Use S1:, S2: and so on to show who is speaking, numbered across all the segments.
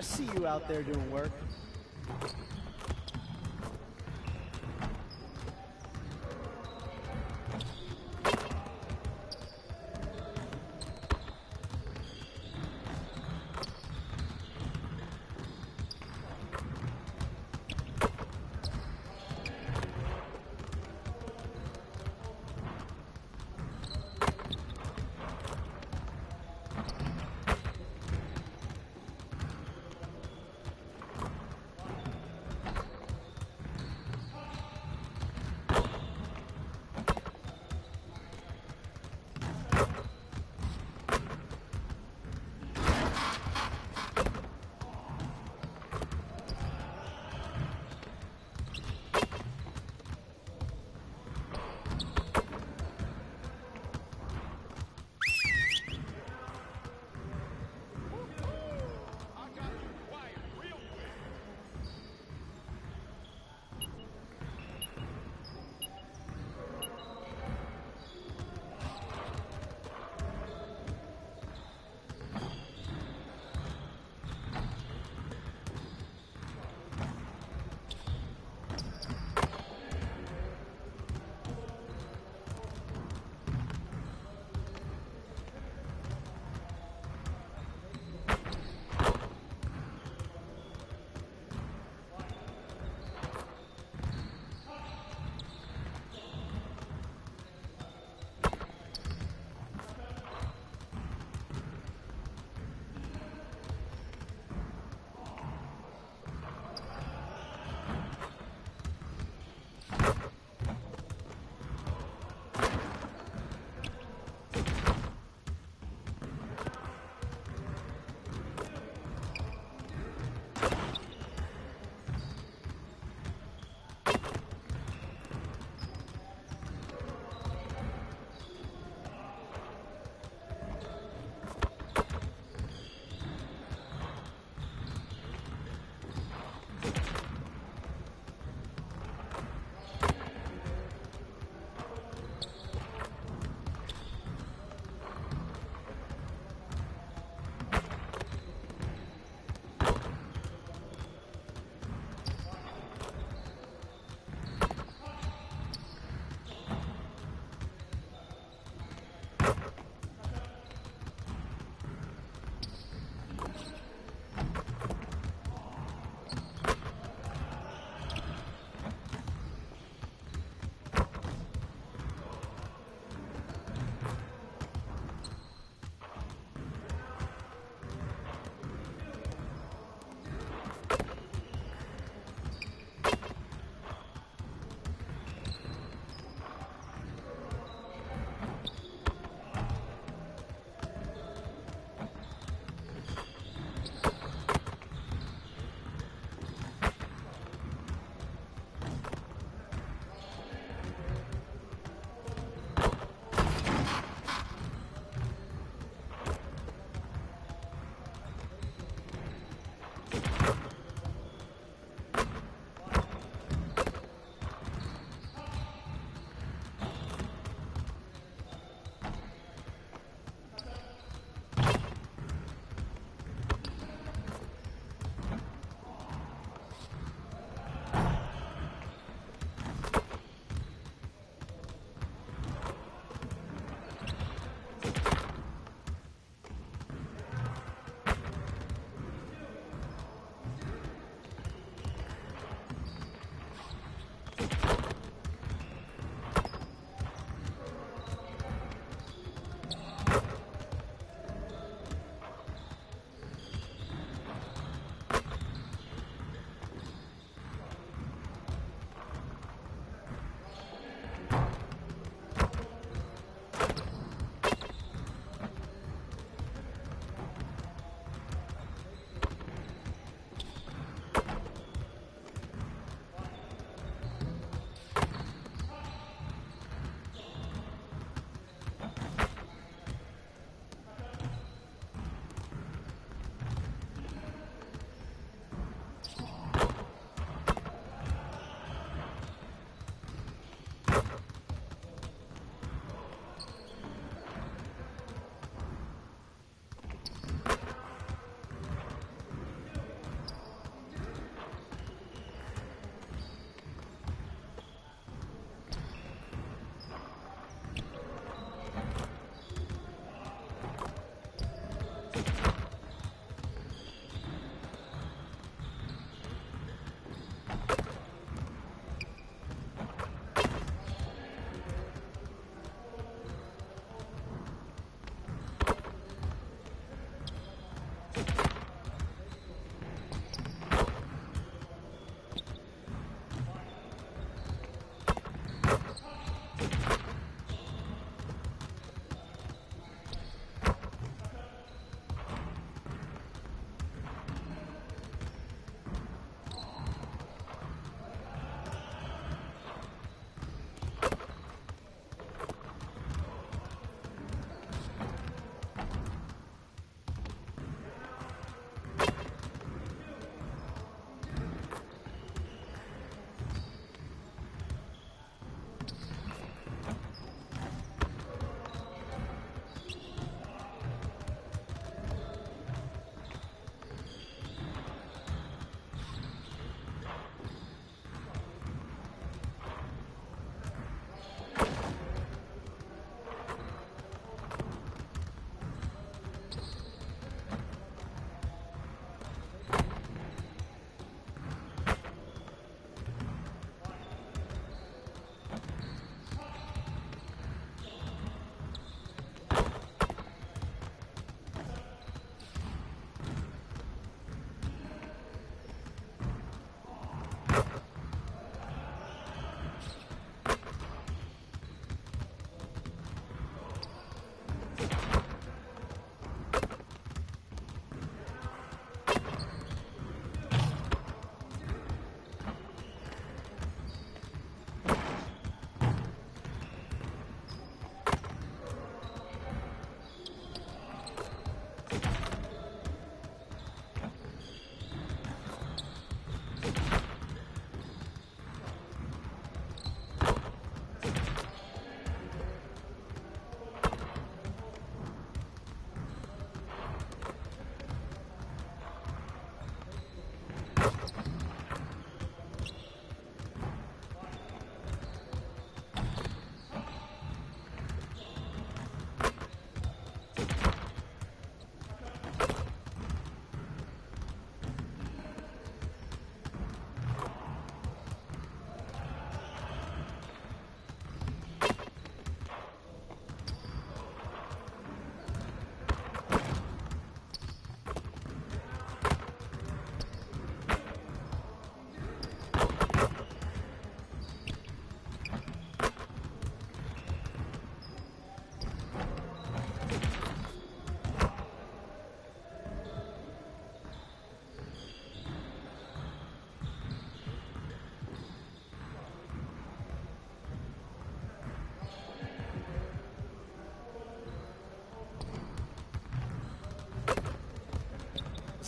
S1: I see you out there doing work.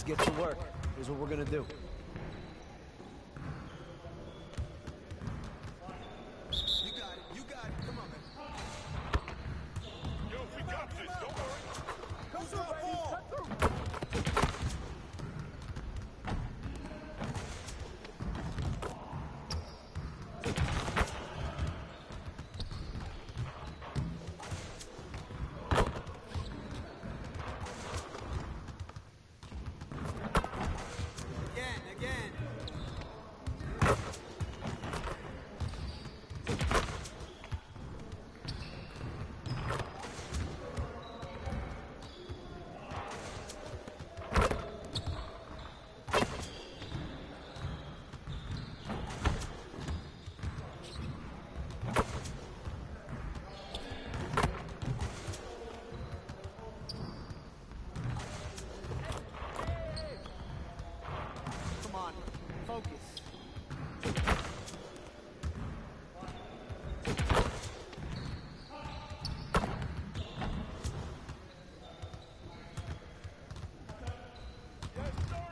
S1: get to work. Here's what we're gonna do.
S2: You got it. You got it. Come on, man.
S3: Yo, we got this. Don't worry.
S2: Come through, baby. Cut through. Again. Come on, focus.
S3: Yes, sir.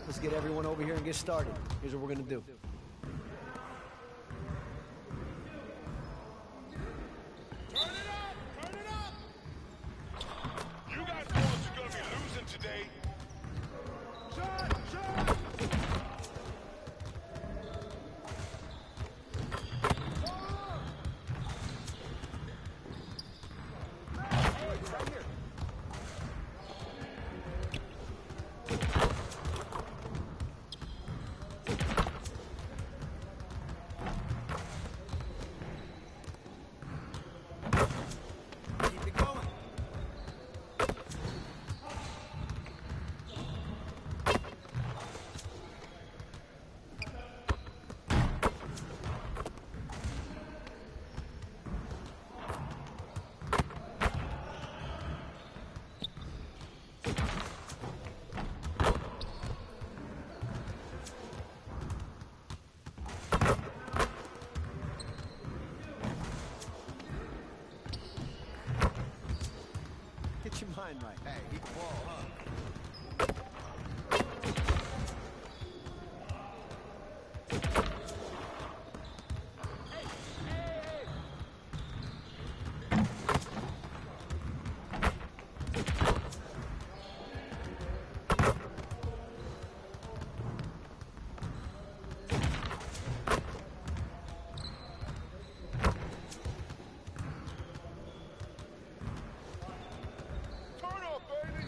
S1: Let's get everyone over here and get started. Here's what we're gonna do.
S3: Turn it up! Turn it up! You guys boys are gonna be losing today. Shot!
S2: Hey, right here. Keep it going.
S1: Get your mind right.
S2: Hey, he can ball, huh?
S3: Turn up, baby!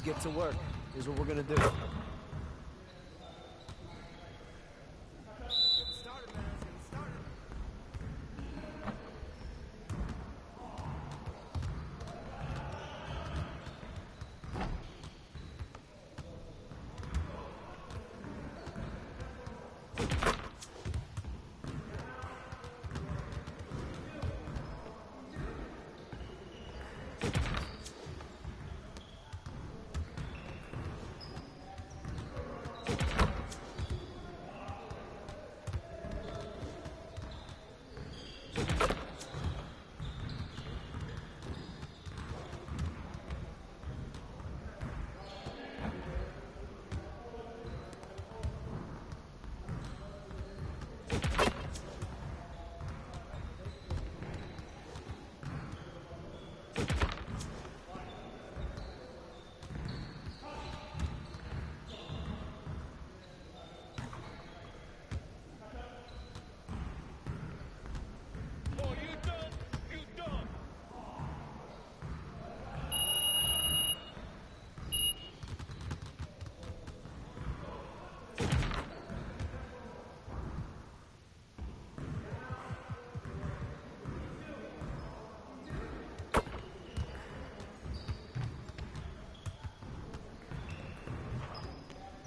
S1: get to work. Here's what we're gonna do.
S2: Get started, man. Let's get started.
S3: Oh, you done? You done?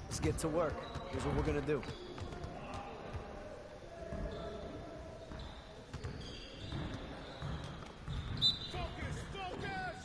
S1: Let's get to work. Here's what we're gonna do.
S3: Focus! Focus!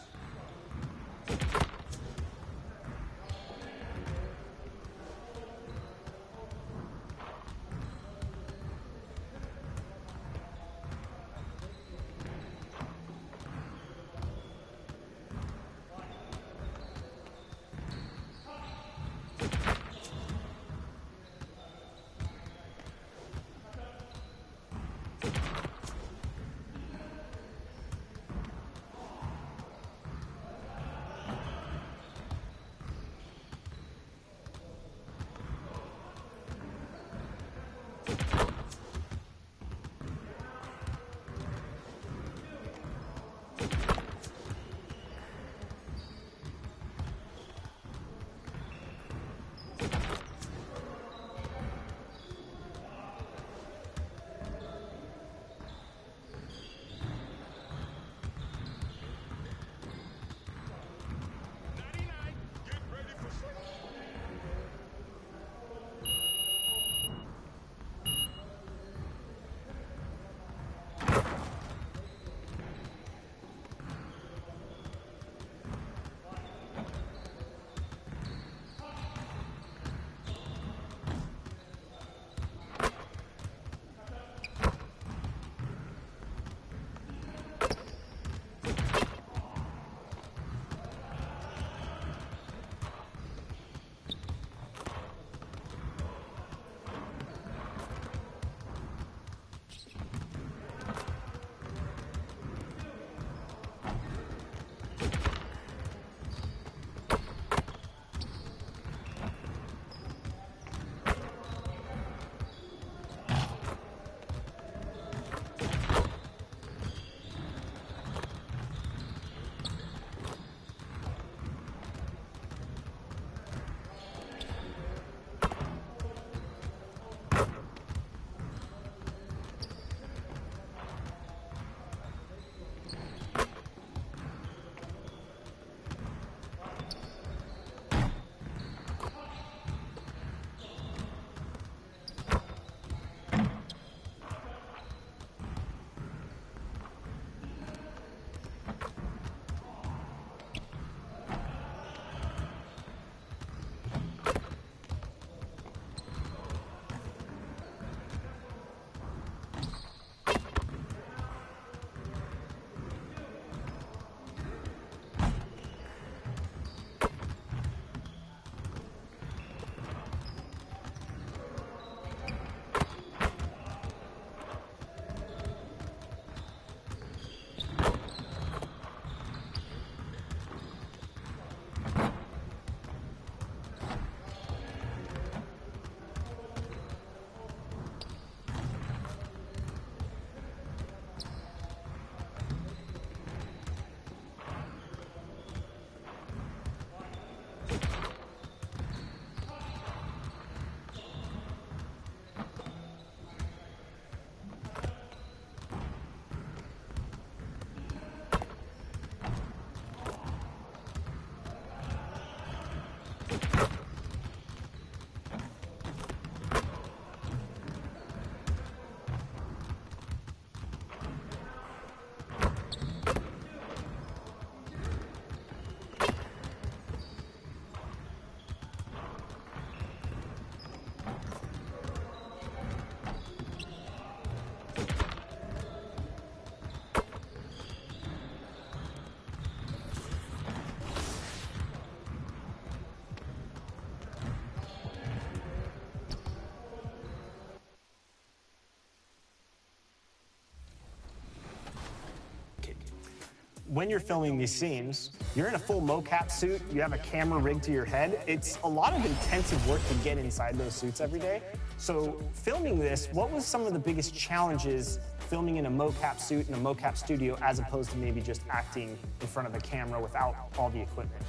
S4: when you're filming these scenes, you're in a full mocap suit, you have a camera rigged to your head. It's a lot of intensive work to get inside those suits every day. So filming this, what was some of the biggest challenges filming in a mocap suit in a mocap studio as opposed to maybe just acting in front of a camera without all the equipment?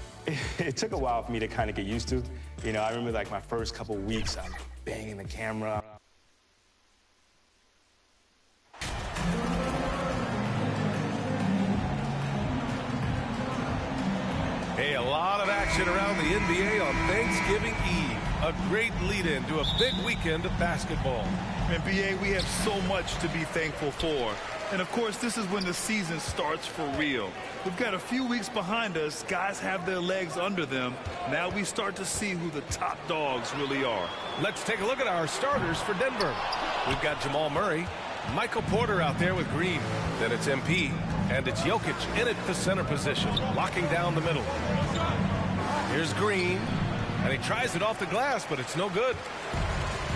S5: It took a while for me to kind of get used to. You know, I remember like my first couple weeks, I'm banging the camera.
S3: Hey, a lot of action around the NBA on Thanksgiving Eve. A great lead-in to a big weekend of basketball.
S6: NBA, we have so much to be thankful for. And of course, this is when the season starts for real. We've got a few weeks behind us. Guys have their legs under them. Now we start to see who the top dogs really are.
S3: Let's take a look at our starters for Denver. We've got Jamal Murray, Michael Porter out there with Green. Then it's MP, and it's Jokic in at the center position, locking down the middle. Here's Green, and he tries it off the glass, but it's no good.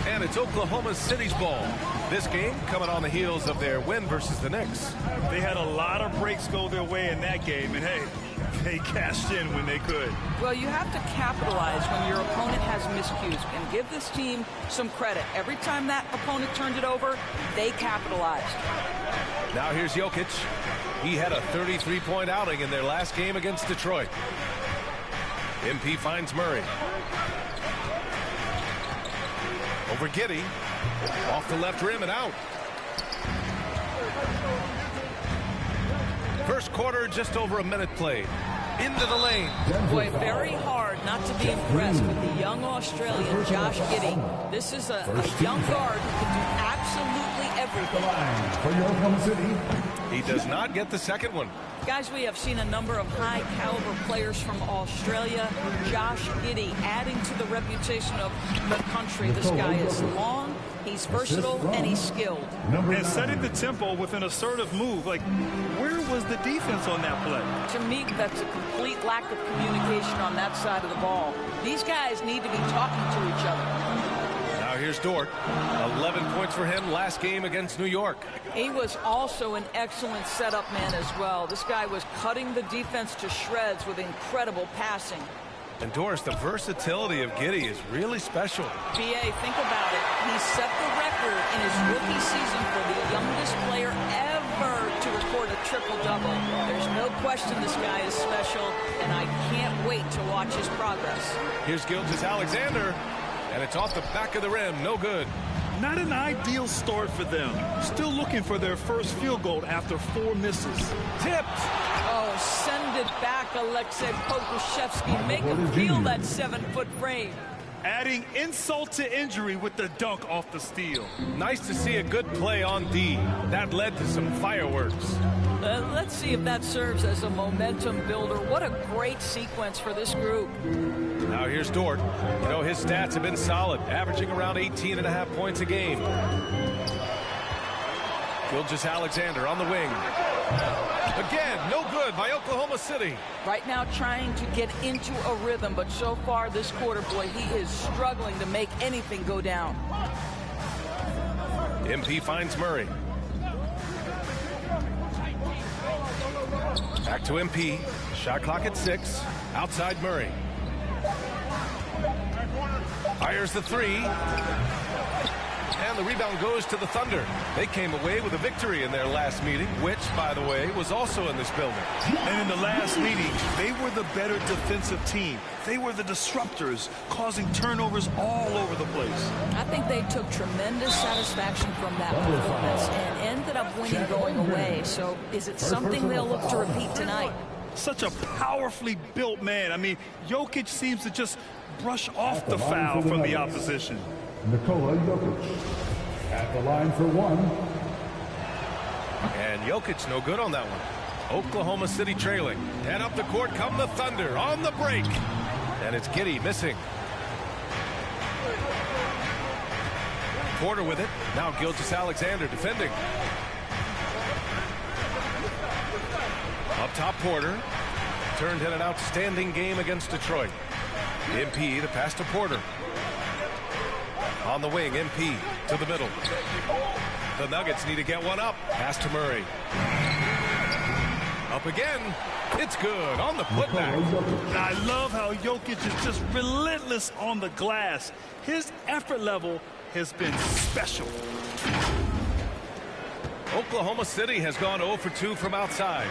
S3: And it's Oklahoma City's ball. This game coming on the heels of their win versus the Knicks.
S6: They had a lot of breaks go their way in that game, and hey, they cashed in when they could.
S7: Well, you have to capitalize when your opponent has miscues, and give this team some credit. Every time that opponent turned it over, they capitalized.
S3: Now here's Jokic. He had a 33-point outing in their last game against Detroit. MP finds Murray. Over Giddey. Off the left rim and out. First quarter, just over a minute played. Into the lane.
S7: Boy, very hard not to be impressed with the young Australian Josh Giddey. This is a young guard who can do absolutely everything.
S8: For your Oklahoma City.
S3: He does not get the second one.
S7: Guys, we have seen a number of high-caliber players from Australia. Josh Giddey adding to the reputation of the country. This guy is long, he's versatile, and he's skilled.
S6: And setting the tempo with an assertive move. Like, where was the defense on that play?
S7: To me, that's a complete lack of communication on that side of the ball. These guys need to be talking to each other.
S3: Now here's Dort. 11 points for him last game against New York.
S7: He was also an excellent setup man as well. This guy was cutting the defense to shreds with incredible passing.
S3: And Doris, the versatility of Giddey is really special.
S7: BA, think about it. He set the record in his rookie season for the youngest player ever to record a triple-double. There's no question this guy is special, and I can't wait to watch his progress.
S3: Here's Gilgeous-Alexander, and it's off the back of the rim. No good.
S6: Not an ideal start for them. Still looking for their first field goal after 4 misses.
S3: Tipped.
S7: Oh, send it back, Alexei Pokusevski. Make him feel that 7-foot frame.
S6: Adding insult to injury with the dunk off the steal.
S3: Nice to see a good play on D. That led to some fireworks.
S7: Let's see if that serves as a momentum builder. What a great sequence for this group.
S3: Now here's Dort. You know, his stats have been solid, averaging around 18.5 points a game. Gilgeous-Alexander on the wing. Again, no good by Oklahoma City.
S7: Right now trying to get into a rhythm, but so far this quarter, boy, he is struggling to make anything go down.
S3: MP finds Murray. Back to MP. Shot clock at 6. Outside Murray. Fires the 3. And the rebound goes to the Thunder. They came away with a victory in their last meeting, which, by the way, was also in this building.
S6: And in the last meeting, they were the better defensive team. They were the disruptors, causing turnovers all over the place.
S7: I think they took tremendous satisfaction from that performance and ended up winning going away. So is it something they'll look to repeat tonight?
S6: Such a powerfully built man. I mean, Jokic seems to just brush off the foul from the opposition.
S8: Nikola Jokic at the line for 1.
S3: And Jokic no good on that one. Oklahoma City trailing. And up the court come the Thunder on the break. And it's Giddey missing. Porter with it. Now Gilgeous-Alexander defending. Up top Porter. Turned in an outstanding game against Detroit. MP the pass to Porter. On the wing, MP to the middle. The Nuggets need to get one up. Pass to Murray. Up again. It's good on the putback.
S6: I love how Jokic is just relentless on the glass. His effort level has been special.
S3: Oklahoma City has gone 0 for 2 from outside.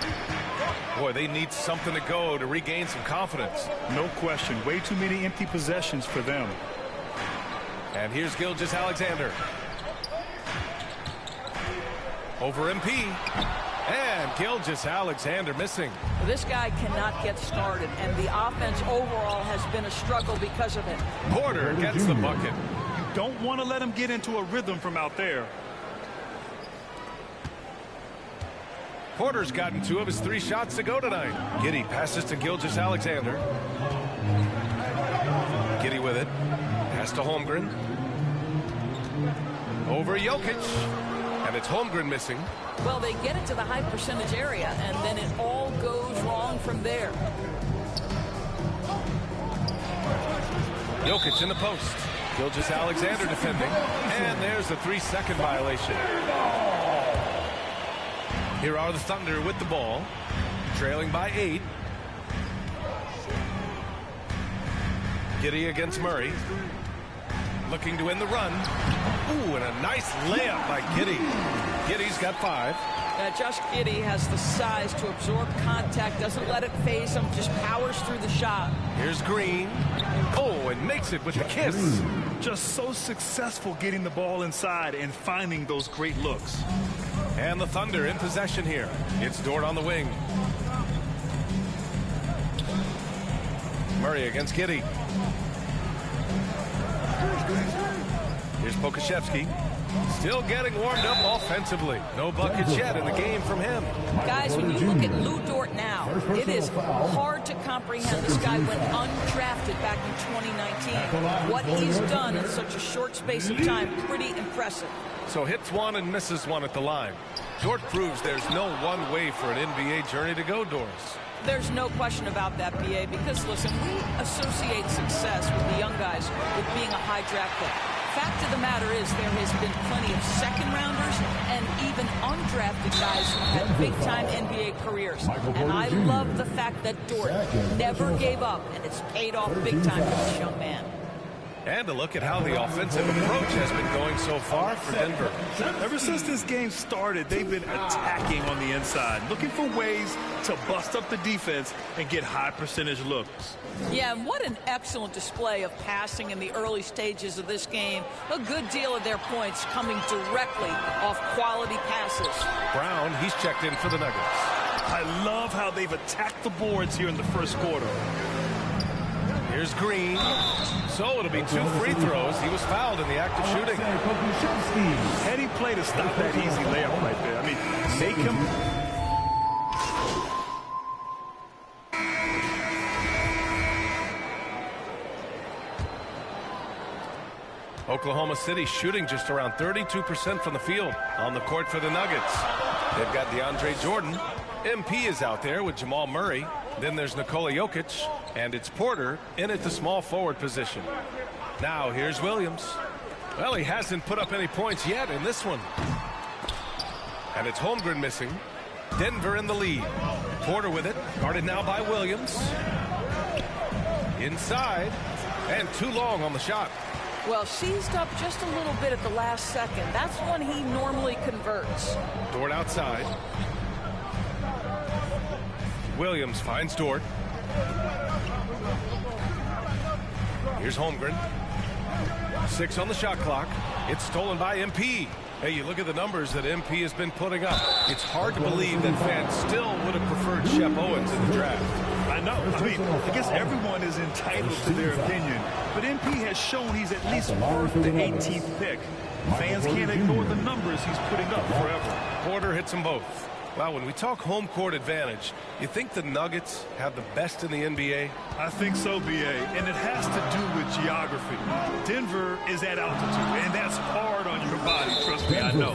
S3: Boy, they need something to go to regain some confidence.
S6: No question. Way too many empty possessions for them.
S3: And here's Gilgeous-Alexander. Over MP. And Gilgeous-Alexander missing.
S7: This guy cannot get started, and the offense overall has been a struggle because of it.
S3: Porter gets the bucket.
S6: You don't want to let him get into a rhythm from out there.
S3: Porter's gotten 2 of his 3 shots to go tonight. Giddey passes to Gilgeous-Alexander. Giddey with it. Pass to Holmgren. Over Jokic. And it's Holmgren missing.
S7: Well, they get it to the high percentage area, and then it all goes wrong from there.
S3: Jokic in the post. Gilgeous-Alexander defending. And there's a 3-second violation. Here are the Thunder with the ball. Trailing by 8. Giddey against Murray. Looking to win the run. Ooh, and a nice layup by Giddey. Giddey's got 5.
S7: Josh Giddey has the size to absorb contact, doesn't let it phase him, just powers through the shot.
S3: Here's Green. Oh, and makes it with the kiss.
S6: Just so successful getting the ball inside and finding those great looks.
S3: And the Thunder in possession here. It's Dort on the wing. Murray against Giddey. Here's Pokashevsky. Still getting warmed up offensively. No buckets yet in the game from him.
S7: Guys, when you look at Lou Dort now, it is hard to comprehend this guy went undrafted back in 2019. What he's done in such a short space of time, pretty impressive.
S3: So hits 1 and misses 1 at the line. Dort proves there's no one way for an NBA journey to go, Doris.
S7: There's no question about that, BA, because, listen, we associate success with the young guys with being a high draft pick. Fact of the matter is there has been plenty of second-rounders and even undrafted guys who had big-time NBA careers. And I love the fact that Dort never gave up, and it's paid off big time for this young man.
S3: And a look at how the offensive approach has been going so far for Denver.
S6: Ever since this game started, they've been attacking on the inside, looking for ways to bust up the defense and get high percentage looks.
S7: Yeah, and what an excellent display of passing in the early stages of this game. A good deal of their points coming directly off quality passes.
S3: Brown, he's checked in for the Nuggets.
S6: I love how they've attacked the boards here in the first quarter.
S3: Here's Green. So it'll be 2 free throws. He was fouled in the act of shooting.
S6: Heady play to stop that easy layup right there. I mean, make him...
S3: Oklahoma City shooting just around 32% from the field on the court for the Nuggets. They've got DeAndre Jordan. MP is out there with Jamal Murray. Then there's Nikola Jokic, and it's Porter in at the small forward position. Now here's Williams. Well, he hasn't put up any points yet in this one. And it's Holmgren missing. Denver in the lead. Porter with it, guarded now by Williams. Inside, and too long on the shot.
S7: Well, seized up just a little bit at the last second. That's when he normally converts.
S3: Dort outside. Williams finds Dort. Here's Holmgren. 6 on the shot clock. It's stolen by MP. Hey, you look at the numbers that MP has been putting up. It's hard to believe that fans still would have preferred Shep Owens in the draft.
S6: I know. I mean, I guess everyone is entitled to their opinion. But MP has shown he's at least worth the 18th pick. Fans can't ignore the numbers he's putting up forever.
S3: Porter hits them both. Well, when we talk home court advantage, you think the Nuggets have the best in the NBA?
S6: I think so, BA, and it has to do with geography. Denver is at altitude, and that's hard on your body, trust me, I know.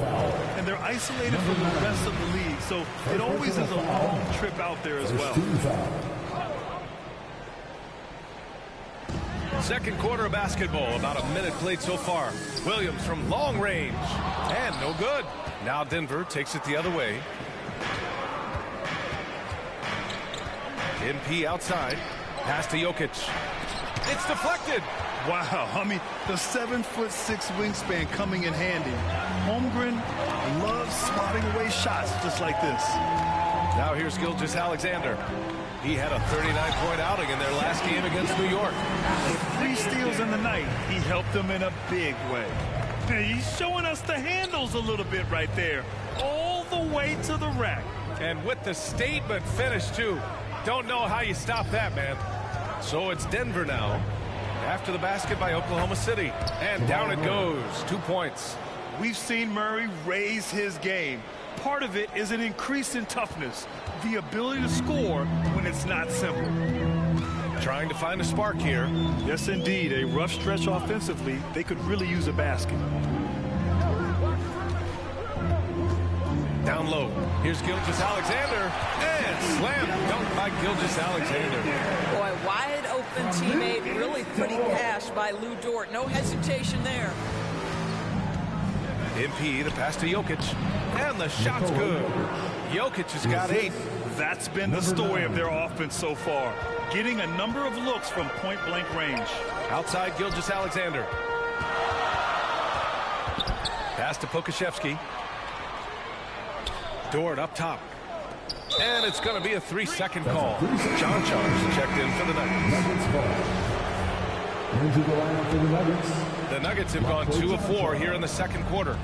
S6: And they're isolated from the rest of the league, so it always is a long trip out there as well.
S3: Second quarter of basketball, about a minute played so far. Williams from long range, and no good. Now Denver takes it the other way. MP outside. Pass to Jokic. It's deflected.
S6: Wow, I mean, the 7'6" wingspan coming in handy. Holmgren loves swatting away shots just like this.
S3: Now here's Gilgeous-Alexander. He had a 39-point outing in their last game against New York.
S6: With 3 steals in the night, he helped them in a big way. Hey, he's showing us the handles a little bit right there, all the way to the rack.
S3: And with the statement finish, too. Don't know how you stop that, man. So it's Denver now. After the basket by Oklahoma City. And down it goes. 2 points.
S6: We've seen Murray raise his game. Part of it is an increase in toughness, the ability to score when it's not simple.
S3: Trying to find a spark here.
S6: Yes, indeed. A rough stretch offensively. They could really use a basket.
S3: Down low. Here's Gilgeous-Alexander. And slam dunk by Gilgeous-Alexander.
S7: Boy, wide open teammate. Really pretty pass by Lou Dort. No hesitation there.
S3: MP, the pass to Jokic. And the shot's good. Jokic has got 8.
S6: That's been the story of their offense so far. Getting a number of looks from point-blank range.
S3: Outside Gilgeous-Alexander. Pass to Pokashevsky. Dort up top. And it's going to be a 3-second call. John Charles checked in for the Nuggets. The Nuggets have gone 2 of 4 here in the second quarter.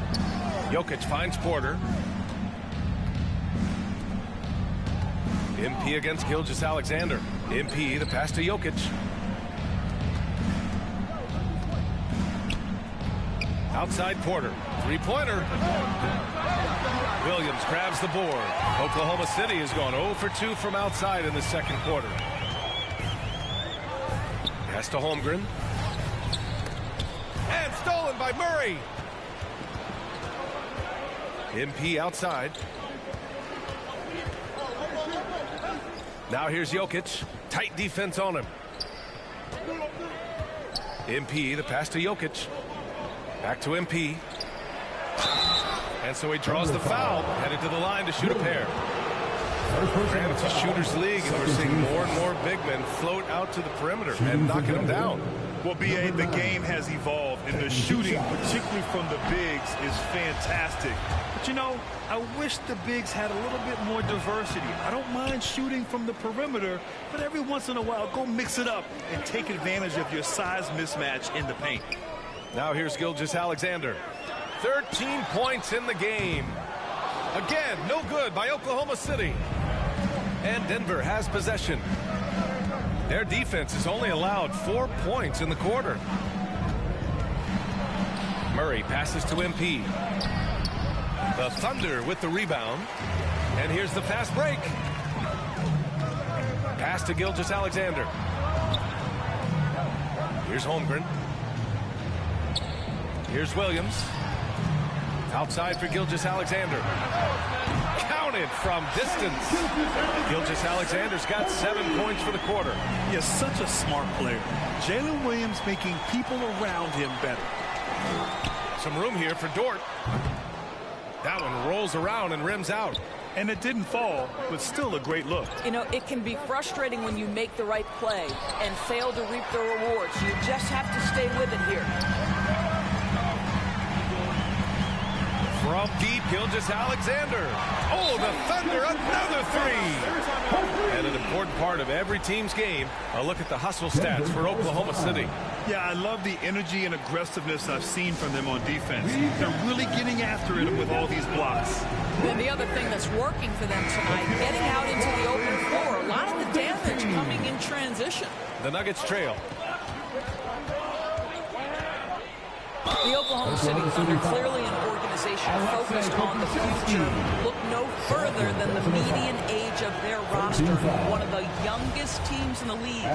S3: Jokic finds Porter. MP against Gilgeous-Alexander. MP, the pass to Jokic. Outside Porter. 3-pointer. Williams grabs the board. Oklahoma City has gone 0 for 2 from outside in the second quarter. Pass to Holmgren. And stolen by Murray. MP outside. Now here's Jokic. Tight defense on him. MP, the pass to Jokic. Back to MP. And so he draws the foul, headed to the line to shoot a pair. And it's a shooter's league, and we're seeing more and more big men float out to the perimeter and knocking them down.
S6: Well, B.A., the game has evolved, and the shooting, particularly from the bigs, is fantastic. But, you know, I wish the bigs had a little bit more diversity. I don't mind shooting from the perimeter, but every once in a while, go mix it up and take advantage of your size mismatch in the paint.
S3: Now here's Gilgeous-Alexander. 13 points in the game. Again, no good by Oklahoma City. And Denver has possession. Their defense has only allowed 4 points in the quarter. Murray passes to MP. The Thunder with the rebound. And here's the fast break. Pass to Gilgeous-Alexander. Here's Holmgren. Here's Williams. Outside for Gilgeous-Alexander. Counted from distance. Gilgeous-Alexander's got 7 points for the quarter.
S6: He is such a smart player. Jalen Williams making people around him better.
S3: Some room here for Dort. That one rolls around and rims out.
S6: And it didn't fall, but still a great look.
S7: You know, it can be frustrating when you make the right play and fail to reap the rewards. You just have to stay with it here.
S3: From deep, Gilgeous-Alexander. Oh, the Thunder, another 3. And an important part of every team's game, a look at the hustle stats for Oklahoma City.
S6: Yeah, I love the energy and aggressiveness I've seen from them on defense. They're really getting after it with all these blocks.
S7: And the other thing that's working for them tonight, getting out into the open floor. A lot of the damage coming in transition.
S3: The Nuggets trail.
S7: The Oklahoma City Thunder, clearly an organization focused on the future. Look no further than the median age of their roster. One of the youngest teams in the league.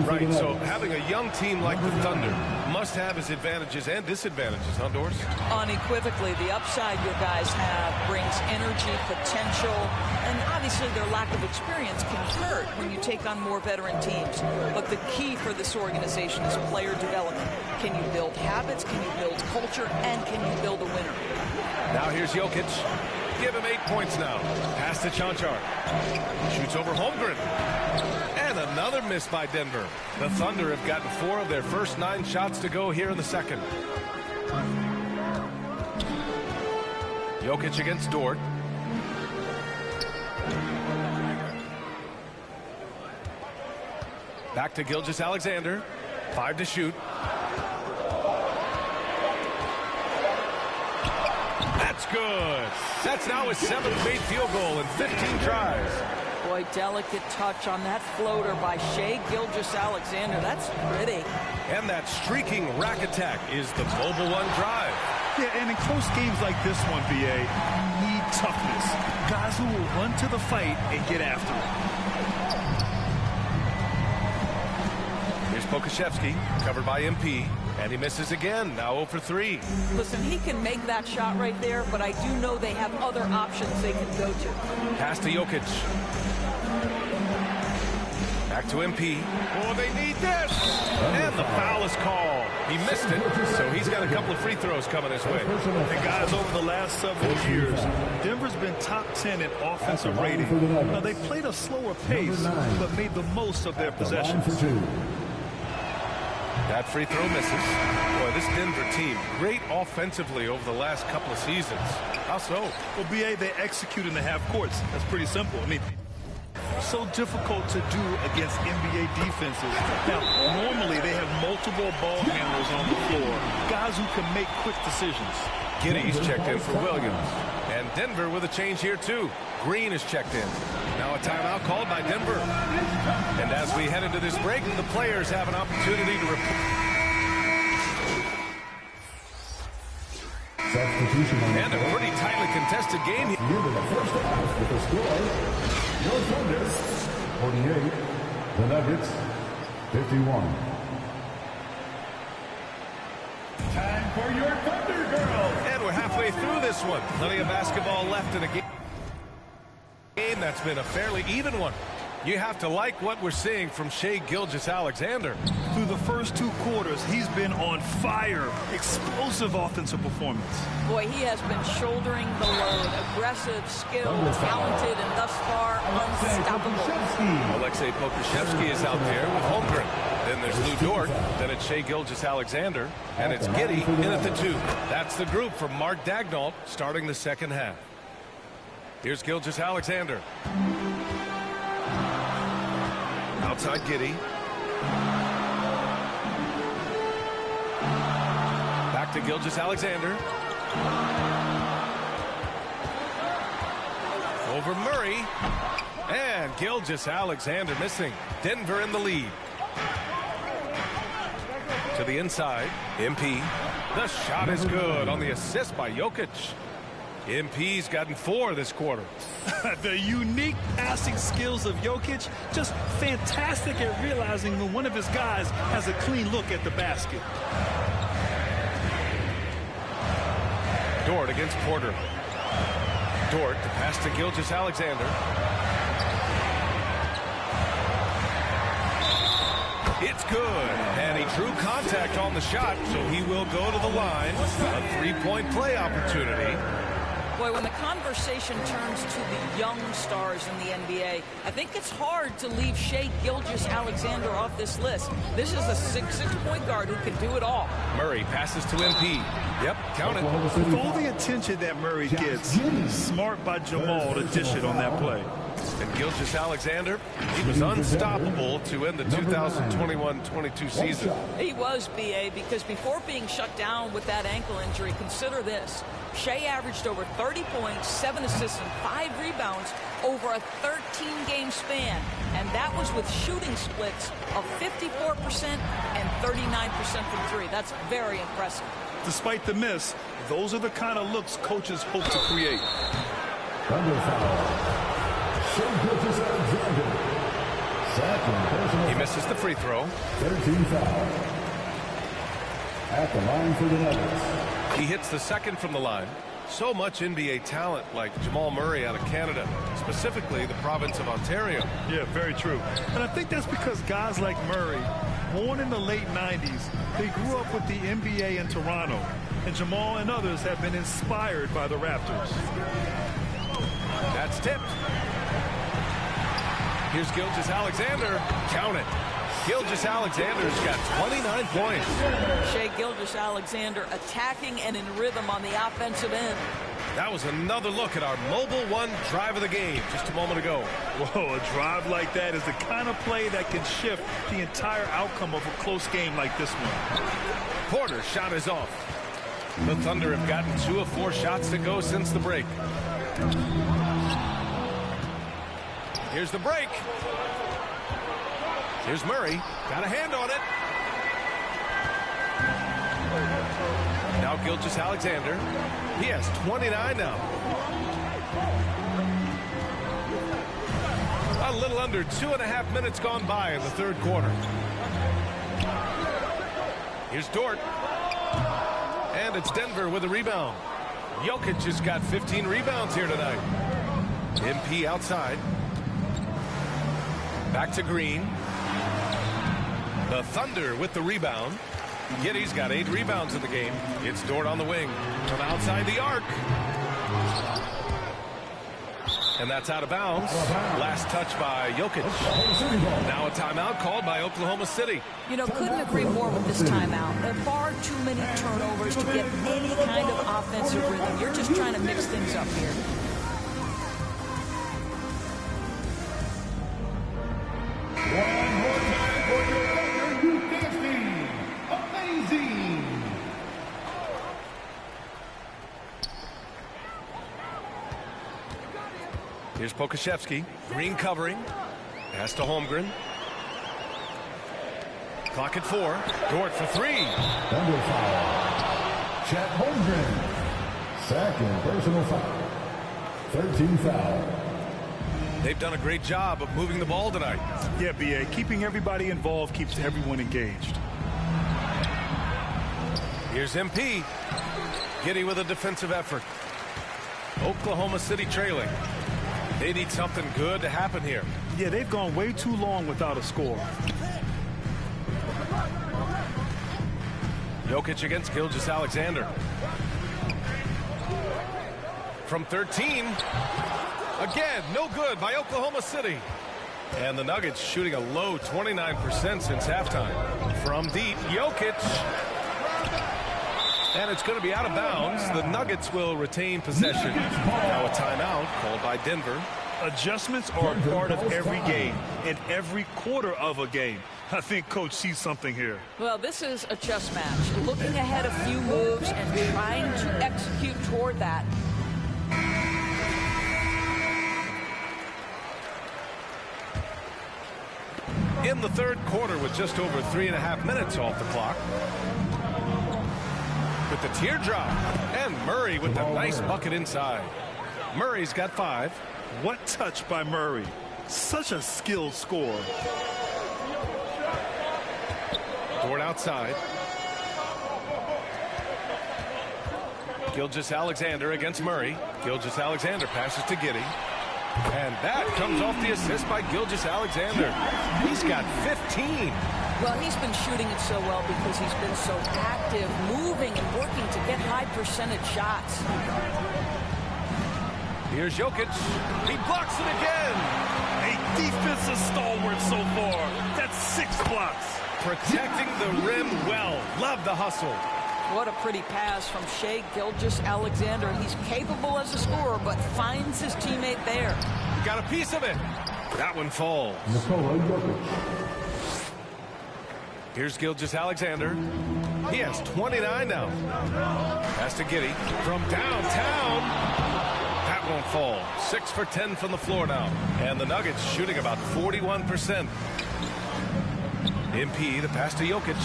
S3: Right, so having a young team like the Thunder must have its advantages and disadvantages, huh, Doris?
S7: Unequivocally, the upside your guys have brings energy, potential, and obviously their lack of experience can hurt when you take on more veteran teams. But the key for this organization is player development. Can you build habits? Can you build culture? And can you build a winner?
S3: Now here's Jokic. Give him 8 points now. Pass to Chanchar. Shoots over Holmgren. And another miss by Denver. The Thunder have gotten 4 of their first 9 shots to go here in the second. Jokic against Dort. Back to Gilgeous-Alexander. 5 to shoot. That's good. That's now his 7th made field goal in 15 tries.
S7: Boy, delicate touch on that floater by Shai Gilgeous-Alexander. That's pretty.
S3: And that streaking rack attack is the Mobile One drive.
S6: Yeah, and in close games like this one, BA, you need toughness. Guys who will run to the fight and get after it.
S3: Here's Pokusevski, covered by MP, and he misses again, now 0 for 3.
S7: Listen, he can make that shot right there, but I do know they have other options they can go to.
S3: Pass to Jokic. Back to MP. Oh, they need this! And the foul is called. He missed it, so he's got a couple of free throws coming his way.
S6: And guys, over the last several years, Denver's been top 10 in offensive rating. Now, they played a slower pace, but made the most of their possessions.
S3: That free throw misses. Boy, this Denver team, great offensively over the last couple of seasons. How so?
S6: Well, BA, they execute in the half courts. That's pretty simple. I mean, so difficult to do against NBA defenses. Now, normally they have multiple ball handlers on the floor, guys who can make quick decisions.
S3: Giddy's checked in for Williams. And Denver with a change here, too. Green is checked in. Now a timeout called by Denver. And as we head into this break, the players have an opportunity to and a pretty tightly contested game here.
S8: Into the first half with the score, your Thunder 48, the Nuggets 51. Time for your Thunder Girls.
S3: And we're halfway through this one. Plenty of basketball left in a game that's been a fairly even one. You have to like what we're seeing from Shai Gilgeous-Alexander.
S6: Through the first 2 quarters, he's been on fire. Explosive offensive performance.
S7: Boy, he has been shouldering the load. Aggressive, skilled, talented, and thus far unstoppable.
S3: Alexei Pokusevski is out there with Holmgren. Then there's Lou Dort. Then it's Shai Gilgeous-Alexander. And it's Giddey in at the 2. That's the group from Mark Daigneault starting the second half. Here's Gilgeous-Alexander. Outside Giddey. Back to Gilgeous-Alexander. Over Murray. And Gilgeous-Alexander missing. Denver in the lead. To the inside. MP. The shot is good on the assist by Jokic. MP's gotten 4 this quarter.
S6: The unique passing skills of Jokic, just fantastic at realizing when one of his guys has a clean look at the basket.
S3: Dort against Porter. Dort to pass to Gilgeous-Alexander. It's good, and he drew contact on the shot, so he will go to the line. A 3-point play opportunity.
S7: Boy, when the conversation turns to the young stars in the NBA, I think it's hard to leave Shai Gilgeous-Alexander off this list. This is a 6'6" point guard who can do it all.
S3: Murray passes to MP. Yep, count it.
S6: With all the attention that Murray gets, smart by Jamal to dish it on that play.
S3: And Gilgeous-Alexander, he was unstoppable to end the 2021-22 season.
S7: He was, BA, because before being shut down with that ankle injury, consider this. Shai averaged over 30 points, 7 assists, and 5 rebounds over a 13-game span. And that was with shooting splits of 54% and 39% from 3. That's very impressive.
S6: Despite the miss, those are the kind of looks coaches hope to create.
S8: Thunder foul. Shai Gilgeous-Alexander. Second personal.
S3: He misses the free throw.
S8: 13 foul. At the line for the Nuggets.
S3: He hits the second from the line. So much NBA talent like Jamal Murray out of Canada, specifically the province of Ontario.
S6: Yeah, very true. And I think that's because guys like Murray, born in the late 90s, they grew up with the NBA in Toronto. And Jamal and others have been inspired by the Raptors.
S3: That's tipped. Here's Gilgeous-Alexander. Count it. Gilgeous-Alexander's got 29 points.
S7: Shai Gilgeous-Alexander attacking and in rhythm on the offensive end.
S3: That was another look at our Mobile One drive of the game just a moment ago.
S6: Whoa, a drive like that is the kind of play that can shift the entire outcome of a close game like this one.
S3: Porter's shot is off. The Thunder have gotten 2 of 4 shots to go since the break. Here's the break. Here's Murray. Got a hand on it. Now Gilgeous-Alexander. He has 29 now. A little under 2.5 minutes gone by in the third quarter. Here's Dort. And it's Denver with a rebound. Jokic has got 15 rebounds here tonight. MP outside. Back to Green. The Thunder with the rebound. Giddey's got 8 rebounds in the game. It's Dort on the wing from outside the arc. And that's out of bounds. Last touch by Jokic. Now a timeout called by Oklahoma City.
S7: You know, couldn't agree more with this timeout. There are far too many turnovers to get any kind of offensive rhythm. You're just trying to mix things up here.
S8: One more time for your Thunder UCAS team. Amazing.
S3: Here's Pokashevsky. Green covering. Pass to Holmgren. Clock at 4. Dort for 3.
S8: Thunder foul. Chet Holmgren. Second personal foul. 13 foul.
S3: They've done a great job of moving the ball tonight.
S6: Yeah, B.A. Keeping everybody involved keeps everyone engaged.
S3: Here's MP. Giddey with a defensive effort. Oklahoma City trailing. They need something good to happen here.
S6: Yeah, they've gone way too long without a score.
S3: Jokic against Gilgeous-Alexander. From 13. Again, no good by Oklahoma City. And the Nuggets shooting a low 29% since halftime. From deep, Jokic. And it's going to be out of bounds. The Nuggets will retain possession. Now a timeout called by Denver.
S6: Adjustments are a part of every game and every quarter of a game. I think Coach sees something here.
S7: Well, this is a chess match. Looking ahead a few moves and trying to execute toward that.
S3: In the third quarter with just over 3.5 minutes off the clock. With the teardrop. And Murray with the nice bucket inside. Murray's got 5.
S6: What touch by Murray. Such a skilled scorer.
S3: Dort outside. Gilgeous-Alexander against Murray. Gilgeous-Alexander passes to Giddey. And that comes off the assist by Gilgeous-Alexander. He's got 15.
S7: Well, he's been shooting it so well because he's been so active, moving and working to get high percentage shots.
S3: Here's Jokic. He blocks it again.
S6: A defensive stalwart so far. That's 6 blocks.
S3: Protecting the rim well. Love the hustle.
S7: What a pretty pass from Shai Gilgeous-Alexander. He's capable as a scorer, but finds his teammate there.
S3: Got a piece of it. That one falls. Here's Gilgeous-Alexander. He has 29 now. Pass to Giddey from downtown. That won't fall. 6 for 10 from the floor now. And the Nuggets shooting about 41%. MP, the pass to Jokic.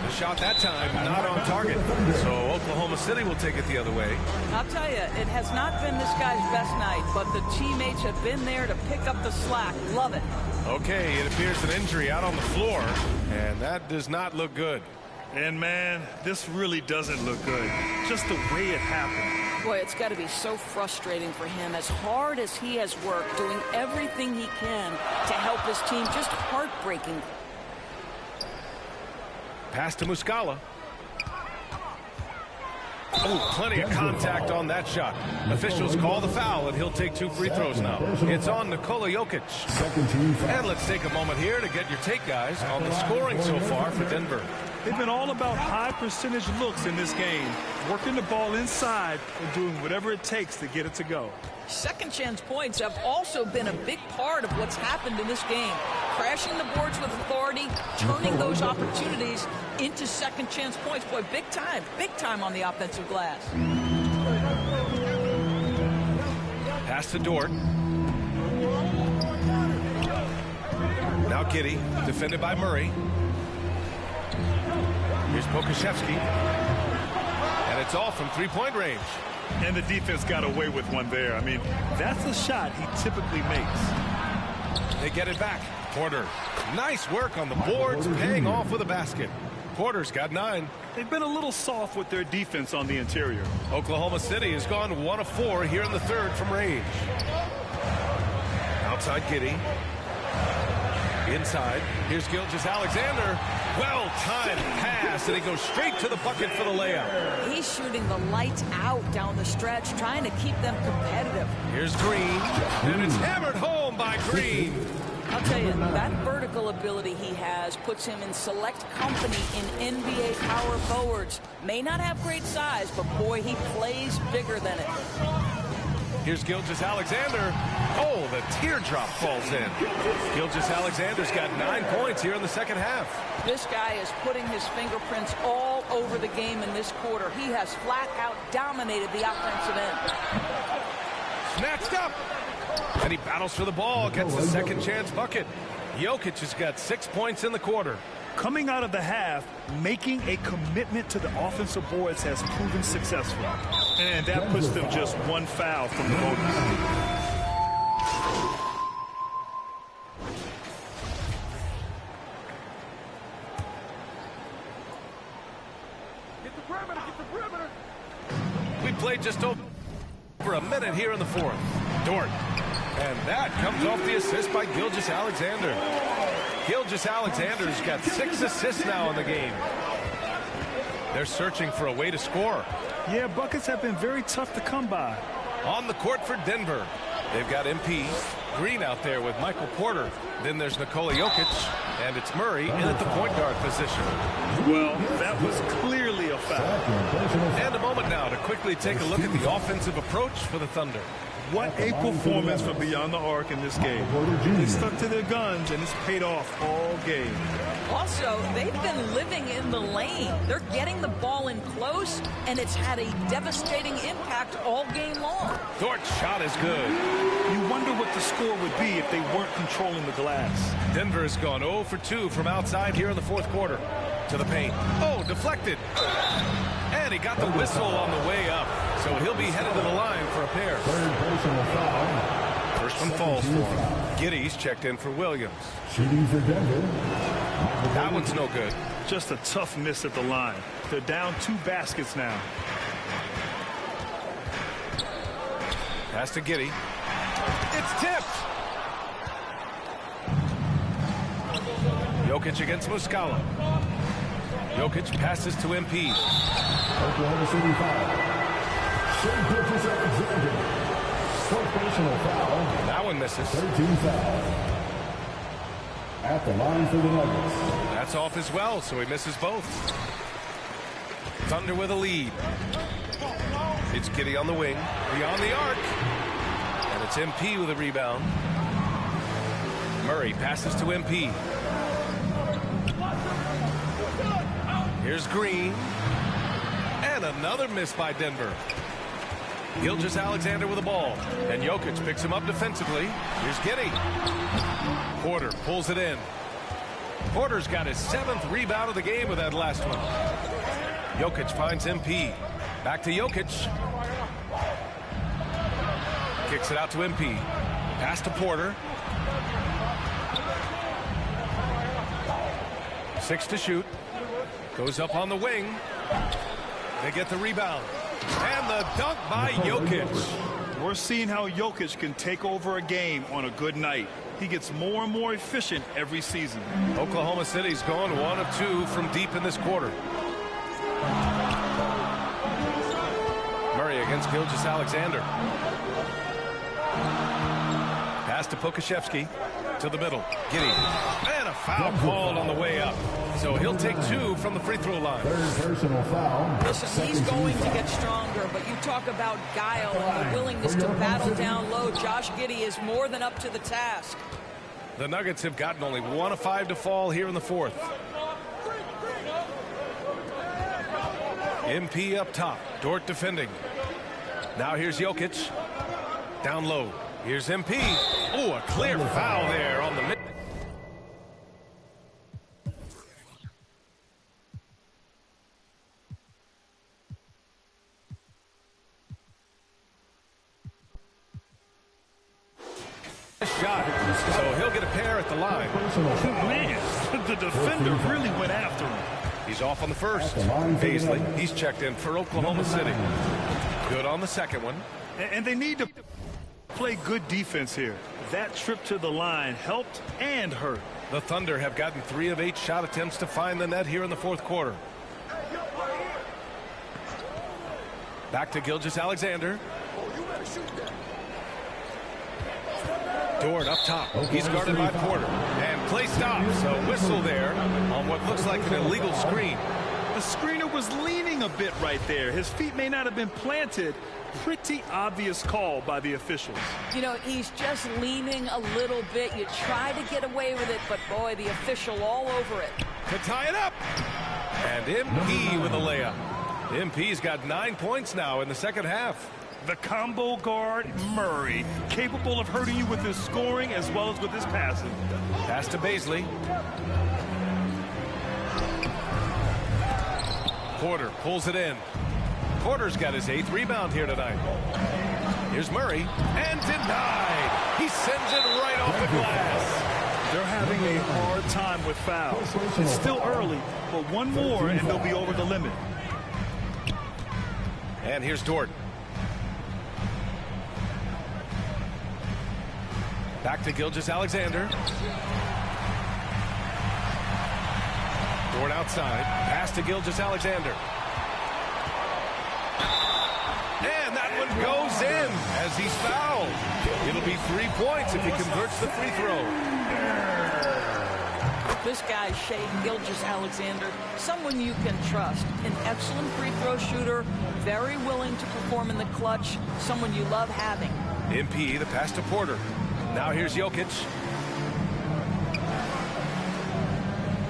S3: The shot that time, not on target. So Oklahoma City will take it the other way.
S7: I'll tell you, it has not been this guy's best night, but the teammates have been there to pick up the slack. Love it.
S3: Okay, it appears an injury out on the floor, and that does not look good.
S6: And, man, this really doesn't look good. Just the way it happened.
S7: Boy, it's got to be so frustrating for him. As hard as he has worked, doing everything he can to help his team, just heartbreaking.
S3: Pass to Muscala. Oh, plenty of contact on that shot. Officials call the foul, and he'll take 2 free throws now. It's on Nikola Jokic. And let's take a moment here to get your take, guys, on the scoring so far for Denver.
S6: They've been all about high percentage looks in this game, working the ball inside and doing whatever it takes to get it to go.
S7: Second chance points have also been a big part of what's happened in this game. Crashing the boards with authority, turning those opportunities into second chance points. Boy, big time on the offensive glass.
S3: Pass to Dort. Now Giddey, defended by Murray. Here's Pokashevsky. And it's all from three-point range.
S6: And the defense got away with one there. I mean, that's a shot he typically makes.
S3: They get it back. Porter. Nice work on the boards, paying off with a basket. Porter's got 9.
S6: They've been a little soft with their defense on the interior.
S3: Oklahoma City has gone 1 of 4 here in the third from range. Outside Giddey. Inside. Here's Gilgeous-Alexander. Well-timed pass, and he goes straight to the bucket for the layup.
S7: He's shooting the lights out down the stretch, trying to keep them competitive.
S3: Here's Green, and it's hammered home by Green.
S7: I'll tell you, that vertical ability he has puts him in select company in NBA power forwards. May not have great size, but boy, he plays bigger than it.
S3: Here's Gilgeous-Alexander. Oh, the teardrop falls in. Gilgeous-Alexander's got 9 points here in the second half.
S7: This guy is putting his fingerprints all over the game in this quarter. He has flat out dominated the offensive end.
S3: Snatched up. And he battles for the ball, gets the second chance bucket. Jokic has got 6 points in the quarter.
S6: Coming out of the half, making a commitment to the offensive boards has proven successful. And that puts them just 1 foul from the bonus.
S3: Get the perimeter. We played just over a minute here in the fourth. Dort. And that comes off the assist by Gilgeous-Alexander. Gilgeous-Alexander's got 6 assists now in the game. They're searching for a way to score.
S6: Yeah, buckets have been very tough to come by.
S3: On the court for Denver, they've got MP, Green out there with Michael Porter. Then there's Nikola Jokic, and it's Murray in at the point guard position.
S6: Well, that was clearly a foul.
S3: And a moment now to quickly take a look at the offensive approach for the Thunder.
S6: What a performance from beyond the arc in this game. They stuck to their guns, and it's paid off all game.
S7: Also, they've been living in the lane. They're getting the ball in close, and it's had a devastating impact all game long.
S3: Dort's shot is good.
S6: You wonder what the score would be if they weren't controlling the glass.
S3: Denver has gone 0 for 2 from outside here in the fourth quarter. To the paint. Oh, deflected. And he got the whistle on the way up. So he'll be headed to the line for a pair. First one falls for him. Giddey's checked in for Williams.
S8: Shooting for Denver.
S3: That one's no good.
S6: Just a tough miss at the line. They're down 2 baskets now.
S3: Pass to Giddey. It's tipped. Jokic against Muscala. Jokic passes to MP.
S8: Oklahoma City foul. Gilgeous-Alexander. Fourth personal foul.
S3: That one misses.
S8: 13 foul. At the line for the Nuggets.
S3: That's off as well, so he misses both. Thunder with a lead. It's Giddey on the wing. Beyond the arc. And it's MP with a rebound. Murray passes to MP. Here's Green. And another miss by Denver. Gilgeous-Alexander with the ball. And Jokic picks him up defensively. Here's Giddey. Porter pulls it in. Porter's got his 7th rebound of the game with that last one. Jokic finds MP. Back to Jokic. Kicks it out to MP. Pass to Porter. 6 to shoot. Goes up on the wing. They get the rebound. And the dunk by Jokic.
S6: We're seeing how Jokic can take over a game on a good night. He gets more and more efficient every season.
S3: Oklahoma City's gone 1 of 2 from deep in this quarter. against Gilgeous Alexander. Pass to Pokashevsky. To the middle. Giddy. And a foul called on the way up. So he'll take 2 from the free throw line.
S8: Third personal foul.
S7: Listen, he's going to get stronger, but you talk about guile and the willingness to battle down low. Josh Giddey is more than up to the task.
S3: The Nuggets have gotten only 1 of 5 to fall here in the fourth. MP up top. Dort defending. Now here's Jokic. Down low. Here's MP. Oh, a clear foul there on the mid. Shot. So he'll get a pair at the line.
S6: Man, the defender really went after him.
S3: He's off on the first. Paisley, he's checked in for Oklahoma City. Good on the second one.
S6: And they need to play good defense here. That trip to the line helped and hurt.
S3: The Thunder have gotten 3 of 8 shot attempts to find the net here in the fourth quarter. Back to Gilgeous Alexander. Dort up top. He's guarded by Porter. And play stops. A whistle there on what looks like an illegal screen.
S6: The screener was leaning a bit right there. His feet may not have been planted. Pretty obvious call by the officials.
S7: You know, he's just leaning a little bit. You try to get away with it, but boy, the official all over it.
S3: To tie it up. And MP with a layup. MP's got 9 points now in the second half.
S6: The combo guard, Murray, capable of hurting you with his scoring as well as with his passing.
S3: Pass to Paisley. Porter pulls it in. Porter's got his 8th rebound here tonight. Here's Murray, and denied. He sends it right off the glass.
S6: They're having a hard time with fouls. It's still early, but one more and they'll be over the limit.
S3: And here's Dort. Back to Gilgeous Alexander. Dort outside. Pass to Gilgeous Alexander. And that one goes in as he's fouled. It'll be 3 points if he converts the free throw.
S7: This guy, Shea Gilgeous-Alexander, someone you can trust. An excellent free throw shooter, very willing to perform in the clutch, someone you love having.
S3: MP, the pass to Porter. Now here's Jokic.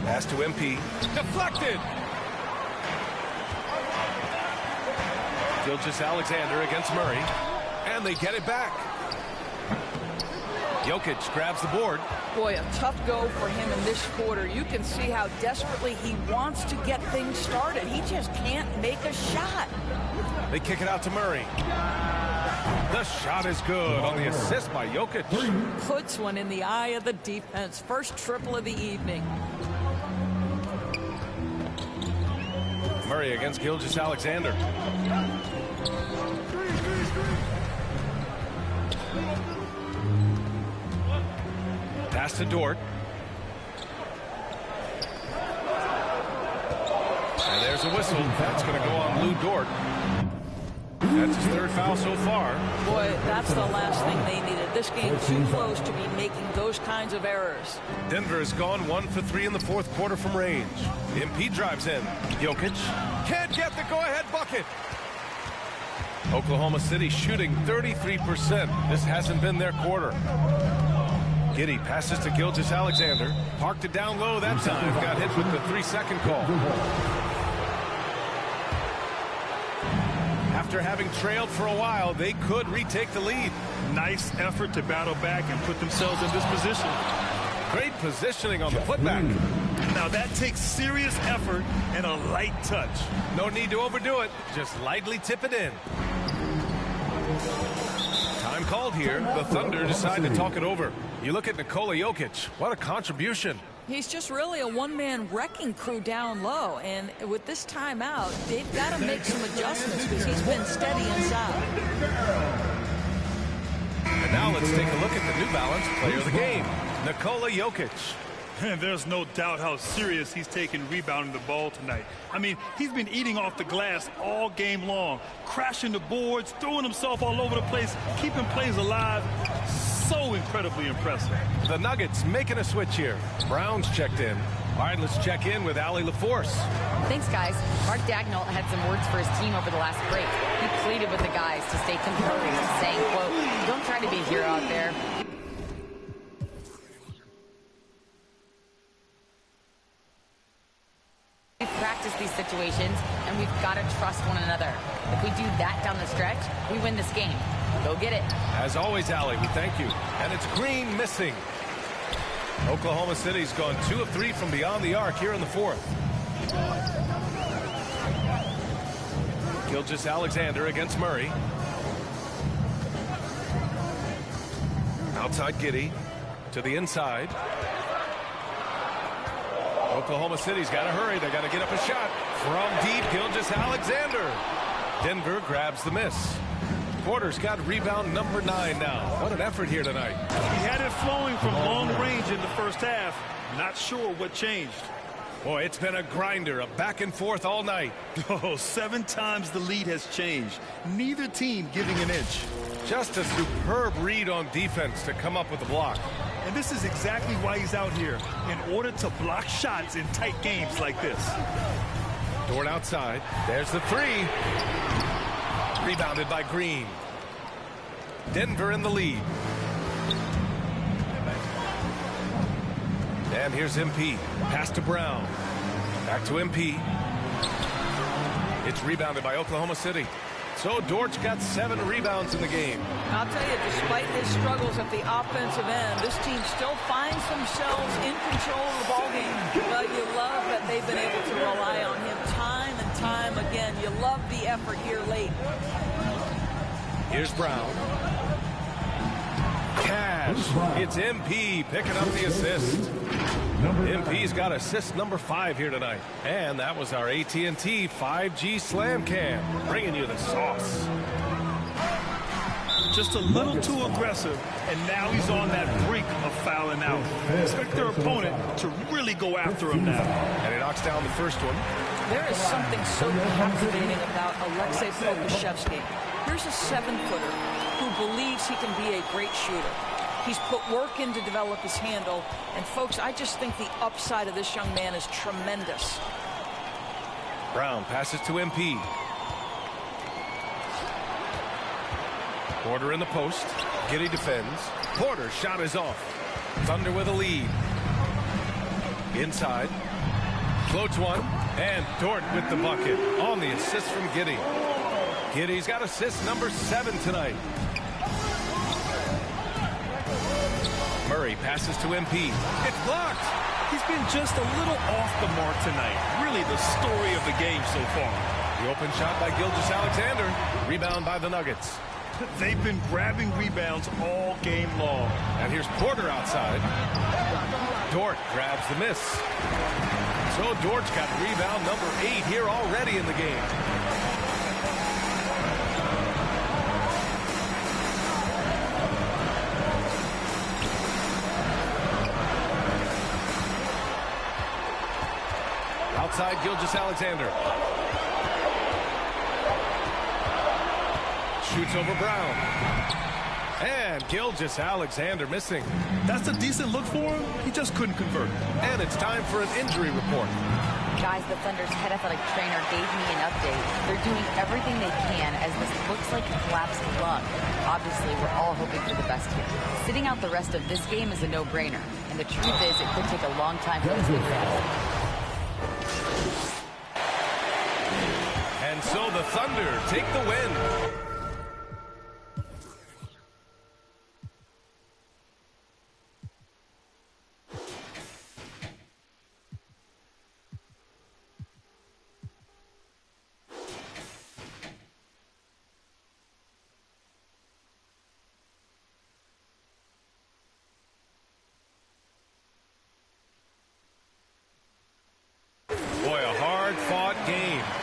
S3: Pass to MP. Deflected! Gilgeous-Alexander against Murray. And they get it back. Jokic grabs the board.
S7: Boy, a tough go for him in this quarter. You can see how desperately he wants to get things started. He just can't make a shot.
S3: They kick it out to Murray. The shot is good on the assist by Jokic.
S7: Puts one in the eye of the defense. First triple of the evening.
S3: Murray against Gilgeous-Alexander. Pass to Dort. And there's a whistle. That's going to go on Lou Dort. That's his 3rd foul so far.
S7: Boy, that's the last thing they needed. This game too close to be making those kinds of errors.
S3: Denver has gone 1 for 3 in the fourth quarter from range. MP drives in. Jokic can't get the go-ahead bucket. Oklahoma City shooting 33%. This hasn't been their quarter. Giddy passes to Gilgeous-Alexander. Parked it down low that time. Got hit with the 3-second call. After having trailed for a while, they could retake the lead.
S6: Nice effort to battle back and put themselves in this position.
S3: Great positioning on the putback.
S6: Now that takes serious effort and a light touch.
S3: No need to overdo it. Just lightly tip it in. Time called here. The Thunder decide to talk it over. You look at Nikola Jokic. What a contribution.
S7: He's just really a one-man wrecking crew down low. And with this timeout, they've got to make some adjustments because he's been steady inside.
S3: And now let's take a look at the New Balance player of the game, Nikola Jokic.
S6: And there's no doubt how serious he's taken rebounding the ball tonight. I mean, he's been eating off the glass all game long, crashing the boards, throwing himself all over the place, keeping plays alive. So incredibly impressive.
S3: The Nuggets making a switch here. Brown's checked in. All right, let's check in with Allie LaForce.
S9: Thanks, guys. Mark Dagnall had some words for his team over the last break. He pleaded with the guys to stay composed, saying, quote, "Don't try to be a hero out there. We've practiced these situations, and we've got to trust one another. If we do that down the stretch, we win this game. Go get it."
S3: As always, Allie, we thank you. And it's Green missing. Oklahoma City's gone 2 of 3 from beyond the arc here in the fourth. Gilgeous-Alexander against Murray. Outside Giddey to the inside. Oklahoma City's got to hurry. They got to get up a shot. From deep, Gilgeous-Alexander. Denver grabs the miss. Porter's got rebound number 9 now. What an effort here tonight.
S6: He had it flowing from long range in the first half. Not sure what changed.
S3: Boy, it's been a grinder, a back and forth all night.
S6: Oh, 7 times the lead has changed. Neither team giving an inch.
S3: Just a superb read on defense to come up with the block.
S6: And this is exactly why he's out here, in order to block shots in tight games like this.
S3: Dort outside. There's the 3. Rebounded by Green. Denver in the lead. And here's MP. Pass to Brown. Back to MP. It's rebounded by Oklahoma City. So Dort's got 7 rebounds in the game.
S7: I'll tell you, despite his struggles at the offensive end, this team still finds themselves in control of the ballgame. Well, you love that they've been able to rely on him time and time again. You love the effort here late.
S3: Here's Brown. Cash. It's MP picking up the assist. MP's got assist number 5 here tonight. And that was our AT&T 5G Slam Cam, bringing you the sauce.
S6: Just a little too aggressive, and now he's on that brink of fouling out. Expect their opponent to really go after him now.
S3: And he knocks down the first one.
S7: There is something so captivating about Alexei Pokusevski. Here's a 7-footer who believes he can be a great shooter. He's put work in to develop his handle. And, folks, I just think the upside of this young man is tremendous.
S3: Brown passes to MP. Porter in the post. Giddey defends. Porter's shot is off. Thunder with a lead. Inside. Floats one. And Dort with the bucket on the assist from Giddey. Giddey's got assist number 7 tonight. Murray passes to MP. It's blocked.
S6: He's been just a little off the mark tonight. Really the story of the game so far.
S3: The open shot by Gilgeous-Alexander. Rebound by the Nuggets.
S6: They've been grabbing rebounds all game long.
S3: And here's Porter outside. Dort grabs the miss. So Dort's got rebound number 8 here already in the game. Outside Gilgeous-Alexander. Shoots over Brown. And Gilgeous-Alexander missing.
S6: That's a decent look for him. He just couldn't convert.
S3: And it's time for an injury report.
S9: Guys, the Thunder's head athletic trainer gave me an update. They're doing everything they can as this looks like a collapsed lung. Obviously, we're all hoping for the best here. Sitting out the rest of this game is a no-brainer. And the truth is, it could take a long time for this to fix.
S3: And so the Thunder take the win.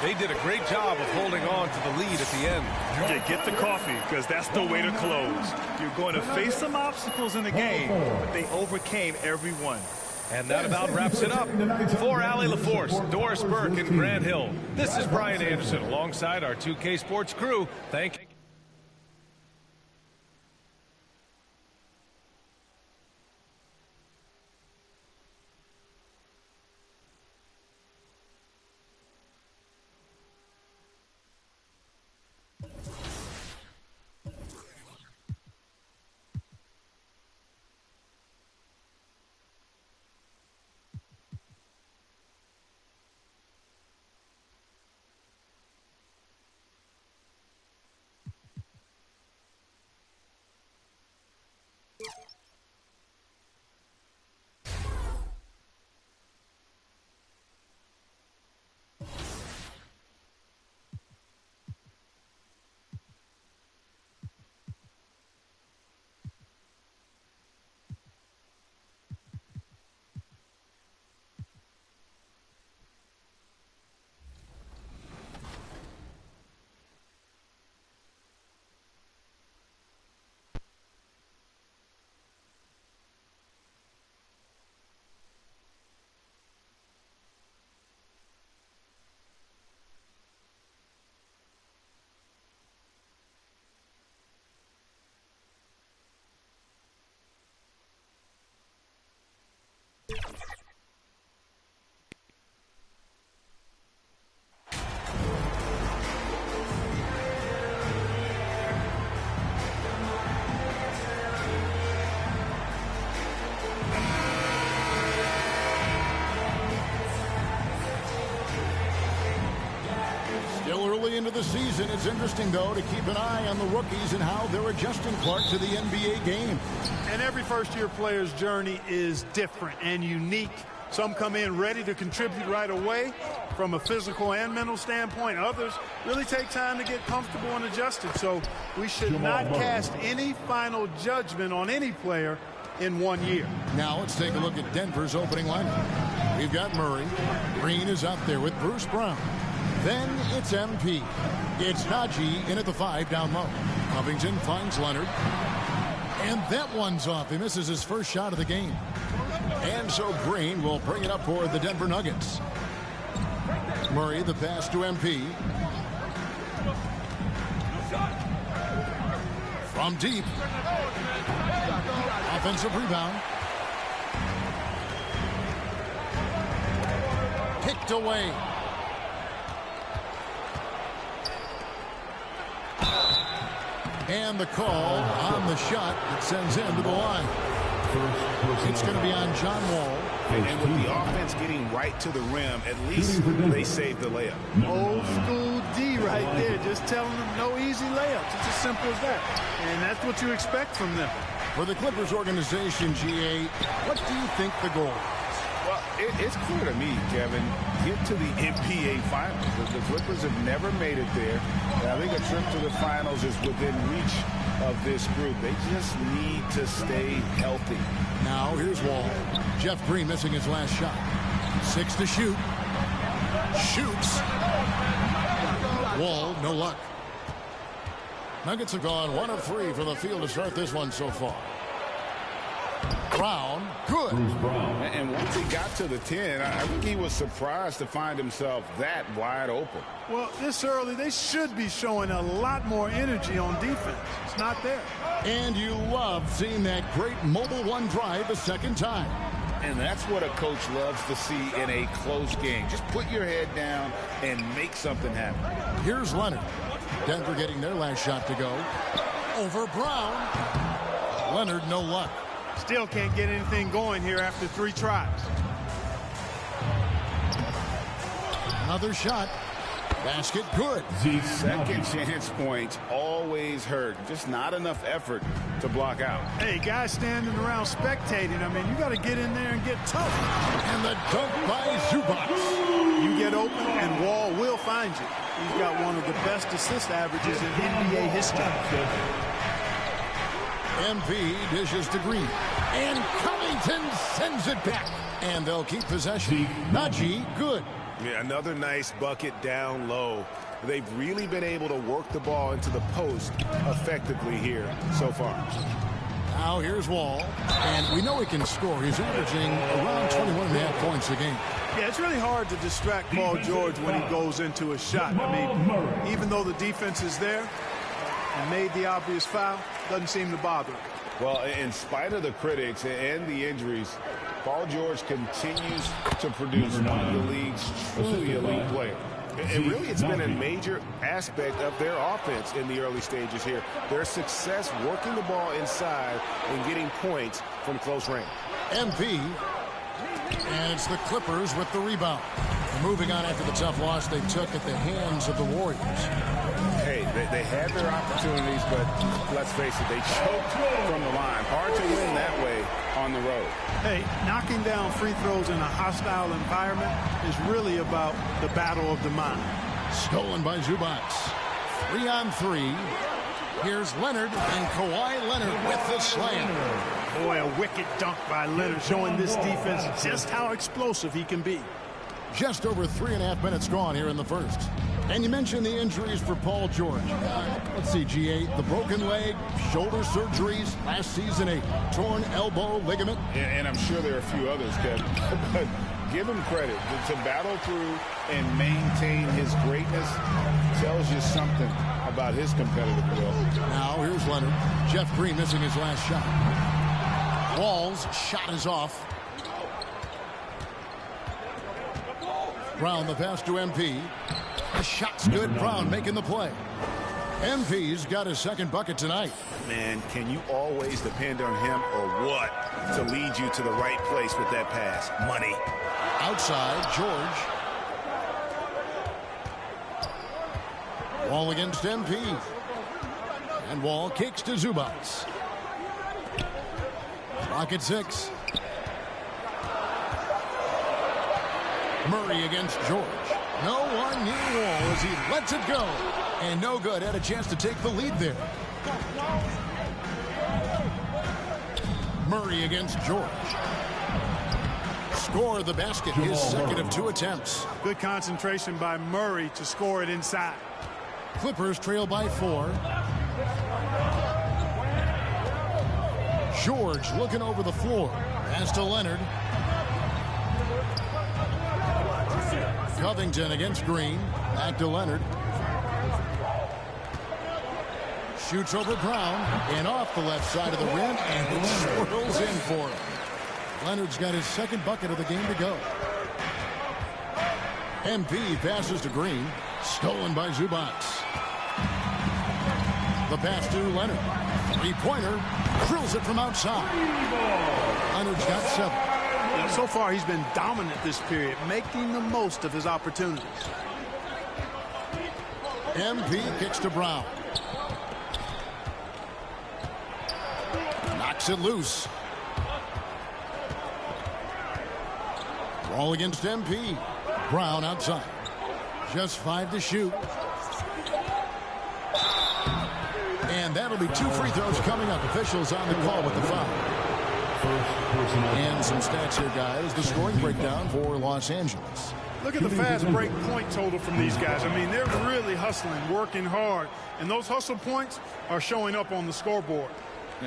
S3: They did a great job of holding on to the lead at the end.
S6: Yeah, get the coffee, because that's the way to close. You're going to face some obstacles in the game, but they overcame every one.
S3: And that about wraps it up. For Allie LaForce, Doris Burke, and Grant Hill, this is Brian Anderson alongside our 2K Sports crew. Thank you.
S10: Into the season. It's interesting, though, to keep an eye on the rookies and how they're adjusting, Clark, to the NBA game.
S11: And every first-year player's journey is different and unique. Some come in ready to contribute right away from a physical and mental standpoint. Others really take time to get comfortable and adjusted. So we should not cast any final judgment on any player in 1 year.
S10: Now let's take a look at Denver's opening lineup. We've got Murray. Green is out there with Bruce Brown. Then it's MP. It's Najee in at the 5 down low. Covington finds Leonard. And that one's off. He misses his first shot of the game. And so Green will bring it up for the Denver Nuggets. Murray, the pass to MP. From deep. Offensive rebound. Kicked away. And the call on the shot that sends him to the line. It's going to be on John Wall.
S12: And with the offense getting right to the rim, at least they saved the layup.
S11: Old school D right there, just telling them no easy layups. It's as simple as that. And that's what you expect from them.
S10: For the Clippers organization, GA, what do you think the goal is?
S12: Well, it's clear to me, Kevin, get to the NBA Finals. The Clippers have never made it there. And I think a trip to the Finals is within reach of this group. They just need to stay healthy.
S10: Now, here's Wall. Jeff Green missing his last shot. 6 to shoot. Shoots. Wall, no luck. Nuggets have gone 1 of 3 from the field to start this one so far. Brown, good.
S12: And once he got to the 10, I think he was surprised to find himself that wide open.
S11: Well, this early, they should be showing a lot more energy on defense. It's not there.
S10: And you love seeing that great mobile one drive a second time.
S12: And that's what a coach loves to see in a close game. Just put your head down and make something happen.
S10: Here's Leonard. Denver getting their last shot to go. Over Brown. Leonard, no luck.
S11: Still can't get anything going here after 3 tries.
S10: Another shot. Basket good.
S12: Second chance points always hurt. Just not enough effort to block out.
S11: Hey, guys standing around spectating. I mean, you got to get in there and get tough.
S10: And the dunk by Zubac.
S11: You get open and Wall will find you. He's got one of the best assist averages in NBA history.
S10: MP dishes to Green. And Covington sends it back. And they'll keep possession. Najee, good.
S3: Yeah, another nice bucket down low. They've really been able to work the ball into the post effectively here so far.
S10: Now here's Wall. And we know he can score. He's averaging around 21.5 points a game.
S11: Yeah, it's really hard to distract Paul George when he goes into a shot. I mean, even though the defense is there and made the obvious foul, doesn't seem to bother him.
S12: Well, in spite of the critics and the injuries, Paul George continues to produce one of the league's truly elite players. And really, it's been a major aspect of their offense in the early stages here. Their success working the ball inside and getting points from close range.
S10: MP. And it's the Clippers with the rebound. Moving on after the tough loss they took at the hands of the Warriors.
S12: Hey, they had their opportunities, but let's face it, they choked from the line. Hard to win that way on the road.
S11: Hey, knocking down free throws in a hostile environment is really about the battle of the mind.
S10: Stolen by Zubac. 3-on-3. Here's Leonard, and Kawhi Leonard with the slam.
S11: Boy, a wicked dunk by Leonard, showing this defense just how explosive he can be.
S10: Just over 3.5 minutes gone here in the first. And you mentioned the injuries for Paul George. Let's see, G8, the broken leg, shoulder surgeries, last season a torn elbow ligament.
S12: And I'm sure there are a few others, Kevin. But give him credit. To battle through and maintain his greatness tells you something about his competitive will.
S10: Now here's Leonard. Jeff Green missing his last shot. Wall's shot is off. Brown the pass to MP. The shot's good. Brown making the play. MP's got his second bucket tonight.
S12: Man, can you always depend on him or what to lead you to the right place with that pass? Money.
S10: Outside, George. Wall against MP. And Wall kicks to Zubac. Clock at 6. Murray against George. No one near Wall as he lets it go. And no good. Had a chance to take the lead there. Murray against George. Score the basket. His second of 2 attempts.
S11: Good concentration by Murray to score it inside.
S10: Clippers trail by 4. George looking over the floor. Pass to Leonard. Covington against Green. Back to Leonard. Shoots over Brown. And off the left side of the rim. And it swirls in for him. Leonard's got his second bucket of the game to go. MP passes to Green. Stolen by Zubac. The pass to Leonard. Three-pointer. Drills it from outside. Leonard's got 7.
S11: So far, he's been dominant this period, making the most of his opportunities.
S10: MP kicks to Brown. Knocks it loose. Wall against MP. Brown outside. Just 5 to shoot. And that'll be 2 free throws coming up. Officials on the call with the foul. And some stats here, guys. The scoring breakdown for Los Angeles.
S11: Look at the fast break point total from these guys. I mean, they're really hustling, working hard. And those hustle points are showing up on the scoreboard.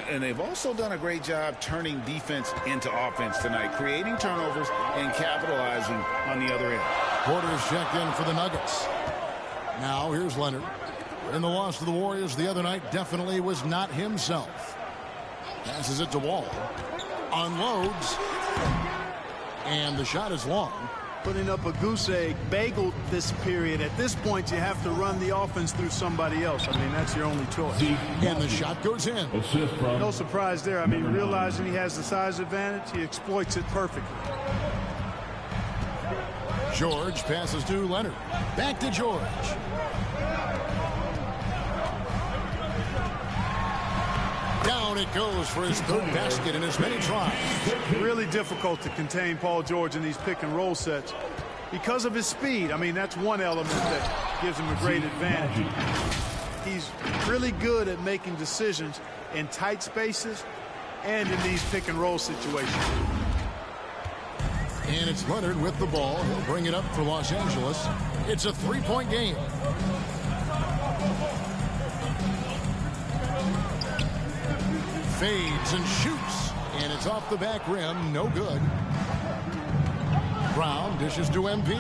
S12: And they've also done a great job turning defense into offense tonight, creating turnovers and capitalizing on the other end.
S10: Porter's checked in for the Nuggets. Now here's Leonard. In the loss to the Warriors the other night, definitely was not himself. Passes it to Wall. Unloads. And the shot is long.
S11: Putting up a goose egg, bagel this period. At this point, you have to run the offense through somebody else. I mean, that's your only choice.
S10: And the shot goes in.
S11: No surprise there. I mean, realizing he has the size advantage, he exploits it perfectly.
S10: George passes to Leonard. Back to George. Down it goes for his third basket in as many tries.
S11: Really difficult to contain Paul George in these pick and roll sets because of his speed. I mean, that's one element that gives him a great advantage. He's really good at making decisions in tight spaces and in these pick and roll situations.
S10: And it's Leonard with the ball. He'll bring it up for Los Angeles. It's a 3-point game. Fades and shoots. And it's off the back rim. No good. Brown dishes to MP.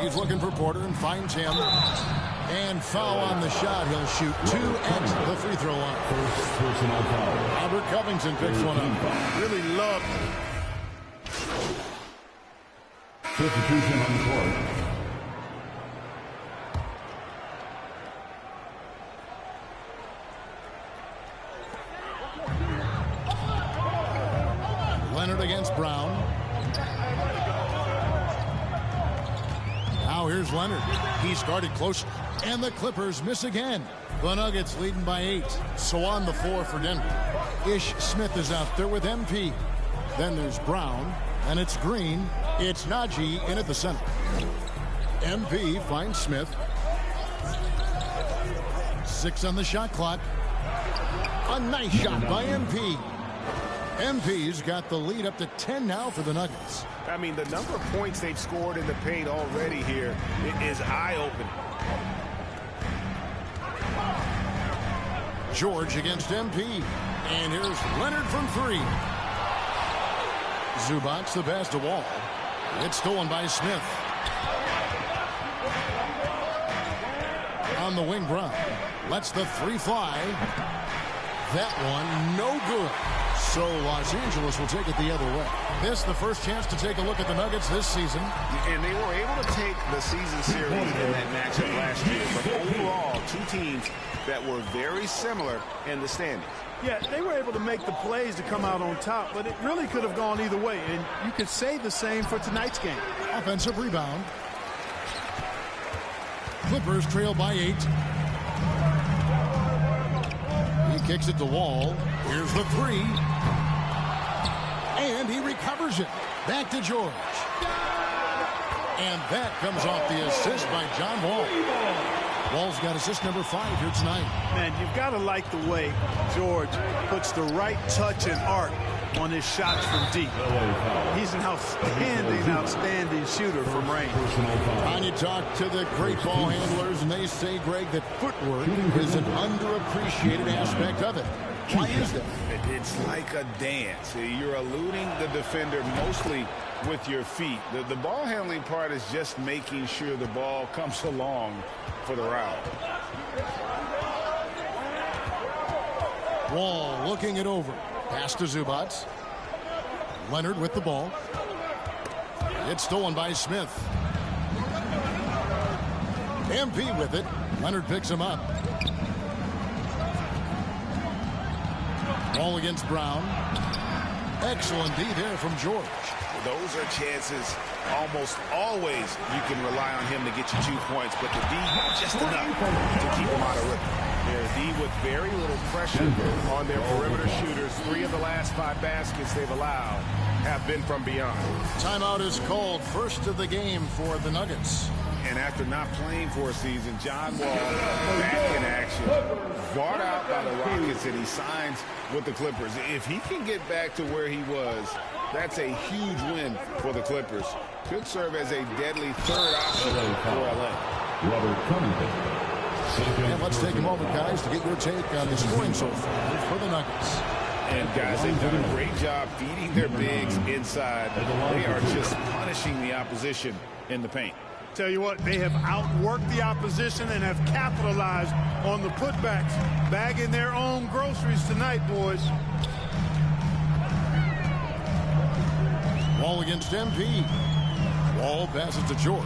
S10: He's looking for Porter and finds him. And foul on the shot. He'll shoot 2 at the free throw line.
S8: First personal foul.
S10: Robert Covington picks one up.
S11: Really love
S8: Substitution on the court.
S10: Leonard against Brown. Now here's Leonard. He's guarded closely. And the Clippers miss again. The Nuggets leading by 8. So on the floor for Denver. Ish Smith is out there with MP. Then there's Brown. And it's Green. It's Najee in at the center. MP finds Smith. 6 on the shot clock. A nice shot by MP. MP's got the lead up to 10 now for the Nuggets.
S3: I mean, the number of points they've scored in the paint already here is eye-opening.
S10: George against MP. And here's Leonard from 3. Zubac's the pass to Wall. It's stolen by Smith. On the wing, Brown lets the 3 fly. That one no good. So Los Angeles will take it the other way. This the first chance to take a look at the Nuggets this season.
S3: And they were able to take the season series in that matchup last year. But overall, 2 teams that were very similar in the standings.
S11: Yeah, they were able to make the plays to come out on top, but it really could have gone either way. And you could say the same for tonight's game.
S10: Offensive rebound. Clippers trail by 8. He kicks it to Wall. Here's the 3. And he recovers it. Back to George. And that comes off the assist by John Wall. Wall's got assist number 5 here tonight.
S11: Man, you've got to like the way George puts the right touch and art on his shots from deep. He's an outstanding shooter from range.
S10: And you talk to the great ball handlers, and they say, Greg, that footwork is an underappreciated aspect of it. Why is that?
S3: It's like a dance. You're eluding the defender mostly with your feet. The ball handling part is just making sure the ball comes along for the route.
S10: Wall looking it over. Pass to Zubac. Leonard with the ball. It's stolen by Smith. MP with it. Leonard picks him up. Ball against Brown. Excellent D there from George.
S3: Those are chances almost always you can rely on him to get you 2 points, but the D just enough to keep him out of rhythm. Their D with very little pressure on their perimeter shooters. 3 of the last 5 baskets they've allowed have been from beyond.
S10: Timeout is called, first of the game for the Nuggets.
S3: And after not playing for a season, John Wall back in action. Bought out by the Rockets, and he signs with the Clippers. If he can get back to where he was, that's a huge win for the Clippers. Could serve as a deadly third option for LA.
S10: And let's take a moment, guys, to get your take on the scoring so far for the Nuggets.
S3: And guys, they've done a great job feeding their bigs inside. They are just punishing the opposition in the paint.
S11: Tell you what, they have outworked the opposition and have capitalized on the putbacks, bagging their own groceries tonight, boys.
S10: Wall against MP. Wall passes to George.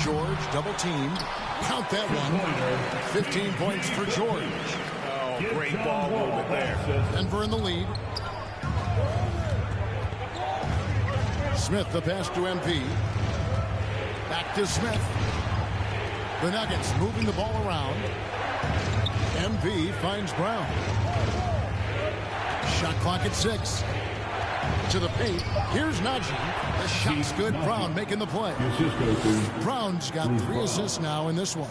S10: George double teamed. Count that one. 15 points for George.
S3: Oh, great ball movement there.
S10: Denver in the lead. Smith the pass to MP. Back to Smith. The Nuggets moving the ball around. MP finds Brown. Shot clock at 6. To the paint. Here's Najee. The shot's good. Brown making the play. Brown's got 3 assists now in this one.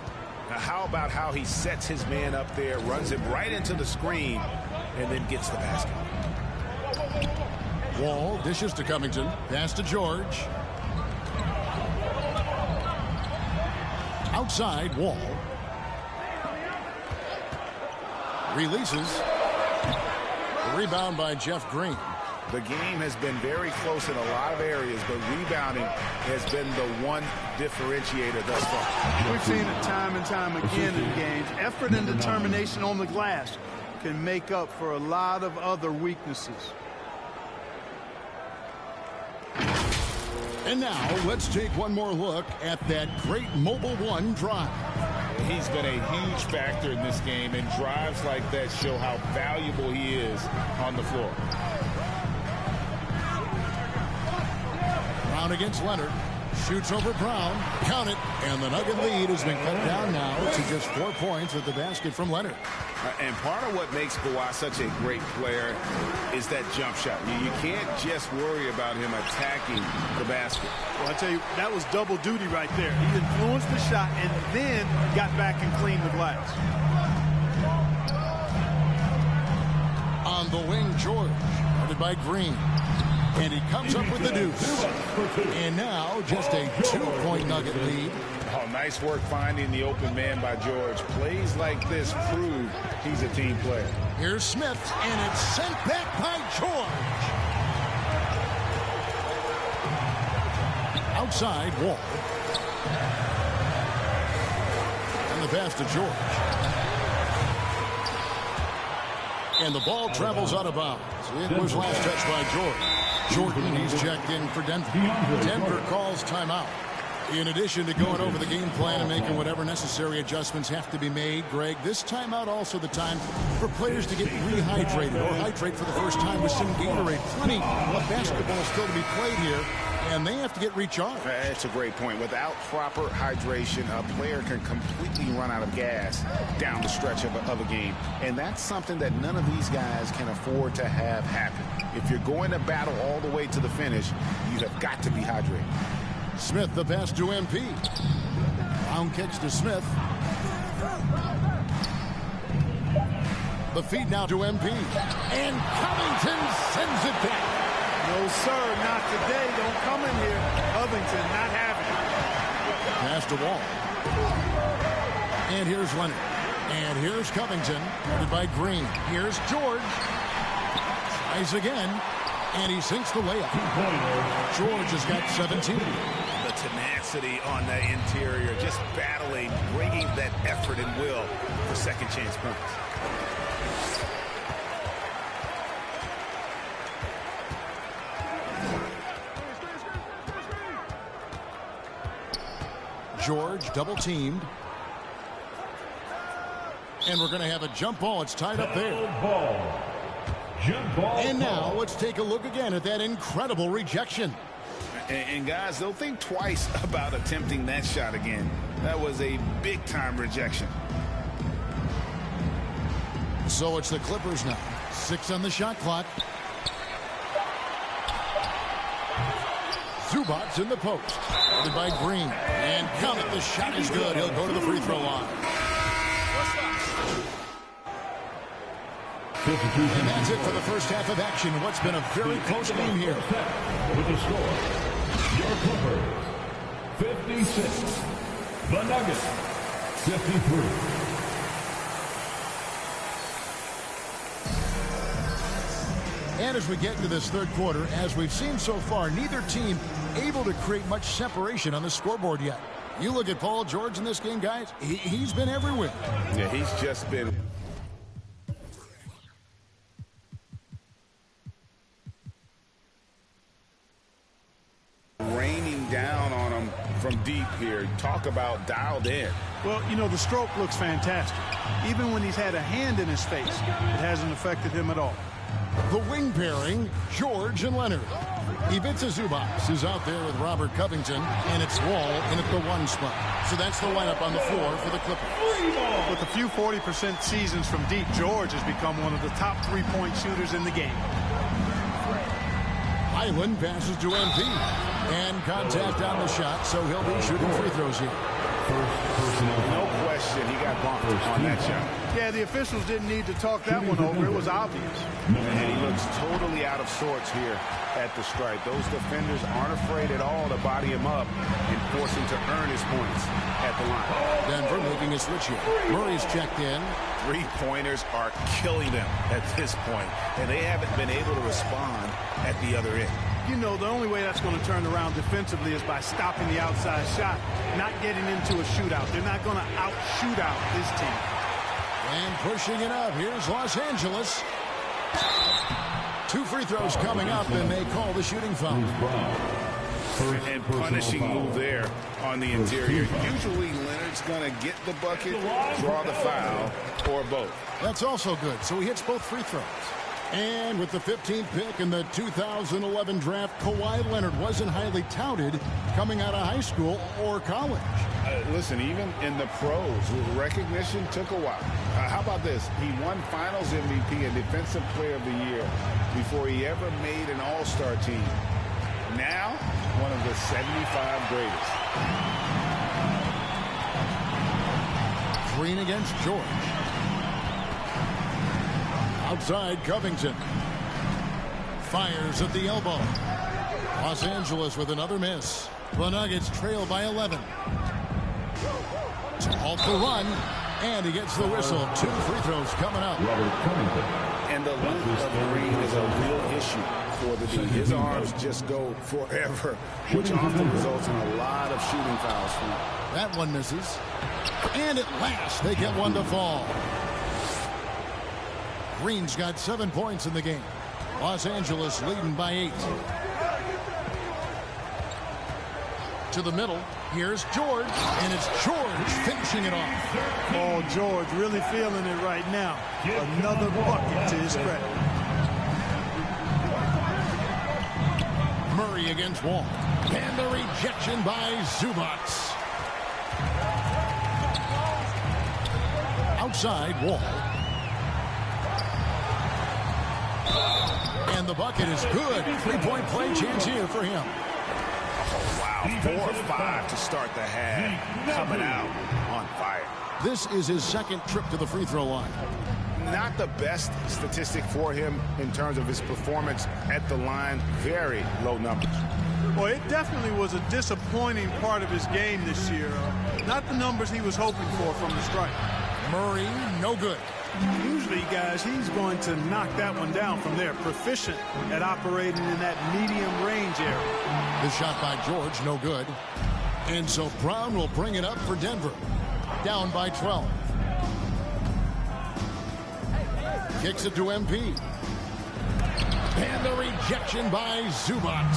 S3: Now how about how he sets his man up there, runs him right into the screen, and then gets the basket.
S10: Wall dishes to Covington. Pass to George. Outside, Wall. Releases. Rebound by Jeff Green.
S12: The game has been very close in a lot of areas, but rebounding has been the one differentiator thus far.
S11: We've seen it time and time again in games. Effort and determination on the glass can make up for a lot of other weaknesses.
S10: And now let's take one more look at that great Mobile One drive.
S12: He's been a huge factor in this game, and drives like that show how valuable he is on the floor.
S10: Brown against Leonard. Shoots over Brown. Count it. And the Nugget lead has been cut down now to just 4 points at the basket from Leonard.
S12: And part of what makes Koua such a great player is that jump shot. You can't just worry about him attacking the basket.
S11: Well, I tell you, that was double duty right there. He influenced the shot and then got back and cleaned the glass.
S10: On the wing, George. Guarded by Green. And he comes up with the deuce. And now just a 2-point Nugget lead.
S12: Oh, nice work finding the open man by George. Plays like this prove he's a team player.
S10: Here's Smith, and it's sent back by George. Outside, Wall. And the pass to George. And the ball travels out of bounds. It was last touched by George. Jordan, he's checked in for Denver. Denver calls timeout. In addition to going over the game plan and making whatever necessary adjustments have to be made, Greg, this timeout also the time for players to get rehydrated or hydrate for the first time with some Gatorade. Plenty of basketball still to be played here, and they have to get recharged.
S12: That's a great point. Without proper hydration, a player can completely run out of gas down the stretch of a game. And that's something that none of these guys can afford to have happen. If you're going to battle all the way to the finish, you have got to be hydrated.
S10: Smith, the pass to MP. Brown kicks to Smith. The feed now to MP. And Covington sends it back.
S11: No, sir, not today. Don't come in here. Covington not having it.
S10: Pass to Wall. And here's Leonard. And here's Covington. Guarded by Green. Here's George. Tries again. And he sinks the layup. George has got 17.
S3: The tenacity on that interior, just battling, bringing that effort and will for second chance points.
S10: George double teamed. And we're going to have a jump ball. It's tied up there. And now let's take a look again at that incredible rejection.
S12: And guys, they'll think twice about attempting that shot again. That was a big-time rejection.
S10: So it's the Clippers now. 6 on the shot clock. Zubac's in the post. Guarded by Green. And count it. The shot is good. He'll go to the free throw line. And that's it for the first half of action. What's been a very close game here.
S8: With the score, your Clippers 56, the Nuggets 53.
S10: And as we get into this third quarter, as we've seen so far, neither team able to create much separation on the scoreboard yet. You look at Paul George in this game, guys, he's been everywhere.
S12: Yeah, he's just been... raining down on him from deep here. Talk about dialed in.
S11: Well, you know, the stroke looks fantastic. Even when he's had a hand in his face, it hasn't affected him at all.
S10: The wing pairing, George and Leonard. Ivica Zubac is out there with Robert Covington, and it's Wall in at the 1 spot. So that's the lineup on the floor for the Clippers.
S11: With a few 40% seasons from deep, George has become one of the top 3-point shooters in the game.
S10: Highland passes to MP. And contact on the shot, so he'll be shooting free throws here.
S12: No question and he got bumped on that shot.
S11: Yeah, the officials didn't need to talk that one over. It was obvious.
S12: And he looks totally out of sorts here at the stripe. Those defenders aren't afraid at all to body him up and force him to earn his points at the line.
S10: Denver making a switch here. Murray's checked in.
S3: Three-pointers are killing them at this point, and they haven't been able to respond at the other end.
S11: You know, the only way that's going to turn around defensively is by stopping the outside shot, not getting into a shootout. They're not going to out-shoot out this team.
S10: And pushing it up. Here's Los Angeles. 2 free throws coming up, and they call the shooting foul.
S12: And punishing move there on the interior. Usually Leonard's going to get the bucket, draw the foul, or both.
S10: That's also good. So he hits both free throws. And with the 15th pick in the 2011 draft, Kawhi Leonard wasn't highly touted coming out of high school or college.
S12: Listen, even in the pros, recognition took a while. How about this? He won Finals MVP and Defensive Player of the Year before he ever made an All-Star team. Now, one of the 75 greatest.
S10: Green against George. Outside, Covington. Fires at the elbow. Los Angeles with another miss. The Nuggets trail by 11. Off the run, and he gets the whistle. 2 free throws coming up.
S12: And the length of Green is a real issue for the team. His arms just go forever, which often results in a lot of shooting fouls for him.
S10: That one misses. And at last, they get one to fall. Green's got 7 points in the game. Los Angeles leading by 8. To the middle. Here's George, and it's George finishing it off.
S11: Oh, George really feeling it right now. Another bucket to his credit.
S10: Murray against Wall. And the rejection by Zubac. Outside, Wall. And the bucket is good. 3-point play chance here for him.
S12: Wow, 4 or 5 to start the half. Coming out on fire.
S10: This is his second trip to the free throw line.
S12: Not the best statistic for him in terms of his performance at the line. Very low numbers.
S11: Well, it definitely was a disappointing part of his game this year. Not the numbers he was hoping for from the stripe.
S10: Murray, no good.
S11: Usually, guys, he's going to knock that one down from there. Proficient at operating in that medium range area.
S10: The shot by George, no good. And so Brown will bring it up for Denver. Down by 12. Kicks it to MP. And the rejection by Zubac.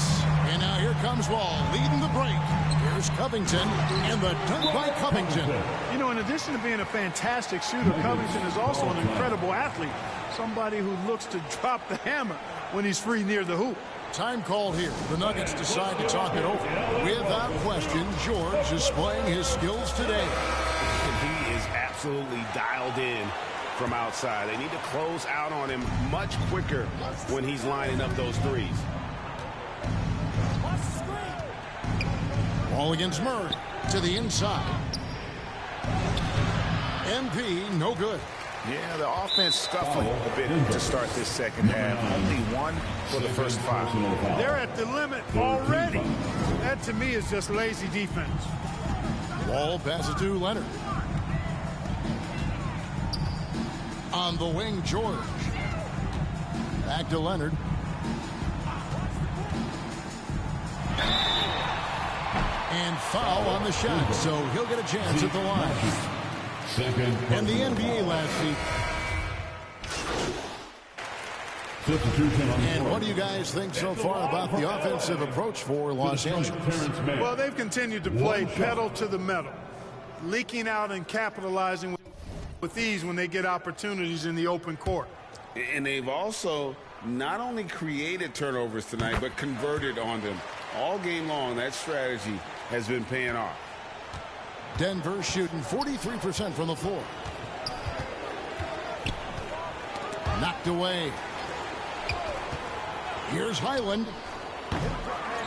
S10: And now here comes Wall leading the break. Here's Covington, and the dunk by Covington.
S11: You know, in addition to being a fantastic shooter, Covington is also an incredible athlete. Somebody who looks to drop the hammer when he's free near the hoop.
S10: Time called here. The Nuggets decide to talk it over. Without question, George is displaying his skills today.
S12: And he is absolutely dialed in from outside. They need to close out on him much quicker when he's lining up those threes.
S10: Ball against Murray to the inside. MP, no good.
S12: Yeah, the offense scuffling a bit to start this second half. Only 1 for the first 5.
S11: They're at the limit already. That, to me, is just lazy defense.
S10: Wall passes to Leonard. On the wing, George. Back to Leonard. And foul on the shot, so he'll get a chance at the line. And the NBA last week. And what do you guys think so far about the offensive approach for Los Angeles?
S11: Well, they've continued to play pedal to the metal, leaking out and capitalizing with ease when they get opportunities in the open court.
S12: And they've also not only created turnovers tonight, but converted on them. All game long, that strategy has been paying off.
S10: Denver shooting 43% from the floor. Knocked away. Here's Highland.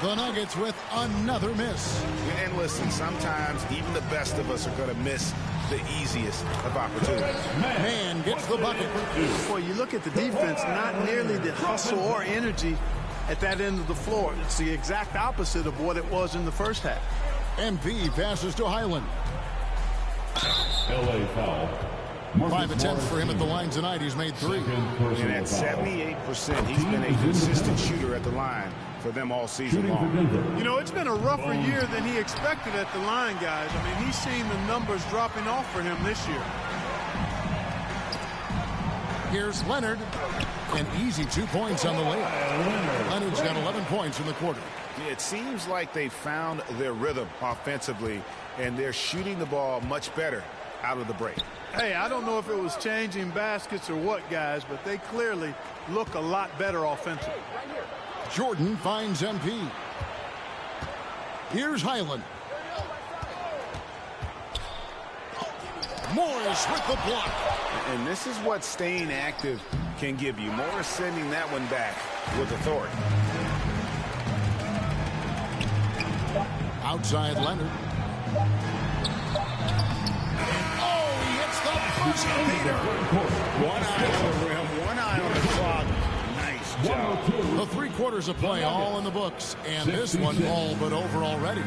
S10: The Nuggets with another miss.
S12: And listen, sometimes even the best of us are going to miss
S3: the easiest of opportunities.
S10: Man gets the bucket.
S11: Boy, you look at the defense, not nearly the hustle or energy at that end of the floor. It's the exact opposite of what it was in the first half.
S10: MP passes to Highland.
S8: LA foul.
S10: 5 attempts for him at the line tonight. He's made 3.
S12: And at 78%, he's been a consistent shooter at the line for them all season long.
S11: You know, it's been a rougher year than he expected at the line, guys. I mean, he's seen the numbers dropping off for him this year.
S10: Here's Leonard. An easy 2 points on the layup. Leonard's got 11 points in the quarter.
S12: It seems like they found their rhythm offensively, and they're shooting the ball much better out of the break.
S11: Hey, I don't know if it was changing baskets or what, guys, but they clearly look a lot better offensively.
S10: Jordan finds MP. Here's Highland. Morris with the block.
S12: And this is what staying active can give you. Morris sending that one back with authority.
S10: Outside Leonard. Oh, he hits the first beater.
S12: One eye on the rim, one eye on the clock. Nice job.
S10: The 3 quarters of play all in the books, and this one all but over already.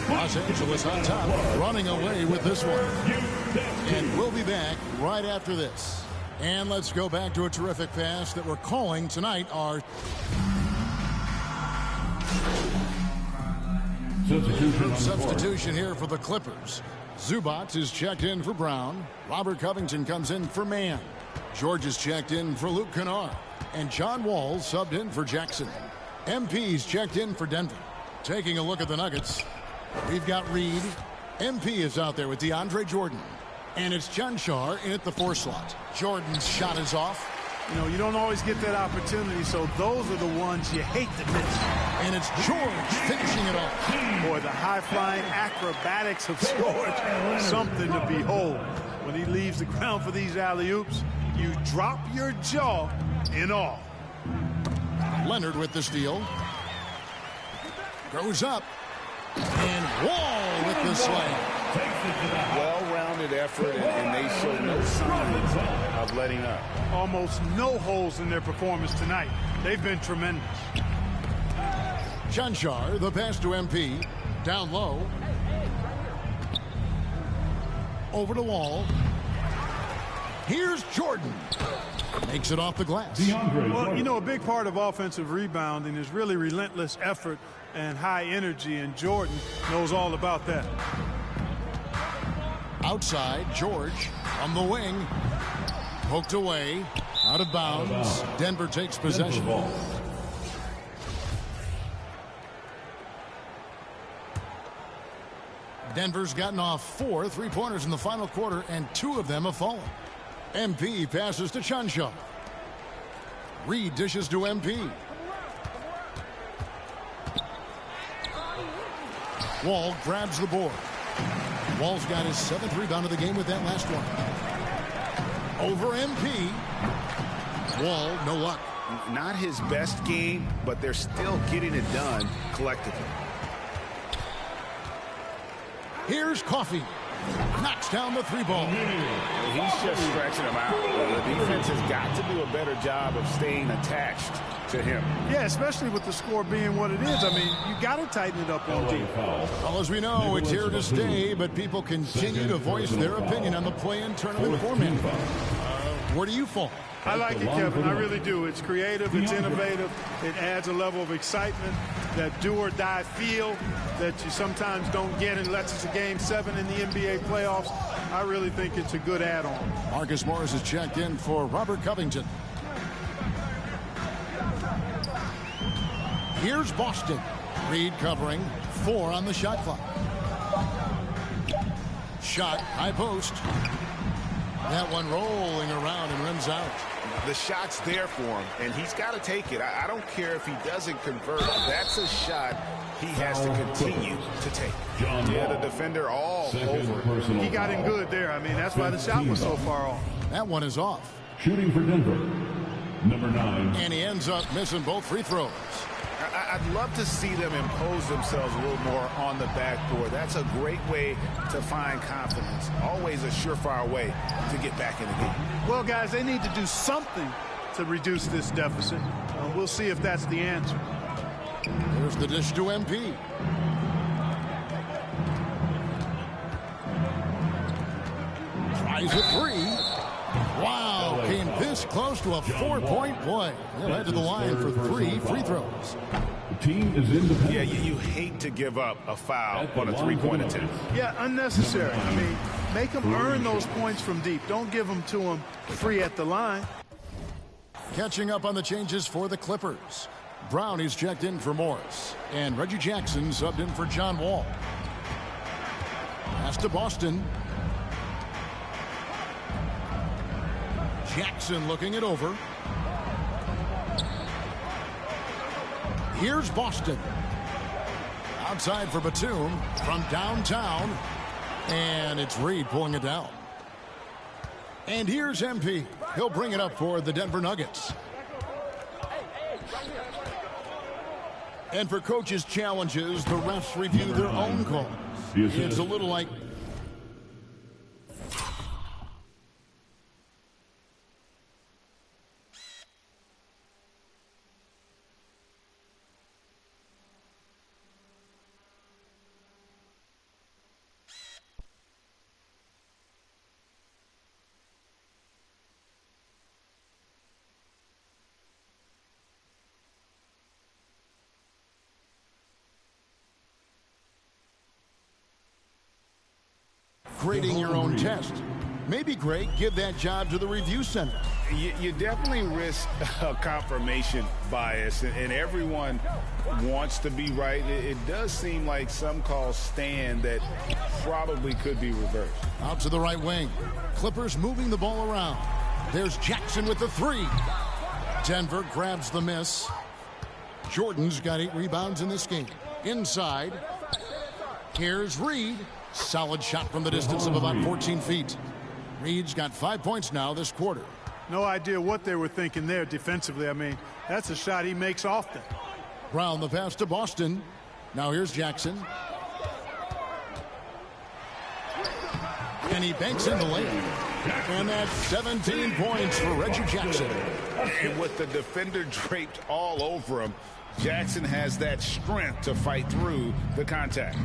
S10: Los Angeles on top, running away with this one. And we'll be back right after this. And let's go back to a terrific pass that we're calling tonight our substitution here for the Clippers. Zubac is checked in for Brown. Robert Covington comes in for Mann. George is checked in for Luke Kennard. And John Wall subbed in for Jackson. MP's checked in for Denver. Taking a look at the Nuggets, we've got Reed. MP is out there with DeAndre Jordan. And it's John Shar in at the 4 slot. Jordan's shot is off.
S11: You know, you don't always get that opportunity, so those are the ones you hate to miss.
S10: And it's George finishing it off.
S11: Boy, the high-flying acrobatics of George, something to behold. When he leaves the ground for these alley-oops, you drop your jaw in awe.
S10: Leonard with the steal. Goes up. And Wall with the slam.
S12: Well-rounded effort, and they show no signs of letting up.
S11: Almost no holes in their performance tonight. They've been tremendous.
S10: Janshar, the pass to MP. Down low. Over to Wall. Here's Jordan. Makes it off the glass.
S11: Well, you know, a big part of offensive rebounding is really relentless effort and high energy, and Jordan knows all about that.
S10: Outside, George on the wing. Poked away. Out of bounds. Denver takes possession. Denver's gotten off 4 3-pointers in the final quarter, and 2 of them have fallen. MP passes to Chanshaw. Reed dishes to MP. Wall grabs the board. Wall's got his 7th rebound of the game with that last one. Over MP. Wall, no luck.
S12: Not his best game, but they're still getting it done collectively.
S10: Here's Coffey. Knocks down the 3-ball.
S12: He's just stretching him out. The defense has got to do a better job of staying attached to him.
S11: Yeah, especially with the score being what it is. I mean, you got to tighten it up on defense.
S10: Well, as we know, it's here to stay, but people continue to voice their opinion on the play-in tournament format. Where do you fall?
S11: I like it, Kevin. I really do. It's creative. It's innovative. It adds a level of excitement, that do-or-die feel that you sometimes don't get unless it's a Game 7 in the NBA playoffs. I really think it's a good add-on.
S10: Marcus Morris is checked in for Robert Covington. Here's Boston. Reed covering. 4 on the shot clock. Shot, high post. That one rolling around and rims out.
S12: The shot's there for him, and he's got to take it. I don't care if he doesn't convert. That's a shot he has to continue to take. Yeah, the defender all over.
S11: He got in good there. I mean, that's why the shot was so far off.
S10: That one is off.
S8: Shooting for Denver. number 9.
S10: And he ends up missing both free throws.
S12: I'd love to see them impose themselves a little more on the backboard. That's a great way to find confidence. Always a surefire way to get back in the game.
S11: Well, guys, they need to do something to reduce this deficit. We'll see if that's the answer.
S10: Here's the dish to MP. Tries a three. Wow, came this close to a 4-point play. He'll head to the line for 3 free throws.
S8: The team is in the penalty.
S12: Yeah, you hate to give up a foul on a three-point attempt.
S11: Yeah, unnecessary. I mean, make them earn those points from deep. Don't give them to them free at the line.
S10: Catching up on the changes for the Clippers. Brown is checked in for Morris. And Reggie Jackson subbed in for John Wall. Pass to Boston. Jackson looking it over. Here's Boston. Outside for Batum from downtown. And it's Reed pulling it down. And here's MP. He'll bring it up for the Denver Nuggets. And for coaches' challenges, the refs review their own calls. It's a little like... grading your own test. Maybe great, give that job to the review center.
S12: You definitely risk a confirmation bias, and everyone wants to be right. It does seem like some calls stand that probably could be reversed.
S10: Out to the right wing. Clippers moving the ball around. There's Jackson with the three. Denver grabs the miss. Jordan's got 8 rebounds in this game. Inside. Here's Reed. Solid shot from the distance of about 14 feet. Reed's got 5 points now this quarter.
S11: No idea what they were thinking there defensively. I mean, that's a shot he makes often.
S10: Brown the pass to Boston. Now here's Jackson. And he banks in the lane. And that's 17 points for Reggie Jackson.
S12: And with the defender draped all over him, Jackson has that strength to fight through the contact.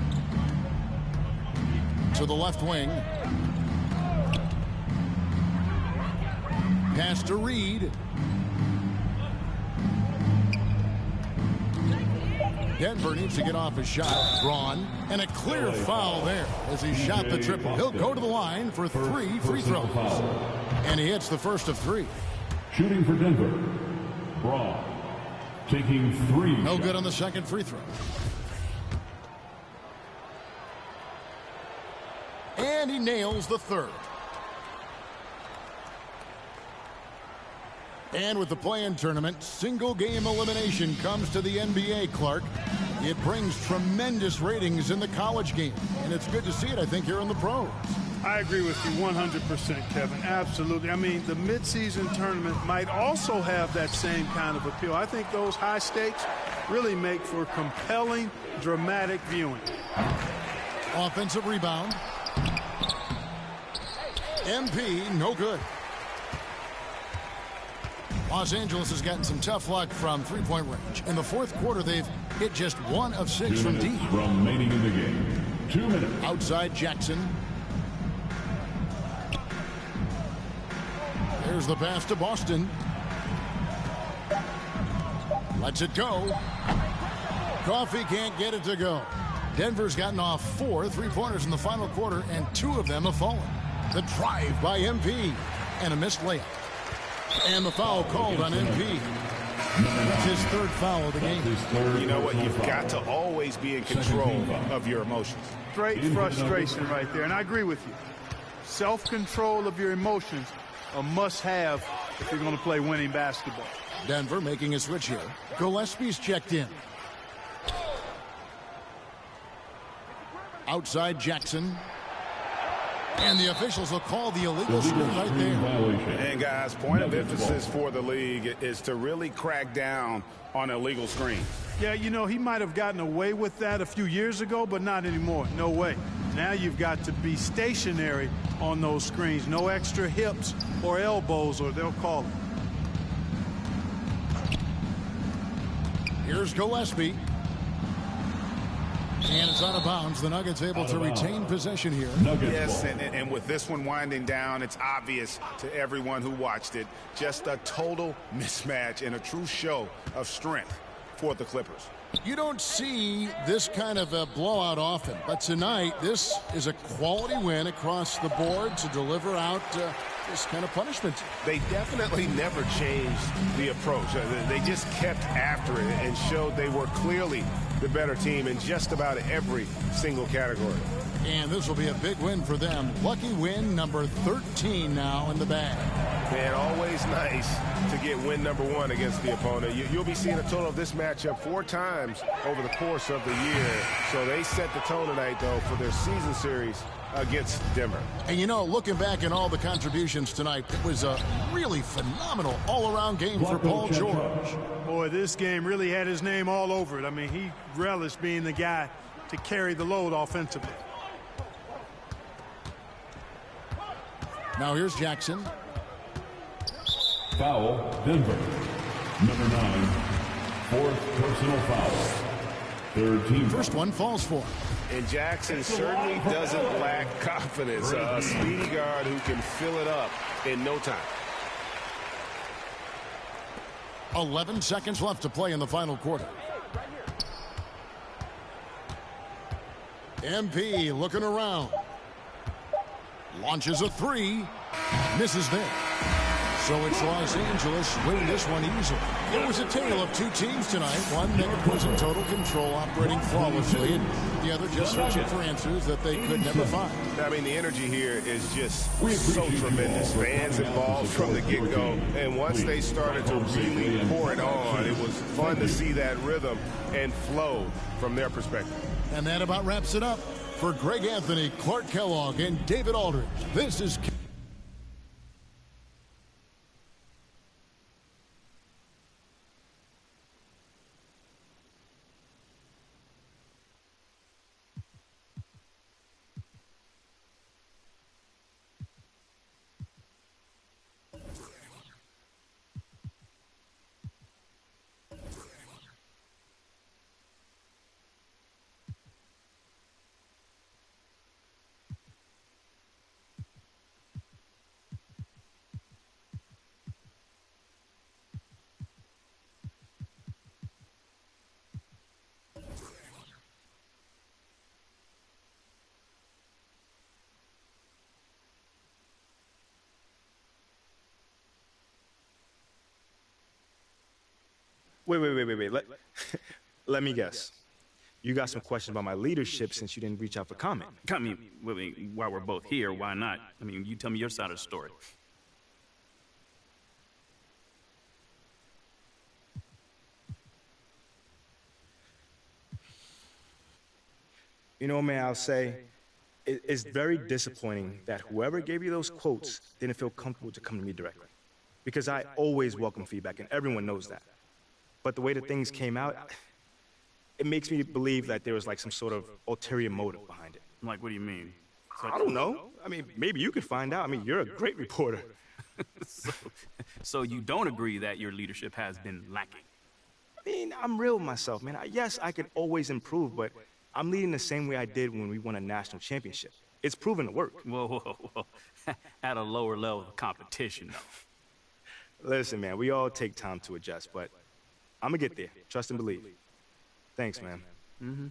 S10: To the left wing. Pass to Reed. Denver needs to get off a shot. Drawn. And a clear foul there as he shot the triple. He'll go to the line for 3 free throws. And he hits the first of 3.
S8: Shooting for Denver. Braun. Taking 3.
S10: No good on the second free throw. And he nails the third. And with the play-in tournament, single game elimination comes to the NBA, Clark. It brings tremendous ratings in the college game. And it's good to see it, I think, here in the pros.
S11: I agree with you 100%, Kevin. Absolutely. I mean, the midseason tournament might also have that same kind of appeal. I think those high stakes really make for compelling, dramatic viewing.
S10: Offensive rebound. MP, no good. Los Angeles has gotten some tough luck from three-point range. In the fourth quarter, they've hit just 1 of 6 from deep.
S8: Remaining in the game. 2 minutes.
S10: Outside Jackson. There's the pass to Boston. Lets it go. Coffee can't get it to go. Denver's gotten off 4 three-pointers in the final quarter, and 2 of them have fallen. The drive by MP. And a missed layup. And the foul called on MP. That's his 3rd foul of the game.
S12: You know what? You've got to always be in control of your emotions.
S11: Great frustration right there. And I agree with you. Self-control of your emotions a must-have if you're going to play winning basketball.
S10: Denver making a switch here. Gillespie's checked in. Outside Jackson. And the officials will call the illegal screen right there.
S12: And guys, point of emphasis for the league is to really crack down on illegal screens.
S11: Yeah, you know, he might have gotten away with that a few years ago, but not anymore. No way. Now you've got to be stationary on those screens. No extra hips or elbows, or they'll call it.
S10: Here's Gillespie. And it's out of bounds. The Nuggets able to retain possession here.
S12: Yes, and with this one winding down, it's obvious to everyone who watched it. Just a total mismatch and a true show of strength for the Clippers.
S10: You don't see this kind of a blowout often, but tonight this is a quality win across the board to deliver out this kind of punishment.
S12: They definitely never changed the approach. They just kept after it and showed they were clearly the better team in just about every single category.
S10: And this will be a big win for them. Lucky win number 13 now in the bag.
S12: Man, always nice to get win number 1 against the opponent. You'll be seeing a total of this matchup 4 times over the course of the year. So they set the tone tonight, though, for their season series against Denver.
S10: And, you know, looking back at all the contributions tonight, it was a really phenomenal all-around game for Paul George.
S11: Boy, this game really had his name all over it. I mean, he relished being the guy to carry the load offensively.
S10: Now here's Jackson.
S8: Foul, Denver. Number 9, fourth personal foul. Third team.
S10: First one falls for him.
S12: And Jackson certainly doesn't lack confidence. A speedy guard who can fill it up in no time.
S10: 11 seconds left to play in the final quarter. MP looking around. Launches a 3. Misses there. So it's Los Angeles winning this one easily. It was a tale of 2 teams tonight. One that was in total control, operating flawlessly, and the other just searching for answers that they could never find.
S12: I mean, the energy here is just so tremendous. Fans involved from the get-go, and once they started to really pour it on, it was fun to see that rhythm and flow from their perspective.
S10: And that about wraps it up. For Greg Anthony, Clark Kellogg, and David Aldridge, this is...
S5: Wait. Let me guess. You got some questions about my leadership since you didn't reach out for comment.
S13: I mean, while we're both here, why not? I mean, you tell me your side of the story.
S5: You know, man, I'll say it's very disappointing that whoever gave you those quotes didn't feel comfortable to come to me directly. Because I always welcome feedback, and everyone knows that. But the way that things came out, it makes me believe that there was like some sort of ulterior motive behind it.
S13: Like, what do you mean?
S5: I don't know. I mean, maybe you could find out. I mean, you're a great reporter.
S13: So you don't agree that your leadership has been lacking?
S5: I mean, I'm real with myself, man. Yes, I could always improve, but I'm leading the same way I did when we won a national championship. It's proven to work.
S13: Whoa. At a lower level of competition, though.
S5: Listen, man, we all take time to adjust, but I'm gonna get there. Trust and believe. Thanks, man.
S13: Mm-hmm.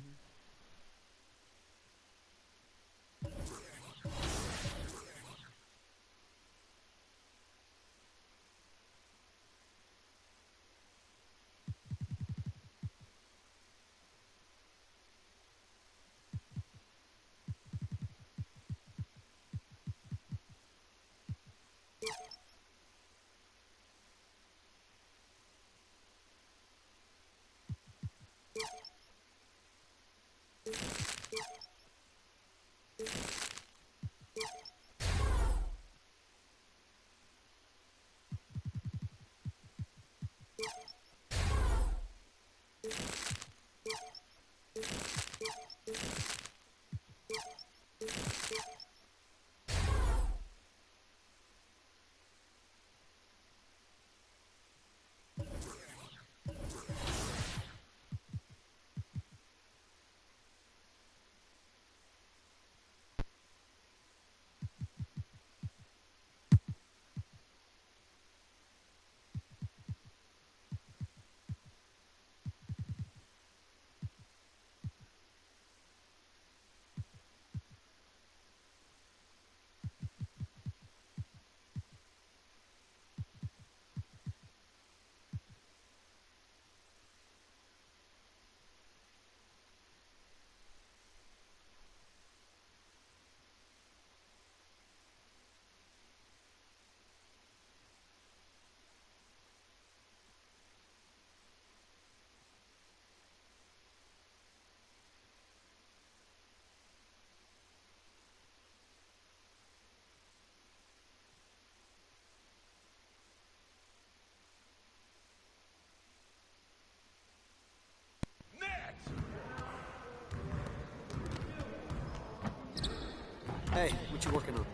S1: Hey, what you working on?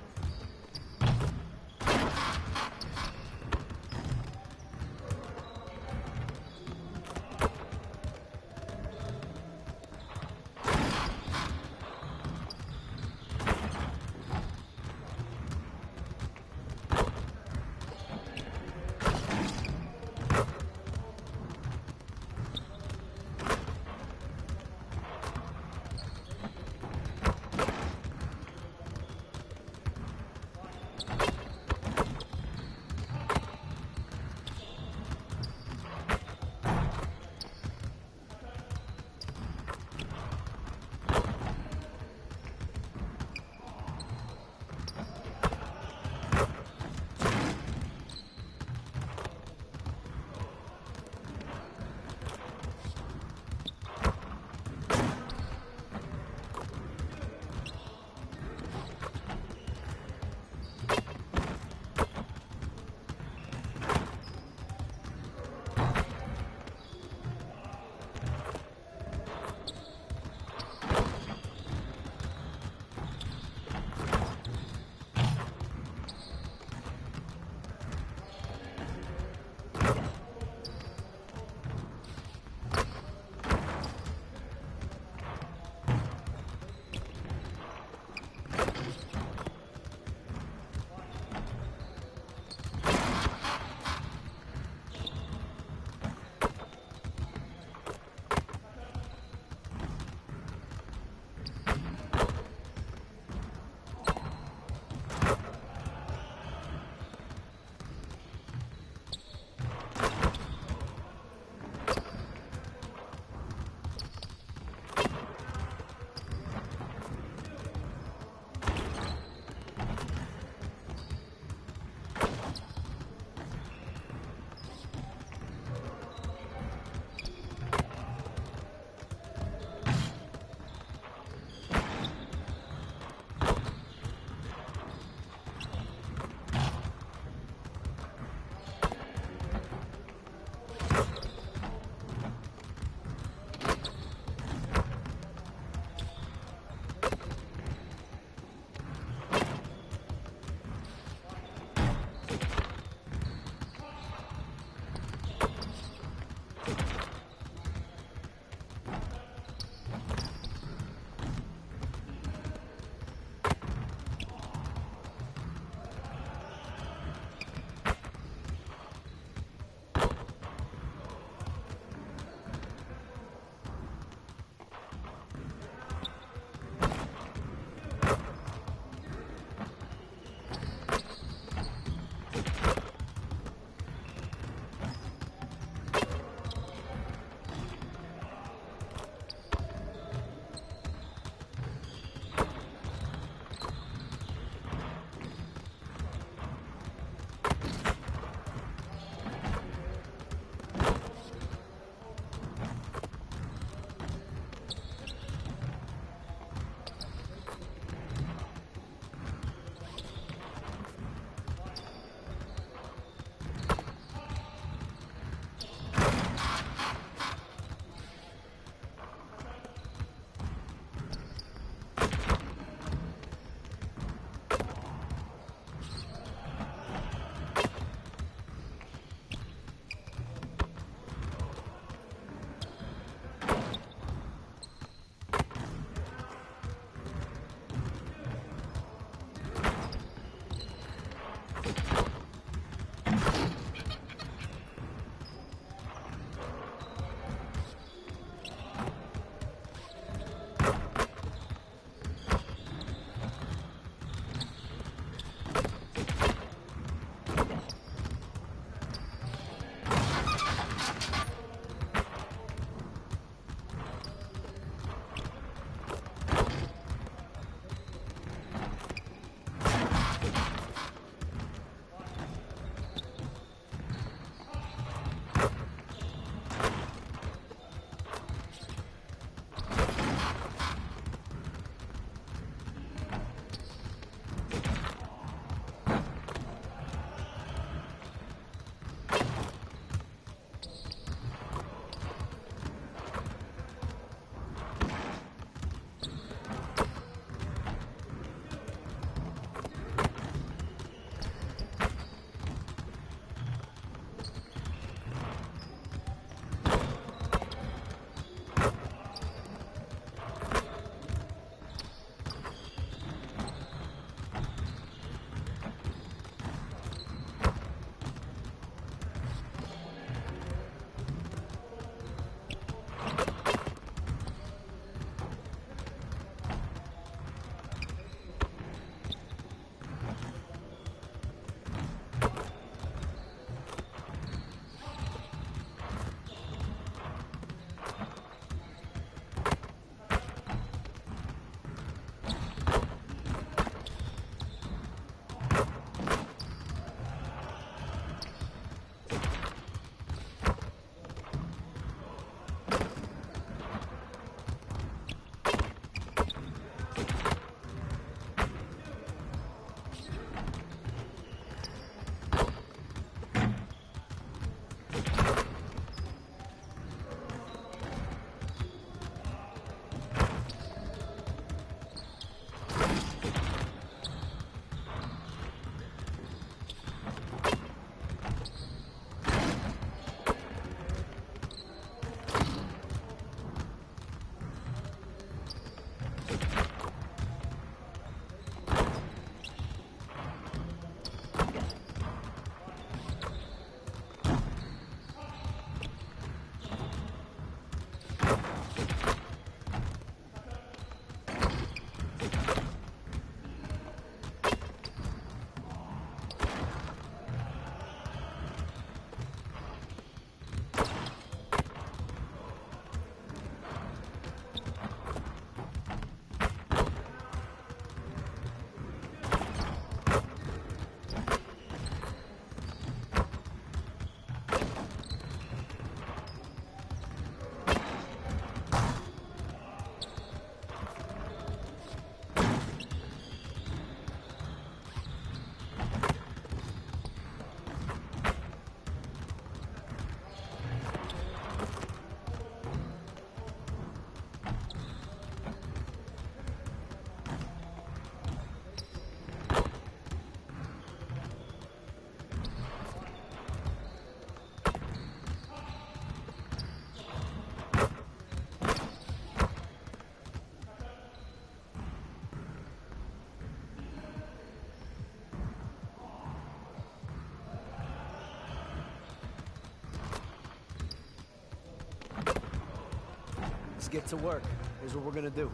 S1: Let's get to work. Here's what we're gonna do.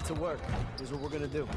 S1: to work. Here's what we're gonna do.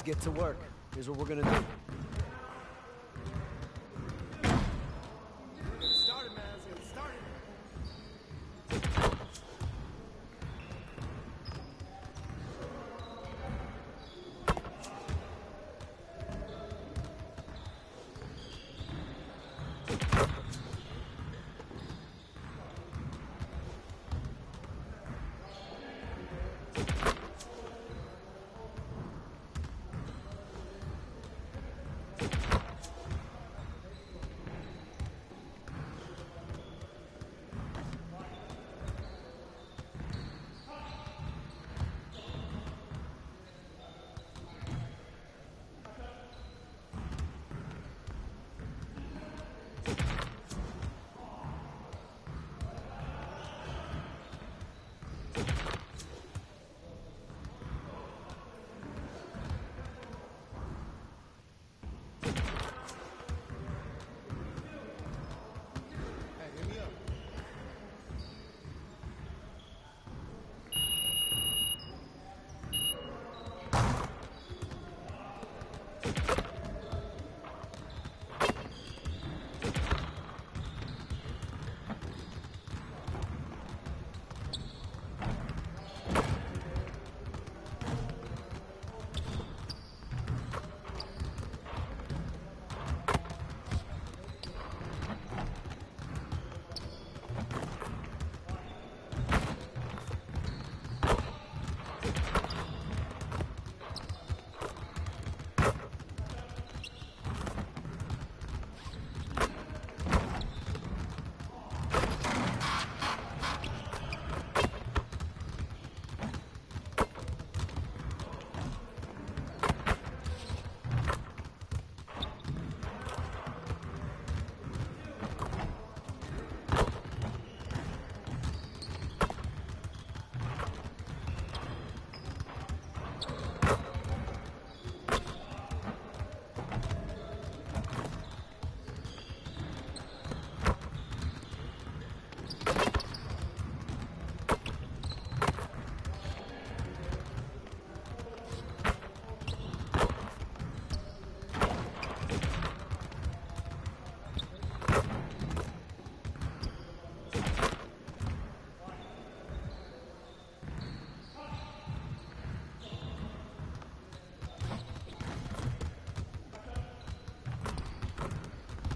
S1: get to work. Here's what we're gonna do.
S2: Get started, man. Let's get started.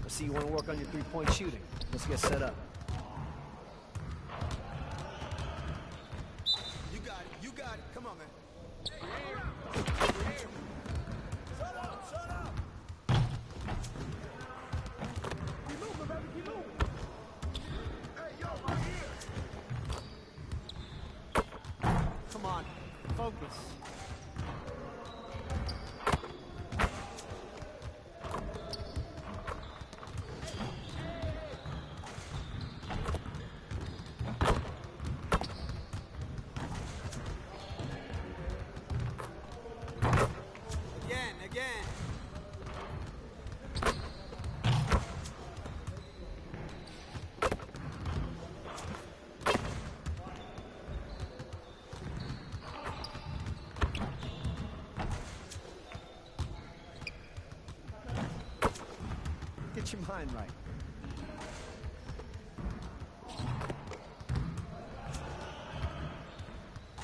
S1: See, you want to work on your three-point shooting. Let's get set up.
S2: You got it. You got it. Come on, man. Shut up. Shut up. Keep moving, baby. Keep moving. Hey, yo, right here. Come on. Focus. Again.
S1: Get your mind right.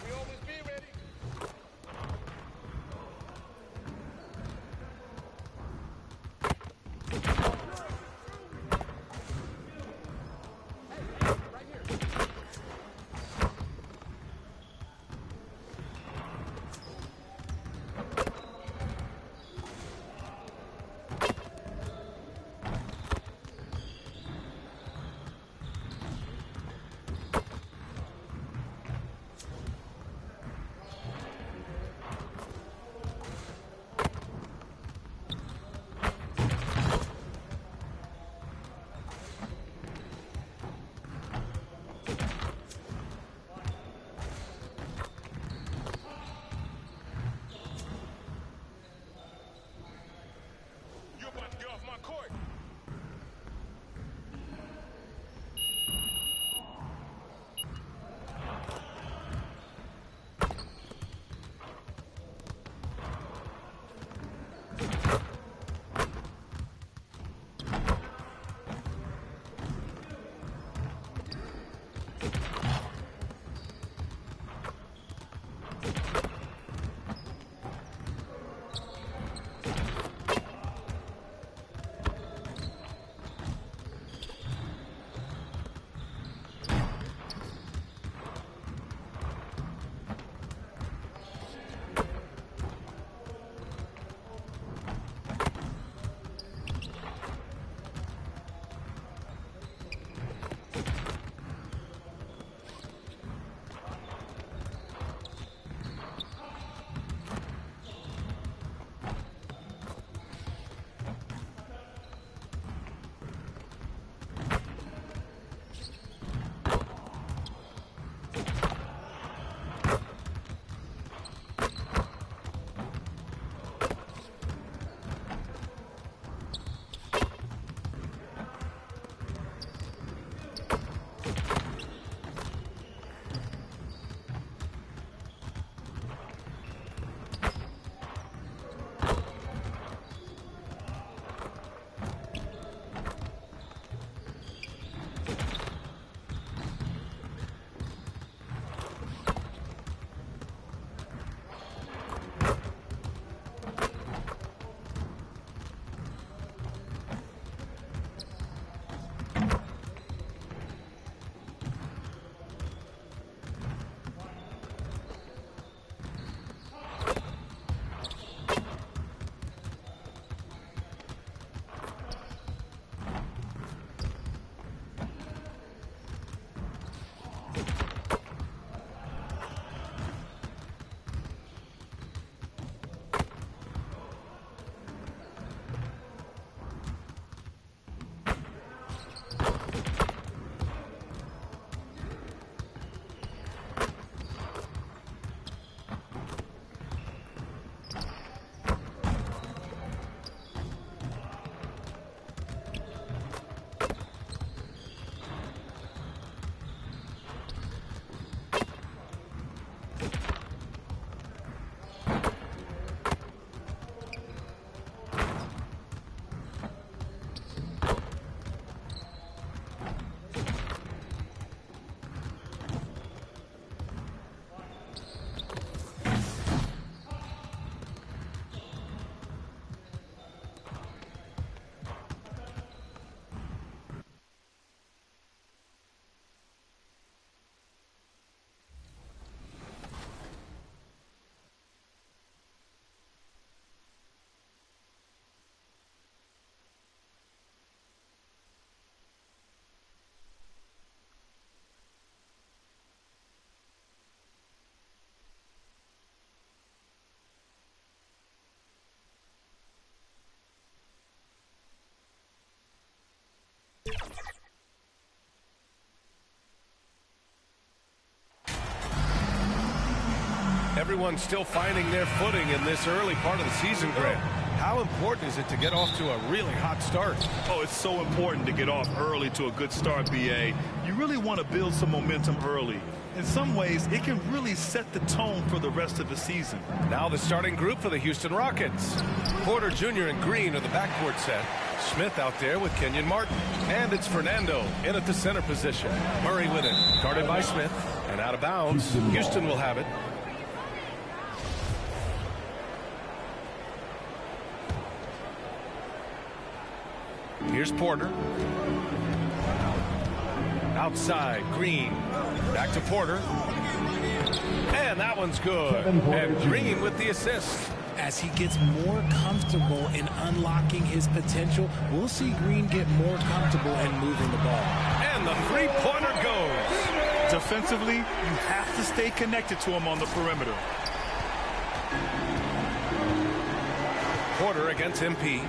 S3: We always be ready. Everyone's still finding their footing in this early part of the season, Grant. How important is it to get off to a really hot start?
S6: Oh, it's so important to get off early to a good start, B.A. You really want to build some momentum early. In some ways, it can really set the tone for the rest of the season.
S3: Now the starting group for the Houston Rockets. Porter Jr. and Green are the backcourt set. Smith out there with Kenyon Martin. And it's Fernando in at the center position. Murray with it, guarded by Smith. And out of bounds. Houston will have it. Here's Porter. Outside, Green. Back to Porter. And that one's good. And Green with the assist.
S14: As he gets more comfortable in unlocking his potential, we'll see Green get more comfortable in moving the ball.
S3: And the three-pointer goes.
S6: Defensively, you have to stay connected to him on the perimeter.
S3: Porter against MP.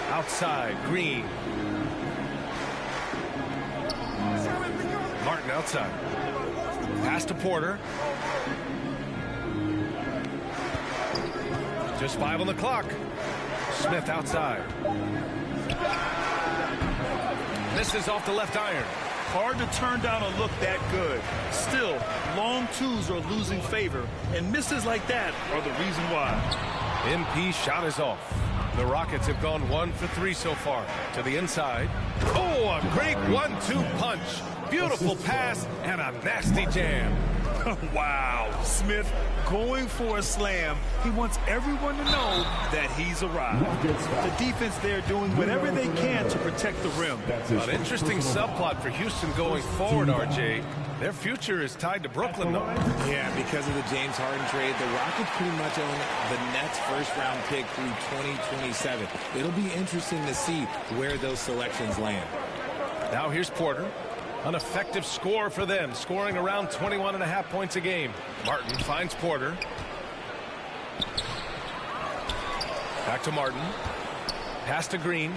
S3: Outside, Green. Martin outside. Pass to Porter. Just 5 on the clock. Smith outside. Misses off the left iron.
S6: Hard to turn down a look that good. Still, long twos are losing favor, and misses like that are the reason why.
S3: MP shot is off. The Rockets have gone 1 for 3 so far. To the inside. Oh, a great 1-2 punch. Beautiful pass and a nasty jam.
S6: Wow. Smith going for a slam. He wants everyone to know that he's arrived. The defense there doing whatever they can to protect the rim.
S3: An interesting subplot for Houston going forward, RJ. Their future is tied to Brooklyn, though.
S14: Yeah, because of the James Harden trade, the Rockets pretty much own the Nets' first-round pick through 2027. It'll be interesting to see where those selections land.
S3: Now here's Porter. An effective score for them, scoring around 21.5 points a game. Martin finds Porter. Back to Martin. Pass to Green.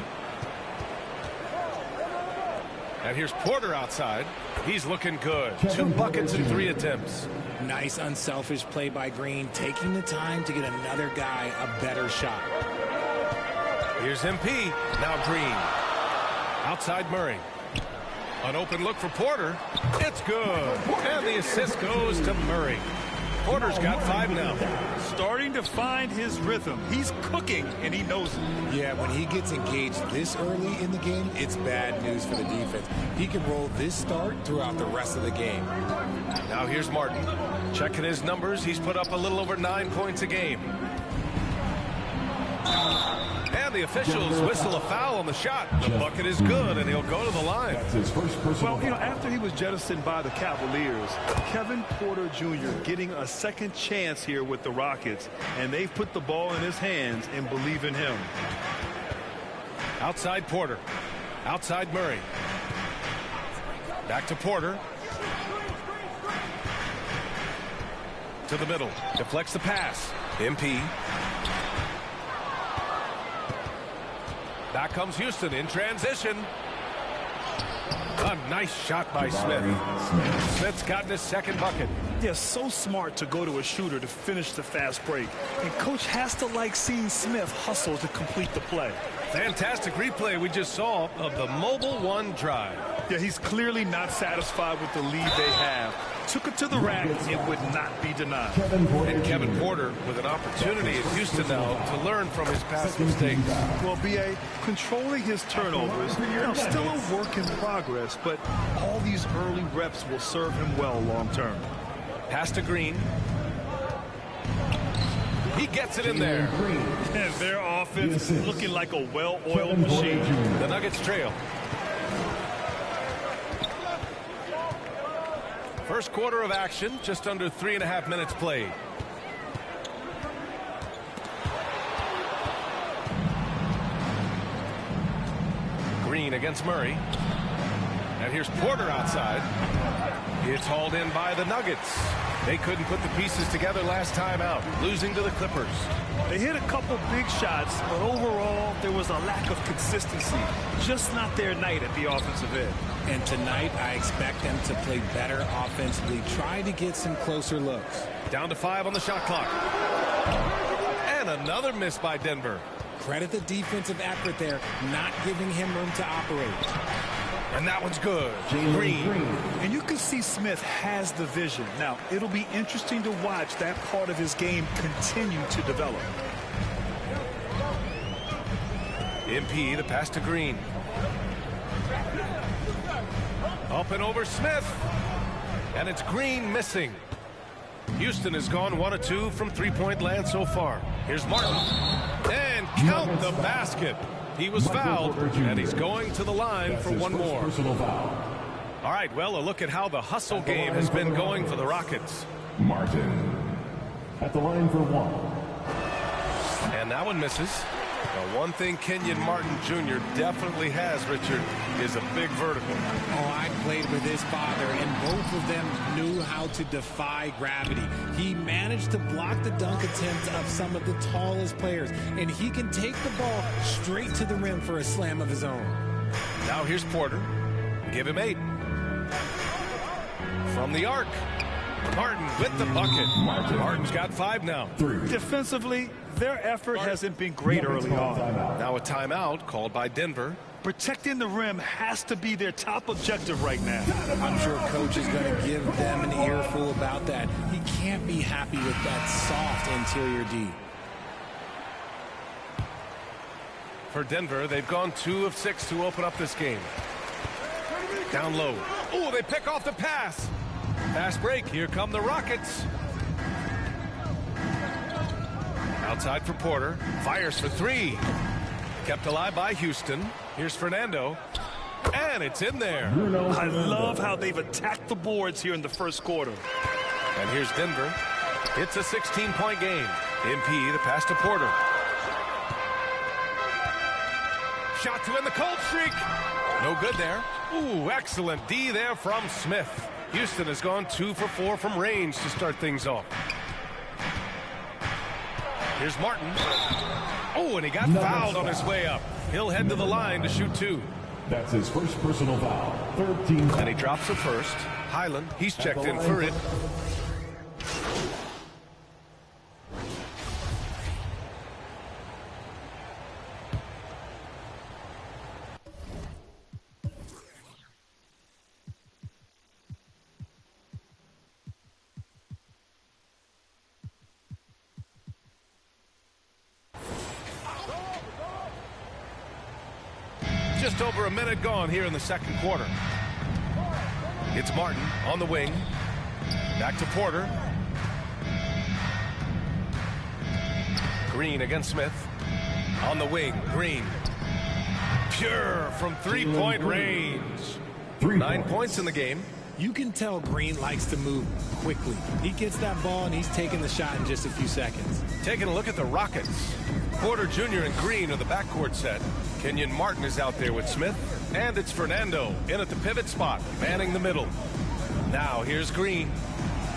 S3: And here's Porter outside. He's looking good. 2 buckets in 3 attempts.
S14: Nice unselfish play by Green, taking the time to get another guy a better shot.
S3: Here's MP. Now Green. Outside Murray. An open look for Porter. It's good. And the assist goes to Murray. Porter's got 5 now.
S6: Starting to find his rhythm. He's cooking, and he knows it.
S14: Yeah, when he gets engaged this early in the game, it's bad news for the defense. He can roll this start throughout the rest of the game.
S3: Now here's Martin. Checking his numbers. He's put up a little over 9 points a game. And the officials whistle a foul on the shot. The bucket is good, and he'll go to the line.
S6: Well, after he was jettisoned by the Cavaliers, Kevin Porter Jr. getting a second chance here with the Rockets, and they've put the ball in his hands and believe in him.
S3: Outside Porter. Outside Murray. Back to Porter. To the middle. Deflects the pass. MP. Back comes Houston in transition. A nice shot by Smith. Smith's gotten his second bucket.
S6: Yeah, so smart to go to a shooter to finish the fast break. And coach has to like seeing Smith hustle to complete the play.
S3: Fantastic replay we just saw of the mobile 1 drive.
S6: Yeah, he's clearly not satisfied with the lead they have. Took it to the rack. It would not be denied.
S3: And Kevin Porter with an opportunity at Houston now to learn from his past mistakes.
S6: Well, B.A., controlling his turnovers, still a work in progress, but all these early reps will serve him well long term.
S3: Pass to Green. He gets it in there.
S6: And their offense looking like a well-oiled machine.
S3: The Nuggets trail. First quarter of action, just under 3.5 minutes played. Green against Murray. And here's Porter outside. It's hauled in by the Nuggets. They couldn't put the pieces together last time out, losing to the Clippers.
S6: They hit a couple big shots, but overall, there was a lack of consistency. Just not their night at the offensive end.
S14: And tonight, I expect them to play better offensively. Try to get some closer looks.
S3: Down to 5 on the shot clock. And another miss by Denver.
S14: Credit the defensive effort there, not giving him room to operate.
S3: And that one's good. Green.
S6: And you can see Smith has the vision. Now, it'll be interesting to watch that part of his game continue to develop.
S3: MP, the pass to Green. Up and over Smith. And it's Green missing. Houston has gone 1 of 2 from three-point land so far. Here's Martin. And count the basket. He was fouled, and he's going to the line for one more. All right, well, a look at how the hustle game has been going for the Rockets.
S8: Martin at the line for 1.
S3: And that one misses. Now, one thing Kenyon Martin Jr. definitely has, Richard, is a big vertical.
S14: Oh, I played with his father, and both of them knew how to defy gravity. He managed to block the dunk attempts of some of the tallest players, and he can take the ball straight to the rim for a slam of his own.
S3: Now here's Porter. Give him 8. From the arc. Martin with the bucket. Martin's got 5 now.
S6: Defensively, their effort hasn't been great early on.
S3: Now a timeout called by Denver.
S6: Protecting the rim has to be their top objective right now.
S14: I'm sure coach is going to give them an earful about that. He can't be happy with that soft interior D.
S3: For Denver, they've gone 2 of 6 to open up this game. Down low. Oh, they pick off the pass. Fast break. Here come the Rockets. Outside for Porter. Fires for 3. Kept alive by Houston. Here's Fernando. And it's in there.
S6: I love how they've attacked the boards here in the first quarter.
S3: And here's Denver. It's a 16-point game. MP, the pass to Porter. Shot to end the cold streak. No good there. Ooh, excellent D there from Smith. Houston has gone 2 for 4 from range to start things off. Here's Martin. Oh, and he got fouled on his way up. He'll head to the line to shoot 2.
S8: That's his first personal foul. 13.
S3: And he drops the first. Highland, he's checked in for it. Just over a minute gone here in the second quarter. It's Martin on the wing. Back to Porter. Green against Smith. On the wing, Green. Pure from three-point range. 9 points in the game.
S14: You can tell Green likes to move quickly. He gets that ball, and he's taking the shot in just a few seconds.
S3: Taking a look at the Rockets. Porter Jr. and Green are the backcourt set. Kenyon Martin is out there with Smith. And it's Fernando in at the pivot spot, manning the middle. Now here's Green.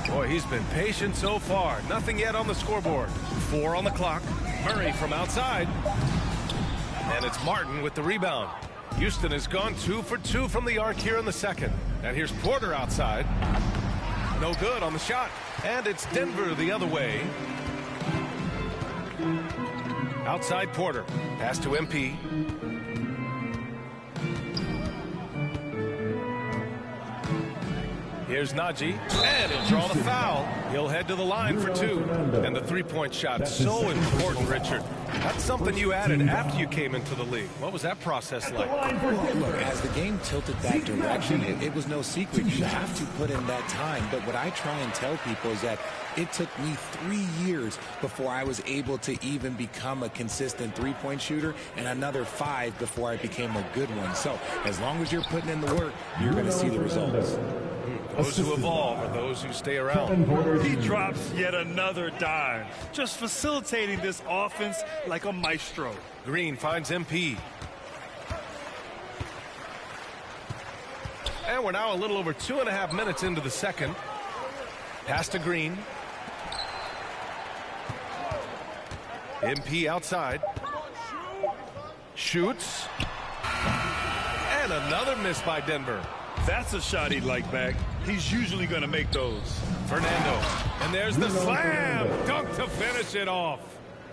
S3: Boy, he's been patient so far. Nothing yet on the scoreboard. 4 on the clock. Murray from outside. And it's Martin with the rebound. Houston has gone 2 for 2 from the arc here in the second. And here's Porter outside. No good on the shot. And it's Denver the other way. Outside Porter. Pass to MP. Here's Najee, and he'll draw the foul. He'll head to the line for 2. And the three-point shot, so important, Richard. That's something you added after you came into the league. What was that process like?
S14: Well, look, as the game tilted that direction, it was no secret. You have to put in that time. But what I try and tell people is that it took me 3 years before I was able to even become a consistent three-point shooter, and another 5 before I became a good one. So as long as you're putting in the work, you're going to see the results.
S3: Those who evolve are those who stay around.
S6: He drops yet another dime, just facilitating this offense like a maestro.
S3: Green finds MP. And we're now a little over 2.5 minutes into the second. Pass to Green. MP outside. Shoots. And another miss by Denver.
S6: That's a shot he'd like back. He's usually going to make those.
S3: Fernando. And there's the slam. Dunk to finish it off.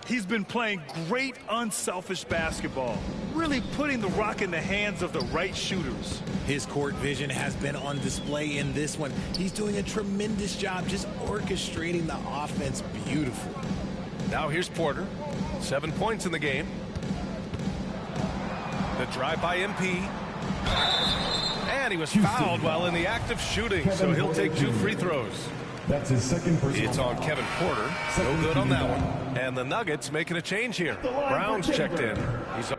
S6: He's been playing great unselfish basketball, really putting the rock in the hands of the right shooters.
S14: His court vision has been on display in this one. He's doing a tremendous job just orchestrating the offense beautifully.
S3: Now here's Porter. 7 points in the game. The drive by MP. And he was fouled while in the act of shooting, so he'll take 2 free throws.
S8: That's his second personal.
S3: It's on Kevin Porter. No good on that one. And the Nuggets making a change here. Brown's checked in. He's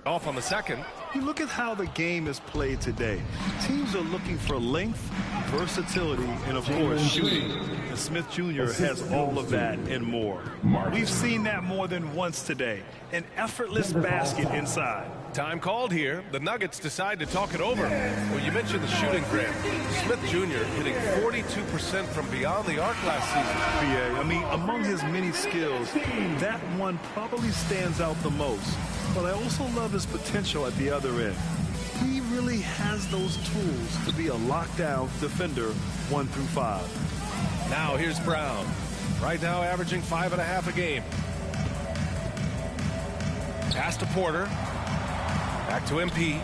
S3: off on the second.
S6: You look at how the game is played today. Teams are looking for length, versatility, and of course shooting. And Smith Jr. has all of that and more. We've seen that more than once today. An effortless basket inside.
S3: Time called here. The Nuggets decide to talk it over. Well, you mentioned the shooting, Grant. Smith Jr. hitting 42% from beyond the arc last season.
S6: Yeah, I mean, among his many skills, that one probably stands out the most. But I also love his potential at the other end. He really has those tools to be a lockdown defender 1 through 5.
S3: Now here's Brown. Right now averaging 5.5 a game. Pass to Porter. Back to MP.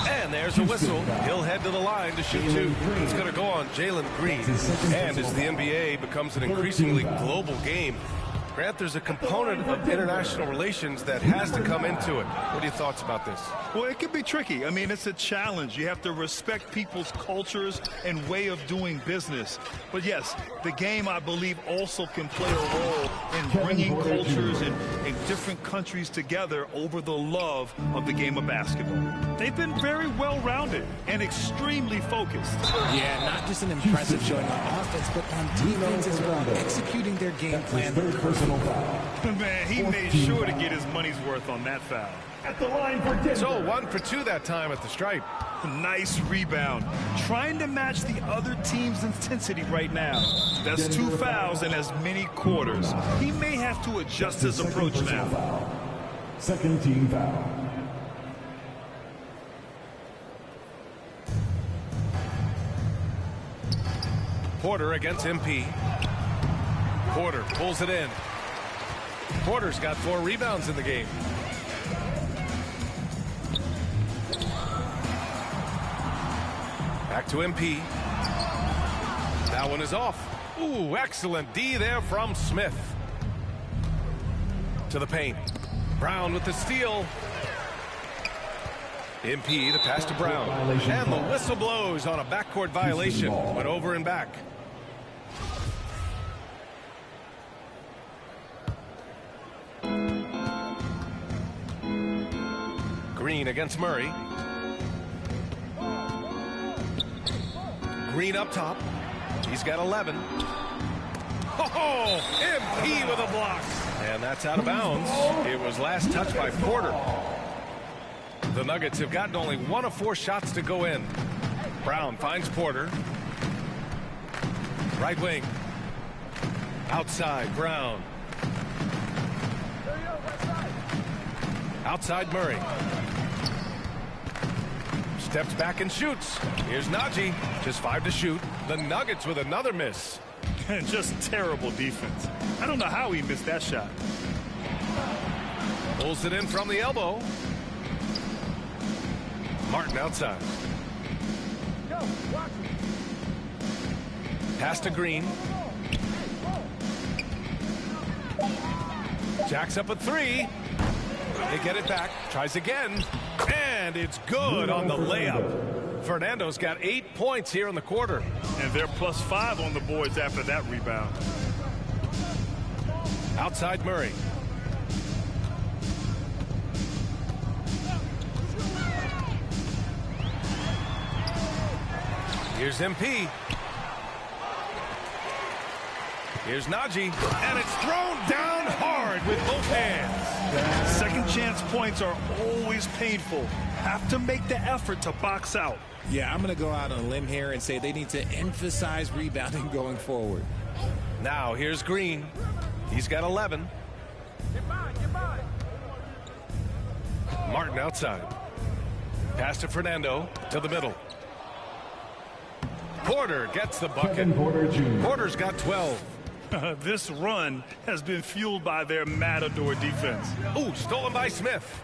S3: And there's a whistle. He'll head to the line to shoot 2. It's going to go on Jalen Green. And as the NBA becomes an increasingly global game, Grant, there's a component of international relations that has to come into it. What are your thoughts about this?
S6: Well, it can be tricky. I mean, it's a challenge. You have to respect people's cultures and way of doing business. But yes, the game, I believe, also can play a role in bringing cultures in different countries together over the love of the game of basketball. They've been very well-rounded and extremely focused.
S14: Yeah, not just an impressive showing on offense, but on defense as well, executing their game plan.
S6: Man, he made sure to get his money's worth on that foul.
S8: At the line for Denver.
S3: So 1 for 2 that time at the stripe.
S6: Nice rebound. Trying to match the other team's intensity right now. That's 2 fouls in as many quarters. He may have to adjust his approach now.
S8: Foul. Second team foul.
S3: Porter against MP. Porter pulls it in. Porter's got 4 rebounds in the game. Back to MP. That one is off. Ooh, excellent D there from Smith. To the paint. Brown with the steal. MP, the pass to Brown. And the whistle blows on a backcourt violation. Went over and back. Green against Murray. Green up top. He's got 11. Oh, MP with a block. And that's out of bounds. It was last touched by Porter. The Nuggets have gotten only 1 of 4 shots to go in. Brown finds Porter. Right wing. Outside, Brown. Outside, Murray. Steps back and shoots. Here's Najee. Just 5 to shoot. The Nuggets with another miss.
S6: Just terrible defense. I don't know how he missed that shot.
S3: Pulls it in from the elbow. Martin outside. Pass to Green. Jacks up a 3. They get it back. Tries again. And it's good on the layup. Fernando's got 8 points here in the quarter.
S6: And they're +5 on the boards after that rebound.
S3: Outside Murray. Here's MP. Here's Najee, and it's thrown down hard with both hands.
S6: Second chance points are always painful. Have to make the effort to box out.
S14: Yeah, I'm going to go out on a limb here and say they need to emphasize rebounding going forward.
S3: Now here's Green. He's got 11. Martin outside. Pass to Fernando to the middle. Porter gets the bucket. Porter's got 12.
S6: This run has been fueled by their Matador defense.
S3: Ooh, stolen by Smith.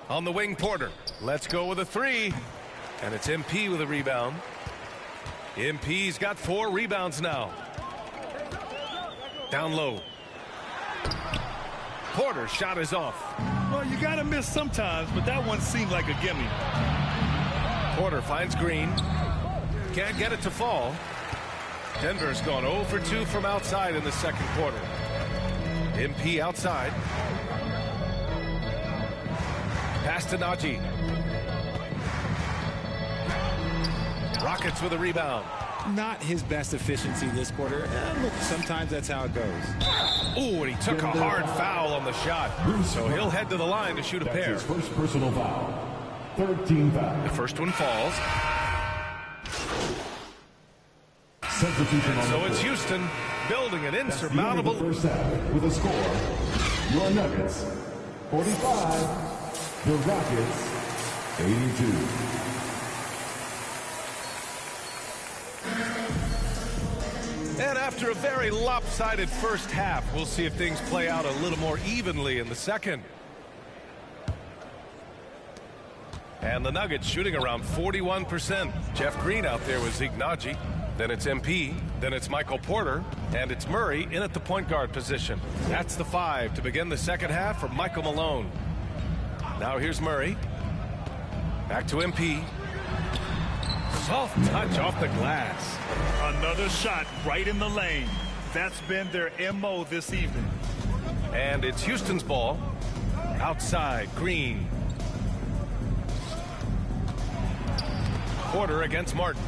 S3: On the wing, Porter. Let's go with a three. And it's MP with a rebound. MP's got 4 rebounds now. Down low. Porter's shot is off.
S6: Well, you got to miss sometimes, but that one seemed like a gimme.
S3: Porter finds Green. Can't get it to fall. Denver's gone 0 for 2 from outside in the second quarter. MP outside. Pass to Najee. Rockets with a rebound.
S14: Not his best efficiency this quarter. Look, sometimes that's how it goes.
S3: Ooh, and he took a hard foul on the shot. So he'll head to the line to shoot a pair.
S8: His first personal foul. 13 foul.
S3: The first one falls.
S8: Substitution on
S3: So it's Houston building an insurmountable.
S8: First half with a score. Your Nuggets 45. The Rockets 82.
S3: And after a very lopsided first half, we'll see if things play out a little more evenly in the second. And the Nuggets shooting around 41%. Jeff Green out there with Zeke Najee. Then it's MP. Then it's Michael Porter. And it's Murray in at the point guard position. That's the 5 to begin the second half for Michael Malone. Now here's Murray. Back to MP. Soft touch off the glass.
S6: Another shot right in the lane. That's been their MO this evening.
S3: And it's Houston's ball. Outside, Green. Porter against Martin.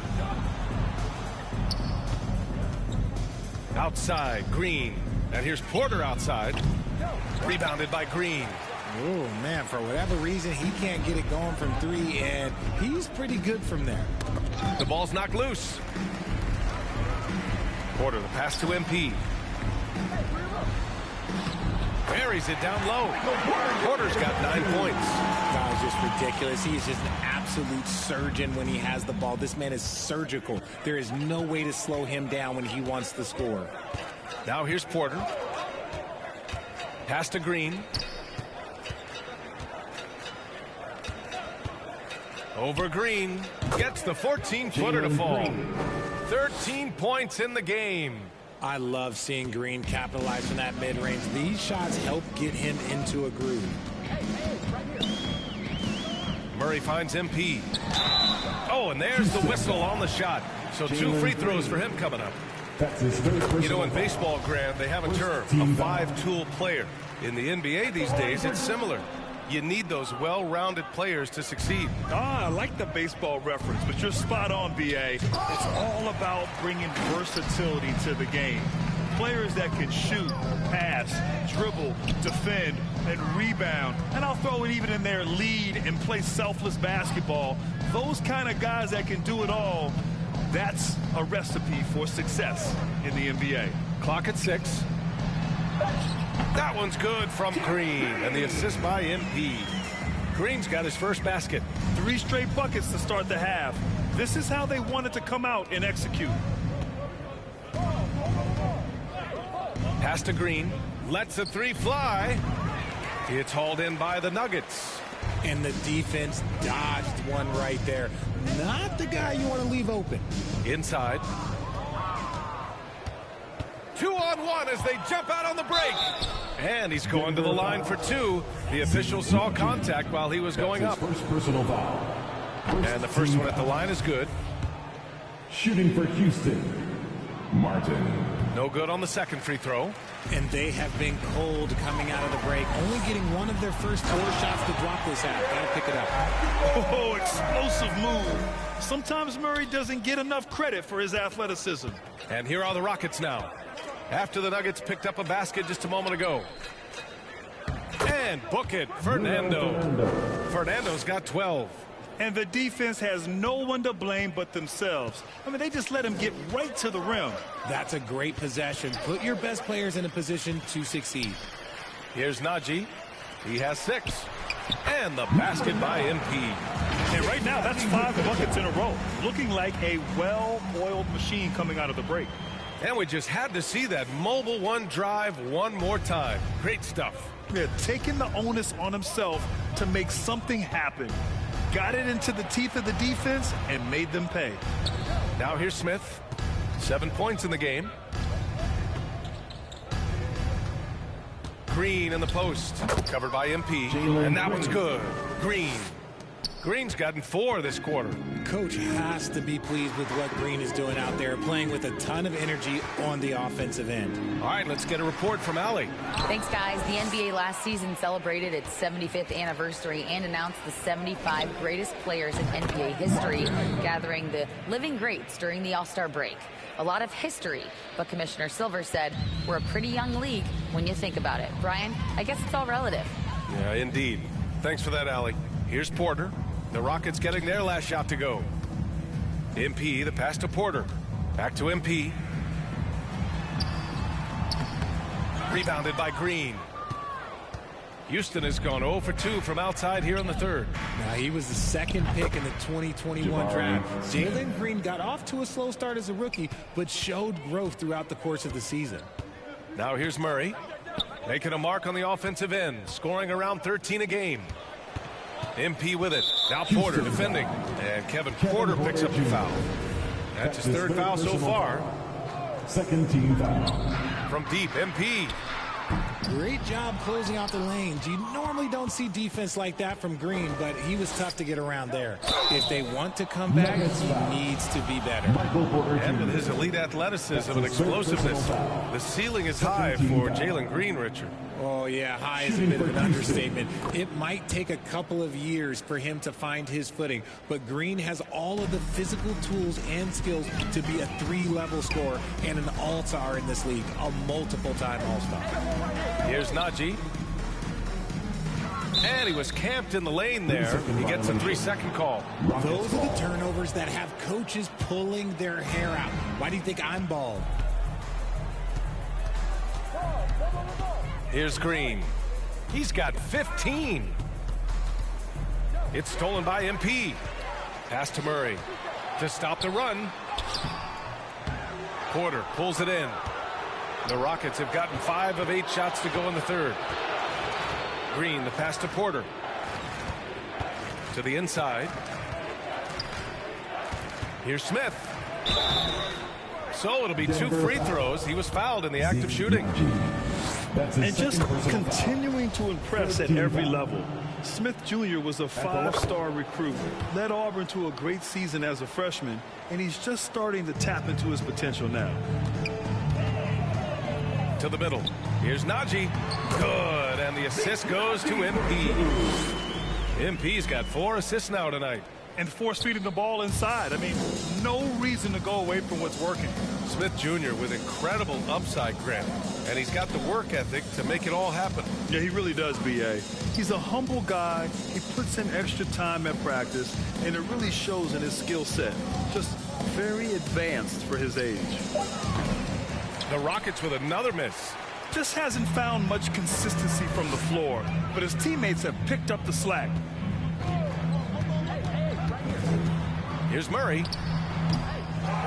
S3: Outside, Green. And here's Porter outside. Rebounded by Green.
S14: Oh, man, for whatever reason, he can't get it going from 3, and he's pretty good from there.
S3: The ball's knocked loose. Porter, the pass to MP. Buries it down low. Porter's got 9 points.
S14: That was just ridiculous. He is just an absolute surgeon when he has the ball. This man is surgical. There is no way to slow him down when he wants to score.
S3: Now here's Porter. Pass to Green. Over Green. Gets the 14-footer to fall. 13 points in the game.
S14: I love seeing Green capitalize from that mid-range. These shots help get him into a groove.
S3: Murray finds MP. Oh, and there's the whistle on the shot. So 2 free throws for him coming up.
S8: That's his third.
S3: You know, in baseball, Grant, they have a term, a 5-tool player. In the NBA these days, it's similar. You need those well-rounded players to succeed.
S6: I like the baseball reference, but you're spot on, B.A. It's all about bringing versatility to the game. Players that can shoot, pass, dribble, defend, and rebound. And I'll throw it even in there, lead and play selfless basketball. Those kind of guys that can do it all, that's a recipe for success in the NBA.
S3: Clock at 6. That one's good from Green, and the assist by MP. Green's got his first basket.
S6: 3 straight buckets to start the half. This is how they wanted to come out and execute.
S3: Pass to Green. Lets the 3 fly. It's hauled in by the Nuggets.
S14: And the defense dodged one right there. Not the guy you want to leave open.
S3: Inside. 2-on-1 as they jump out on the break. And he's going to the line for 2. The official saw contact while he was going up.
S8: First personal foul.
S3: And the first one at the line is good.
S8: Shooting for Houston, Martin.
S3: No good on the second free throw.
S14: And they have been cold coming out of the break. Only getting one of their first 4 shots to drop this half. Gotta pick it up.
S6: Oh, explosive move. Sometimes Murray doesn't get enough credit for his athleticism.
S3: And here are the Rockets now. after the Nuggets picked up a basket just a moment ago. And book it, Fernando. Fernando's got 12.
S6: And the defense has no one to blame but themselves. I mean, they just let him get right to the rim.
S14: That's a great possession. Put your best players in a position to succeed.
S3: Here's Najee. He has 6. And the basket by MP.
S6: And right now, that's 5 buckets in a row. Looking like a well-oiled machine coming out of the break.
S3: And we just had to see that mobile one drive one more time. Great stuff.
S6: Yeah, taking the onus on himself to make something happen. Got it into the teeth of the defense and made them pay.
S3: Now here's Smith. 7 points in the game. Green in the post. Covered by MP. And that one's good. Green's gotten 4 this quarter.
S14: Coach has to be pleased with what Green is doing out there, playing with a ton of energy on the offensive end.
S3: All right, let's get a report from Allie.
S9: Thanks, guys. The NBA last season celebrated its 75th anniversary and announced the 75 greatest players in NBA history, gathering the living greats during the All-Star break. A lot of history, but Commissioner Silver said we're a pretty young league when you think about it. Brian, I guess it's all relative.
S3: Yeah, indeed. Thanks for that, Allie. Here's Porter. The Rockets getting their last shot to go. MP, the pass to Porter. Back to MP. Rebounded by Green. Houston has gone 0 for 2 from outside here in the third.
S14: Now, he was the second pick in the 2021 draft. Jalen Green got off to a slow start as a rookie, but showed growth throughout the course of the season.
S3: Now here's Murray. Making a mark on the offensive end. Scoring around 13 a game. MP with it. Now Porter defending. And Kevin Porter picks up the foul. That's his third foul so far.
S8: Second team foul.
S3: From deep, MP.
S14: Great job closing out the lanes. You normally don't see defense like that from Green, but he was tough to get around there. If they want to come back, he needs to be better.
S3: And with his elite athleticism and explosiveness, the ceiling is high for Jalen Green, Richard.
S14: Oh, yeah, high is a bit of an understatement. It might take a couple of years for him to find his footing, but Green has all of the physical tools and skills to be a 3-level scorer and an all-star in this league, a multiple-time all-star.
S3: Here's Najee. And he was camped in the lane there. He gets a 3-second call.
S14: Those are the turnovers that have coaches pulling their hair out. Why do you think I'm bald?
S3: Here's Green. He's got 15. It's stolen by MP. Pass to Murray to stop the run. Porter pulls it in. The Rockets have gotten 5 of 8 shots to go in the third. Green, the pass to Porter. To the inside. Here's Smith. So it'll be 2 free throws. He was fouled in the act of shooting.
S6: And just continuing to impress at every level. Smith Jr. was a 5-star recruit, led Auburn to a great season as a freshman, and he's just starting to tap into his potential now.
S3: To the middle. Here's Najee. Good. And the assist goes to MP. MP's got 4 assists now tonight.
S6: And force feeding the ball inside. I mean, no reason to go away from what's working.
S3: Smith Jr. with incredible upside, Grant. And he's got the work ethic to make it all happen.
S6: Yeah, he really does, B.A. He's a humble guy. He puts in extra time at practice, and it really shows in his skill set. Just very advanced for his age.
S3: The Rockets with another miss.
S6: Just hasn't found much consistency from the floor, but his teammates have picked up the slack.
S3: Here's Murray.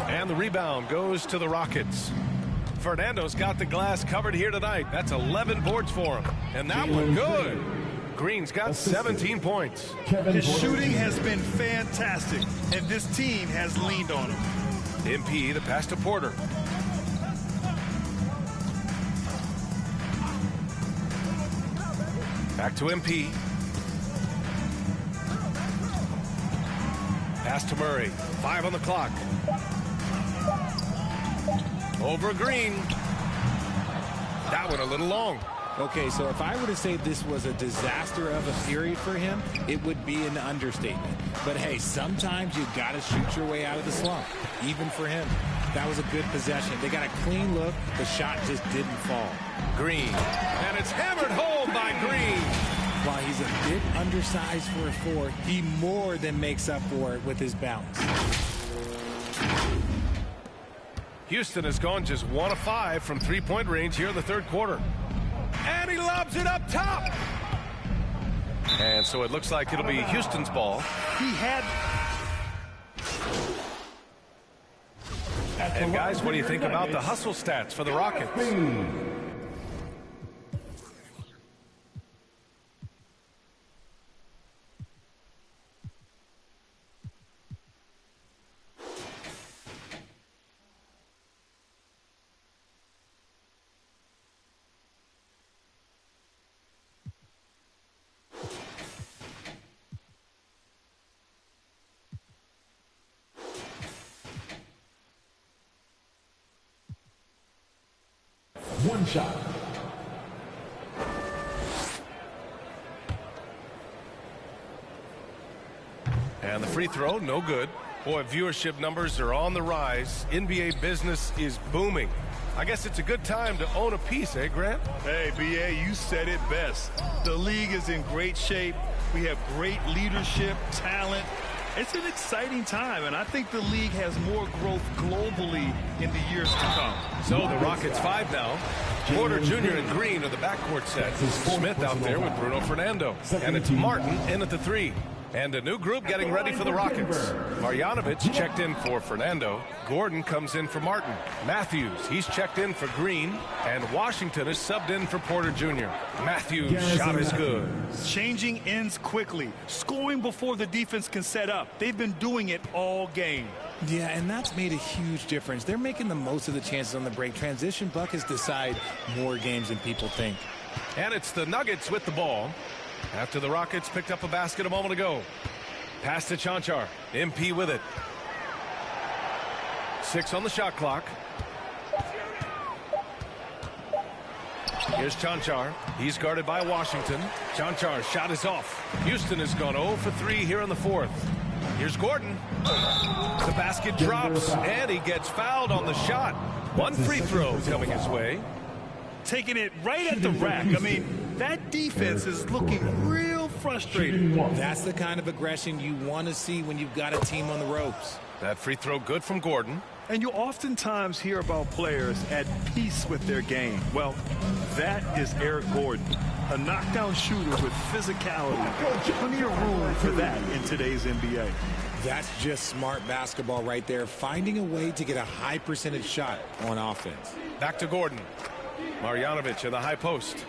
S3: And the rebound goes to the Rockets. Fernando's got the glass covered here tonight. That's 11 boards for him. And that one good. Green's got 17 points.
S6: His shooting has been fantastic, and this team has leaned on him.
S3: MP, the pass to Porter. Back to MP. Pass to Murray. 5 on the clock. Over Green. That one a little long.
S14: Okay, so if I were to say this was a disaster of a period for him, it would be an understatement. But hey, sometimes you got to shoot your way out of the slump, even for him. That was a good possession. They got a clean look. The shot just didn't fall.
S3: Green, and it's hammered home by Green.
S14: While he's a bit undersized for a 4, he more than makes up for it with his bounce.
S3: Houston has gone just 1 of 5 from three-point range here in the third quarter. And he lobs it up top. And so it looks like it'll be Houston's ball.
S6: He had...
S3: And guys, what do you think about the hustle stats for the Rockets?
S8: One shot.
S3: And the free throw, no good. Boy, viewership numbers are on the rise. NBA business is booming. I guess it's a good time to own a piece, eh, Grant?
S6: Hey, B.A., you said it best. The league is in great shape. We have great leadership, talent. It's an exciting time, and I think the league has more growth globally in the years to come.
S3: So the Rockets 5 now. Porter Jr. and Green are the backcourt set. Smith out there with Bruno Fernando. And it's Martin in at the 3. And a new group getting ready for the Rockets. Marjanovic checked in for Fernando. Gordon comes in for Martin. Matthews, he's checked in for Green. And Washington is subbed in for Porter Jr. Matthews' shot is good.
S6: Changing ends quickly. Scoring before the defense can set up. They've been doing it all game.
S14: Yeah, and that's made a huge difference. They're making the most of the chances on the break. Transition buckets decide more games than people think.
S3: And it's the Nuggets with the ball. After the Rockets picked up a basket a moment ago. Pass to Chanchar. MP with it. 6 on the shot clock. Here's Chanchar. He's guarded by Washington. Chanchar's shot is off. Houston has gone 0 for 3 here in the fourth. Here's Gordon. The basket drops, and he gets fouled on the shot. One free throw coming his way.
S6: Taking it right at the rack. I mean, that defense is looking real frustrated.
S14: That's the kind of aggression you want to see when you've got a team on the ropes.
S3: That free throw good from Gordon.
S6: And you oftentimes hear about players at peace with their game. Well, that is Eric Gordon, a knockdown shooter with physicality. Plenty of room for that in today's NBA.
S14: That's just smart basketball right there, finding a way to get a high percentage shot on offense.
S3: Back to Gordon. Marjanovic in the high post.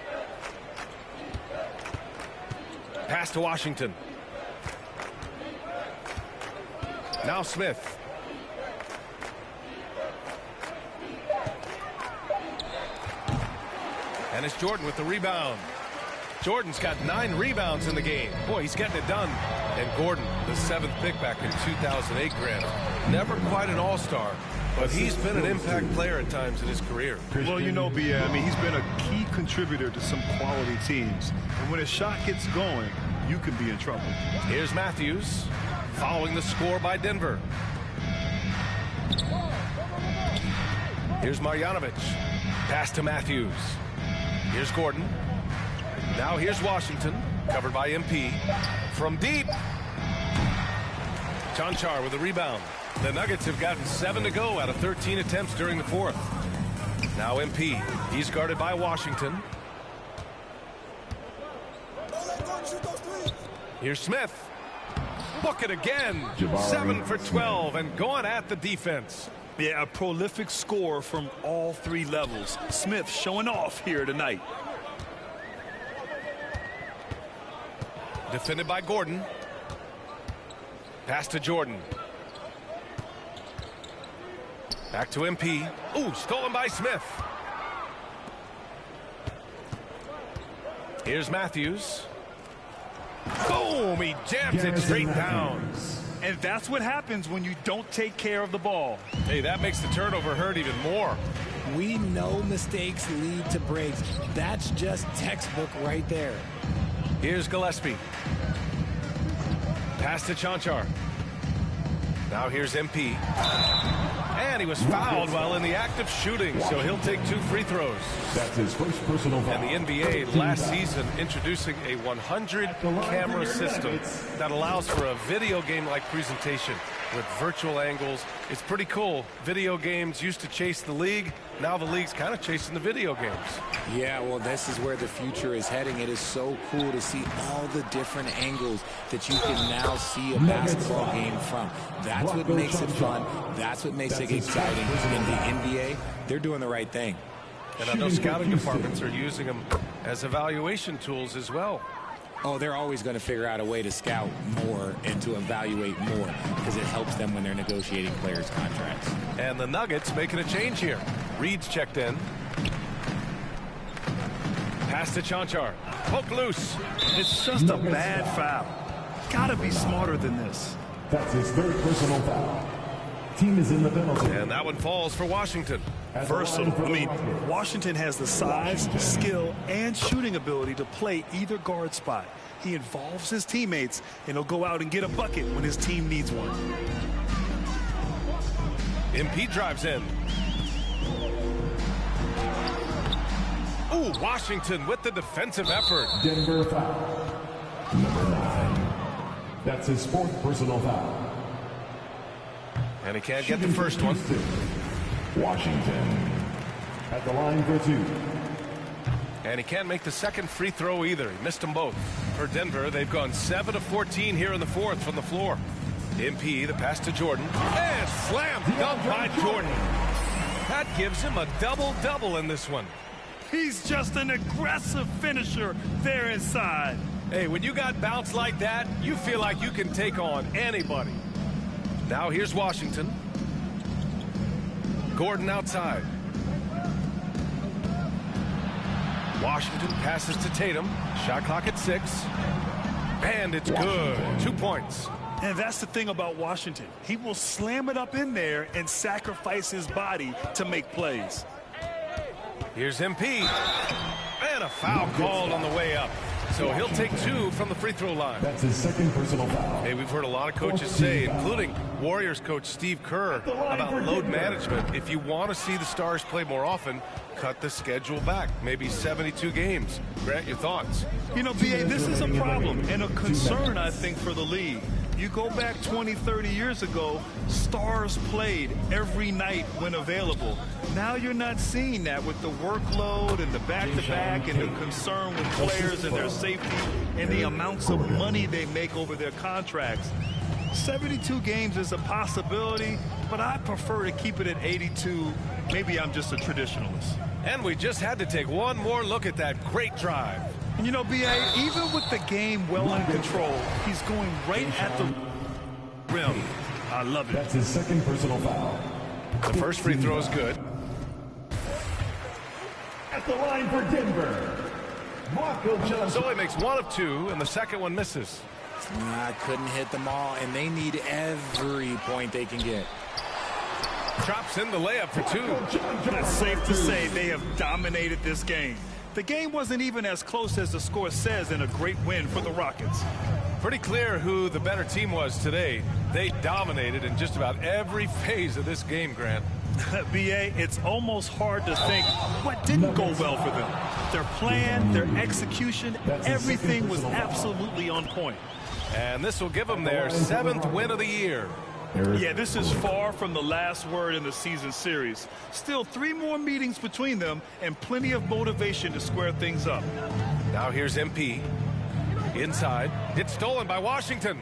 S3: Pass to Washington. Now Smith. And it's Jordan with the rebound. Jordan's got 9 rebounds in the game. Boy, he's getting it done. And Gordon, the 7th pick back in 2008, Grant. Never quite an all-star, but he's been an impact player at times in his career.
S6: Well, you know, B.A., I mean, he's been a key contributor to some quality teams. And when his shot gets going, you can be in trouble.
S3: Here's Matthews, following the score by Denver. Here's Marjanovic. Pass to Matthews. Here's Gordon. Now here's Washington, covered by MP. From deep. Chanchar with a rebound. The Nuggets have gotten 7 to go out of 13 attempts during the fourth. Now MP. He's guarded by Washington. Here's Smith. Book it again. 7 for 12 and going at the defense.
S6: Yeah, a prolific scorer from all 3 levels. Smith showing off here tonight.
S3: Defended by Gordon. Pass to Jordan. Back to MP. Ooh, stolen by Smith. Here's Matthews. Boom, he jams it straight down.
S6: And that's what happens when you don't take care of the ball.
S3: Hey, that makes the turnover hurt even more.
S14: We know mistakes lead to breaks. That's just textbook right there.
S3: Here's Gillespie. Pass to Chanchar. Now here's MP. And he was fouled while in the act of shooting, so he'll take 2 free throws.
S8: That's his first personal foul.
S3: And the NBA last season introducing a 100-camera system that allows for a video game-like presentation with virtual angles. It's pretty cool. Video games used to chase the league. Now the league's kind of chasing the video games.
S14: Yeah, well, this is where the future is heading. It is so cool to see all the different angles that you can now see a basketball game from. That's what makes it fun. That's what makes it exciting. In the NBA, they're doing the right thing.
S3: And I know scouting departments are using them as evaluation tools as well.
S14: Oh, they're always going to figure out a way to scout more and to evaluate more because it helps them when they're negotiating players' contracts.
S3: And the Nuggets making a change here. Reed's checked in. Pass to Chanchar. Poke loose.
S6: It's just a bad foul. Gotta be smarter than this.
S8: That's his third personal foul. Team is in the penalty.
S3: And that one falls for Washington.
S6: Versatile. I mean, Washington has the size, skill, and shooting ability to play either guard spot. He involves his teammates, and he'll go out and get a bucket when his team needs one.
S3: MP drives in. Ooh, Washington with the defensive effort.
S8: Denver foul. Number 9. That's his 4th personal foul.
S3: And he can't get the first one.
S8: Washington at the line for 2.
S3: And he can't make the second free throw either. He missed them both. For Denver, they've gone 7 of 14 here in the 4th from the floor. MP, the pass to Jordan. And slam dunk by Jordan. That gives him a double-double in this one.
S6: He's just an aggressive finisher there inside.
S3: Hey, when you got bounce like that, you feel like you can take on anybody. Now here's Washington. Gordon outside. Washington passes to Tatum. Shot clock at 6. And it's good. 2 points.
S6: And that's the thing about Washington. He will slam it up in there and sacrifice his body to make plays.
S3: Here's MP. And a foul called on the way up. So he'll take 2 from the free throw line.
S8: That's his second personal foul.
S3: Hey, we've heard a lot of coaches say, including Warriors coach Steve Kerr, about load management. If you want to see the Stars play more often, cut the schedule back. Maybe 72 games. Grant, your thoughts?
S6: You know, B.A., this is a problem and a concern, I think, for the league. You go back 20, 30 years ago, Stars played every night when available. Now you're not seeing that with the workload and the back-to-back and the concern with players and their safety and the amounts of money they make over their contracts. 72 games is a possibility, but I prefer to keep it at 82. Maybe I'm just a traditionalist.
S3: And we just had to take one more look at that great drive.
S6: And you know, B.A., even with the game well in control, he's going right at the rim. I love it.
S8: That's his second personal foul.
S3: The first free throw is good.
S8: At the line for Denver, Marco Johnson.
S3: So he makes 1 of 2, and the second one misses.
S14: Couldn't hit them all, and they need every point they can get.
S3: Drops in the layup for 2.
S6: It's safe to say they have dominated this game. The game wasn't even as close as the score says in a great win for the Rockets.
S3: Pretty clear who the better team was today. They dominated in just about every phase of this game, Grant.
S6: B.A., it's almost hard to think what didn't go well for them. Their plan, their execution, everything was absolutely on point.
S3: And this will give them their 7th win of the year.
S6: Yeah, this is far from the last word in the season series. Still 3 more meetings between them and plenty of motivation to square things up.
S3: Now here's MP. Inside. It's stolen by Washington.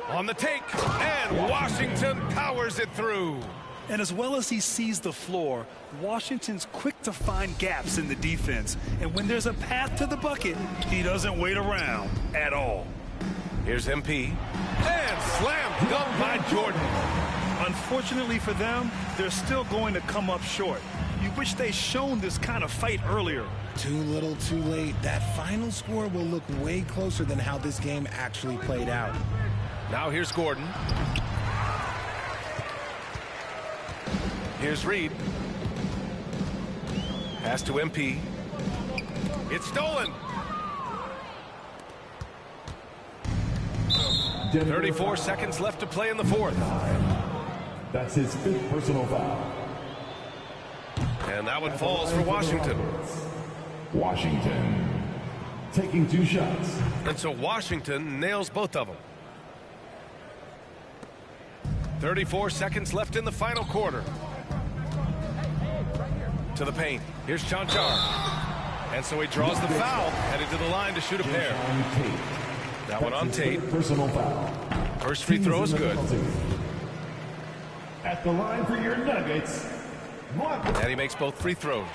S3: On the take. And Washington powers it through.
S6: And as well as he sees the floor, Washington's quick to find gaps in the defense. And when there's a path to the bucket, he doesn't wait around at all.
S3: Here's MP. And slam dunk by Jordan.
S6: Unfortunately for them, they're still going to come up short. You wish they'd shown this kind of fight earlier.
S14: Too little, too late. That final score will look way closer than how this game actually played out.
S3: Now here's Gordon. Here's Reed. Pass to MP. It's stolen. 34 seconds left to play in the fourth.
S8: That's his 5th personal foul.
S3: And that one falls for Washington.
S8: Washington taking 2 shots.
S3: And so Washington nails both of them. 34 seconds left in the final quarter. To the paint. Here's Chanchar. And so he draws the foul, headed to the line to shoot a pair. That one on Tate.
S8: Personal foul.
S3: First free throw is good.
S8: At the line for your Nuggets.
S3: And he makes both free throws.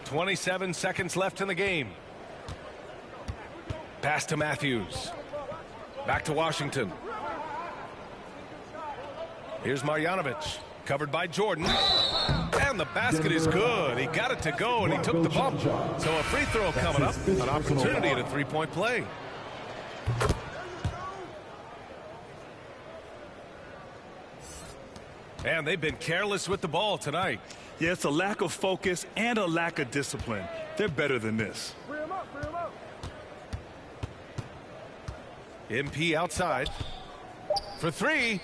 S3: .27 seconds left in the game. Pass to Matthews. Back to Washington. Here's Marjanovic. Covered by Jordan. And the basket is good. He got it to go, and he took the bump. So a free throw coming up. An opportunity at a three-point play. And they've been careless with the ball tonight.
S6: Yeah, it's a lack of focus and a lack of discipline. They're better than this.
S3: MP outside. For 3.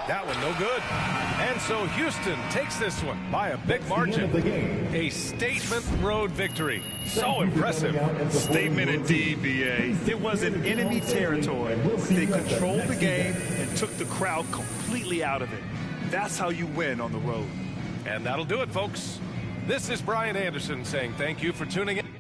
S3: That one no good. And so Houston takes this one by a big margin. A statement road victory. So impressive.
S6: Statement indeed, BA. It was in enemy territory. They controlled the game and took the crowd completely out of it. That's how you win on the road.
S3: And that'll do it, folks. This is Brian Anderson saying thank you for tuning in.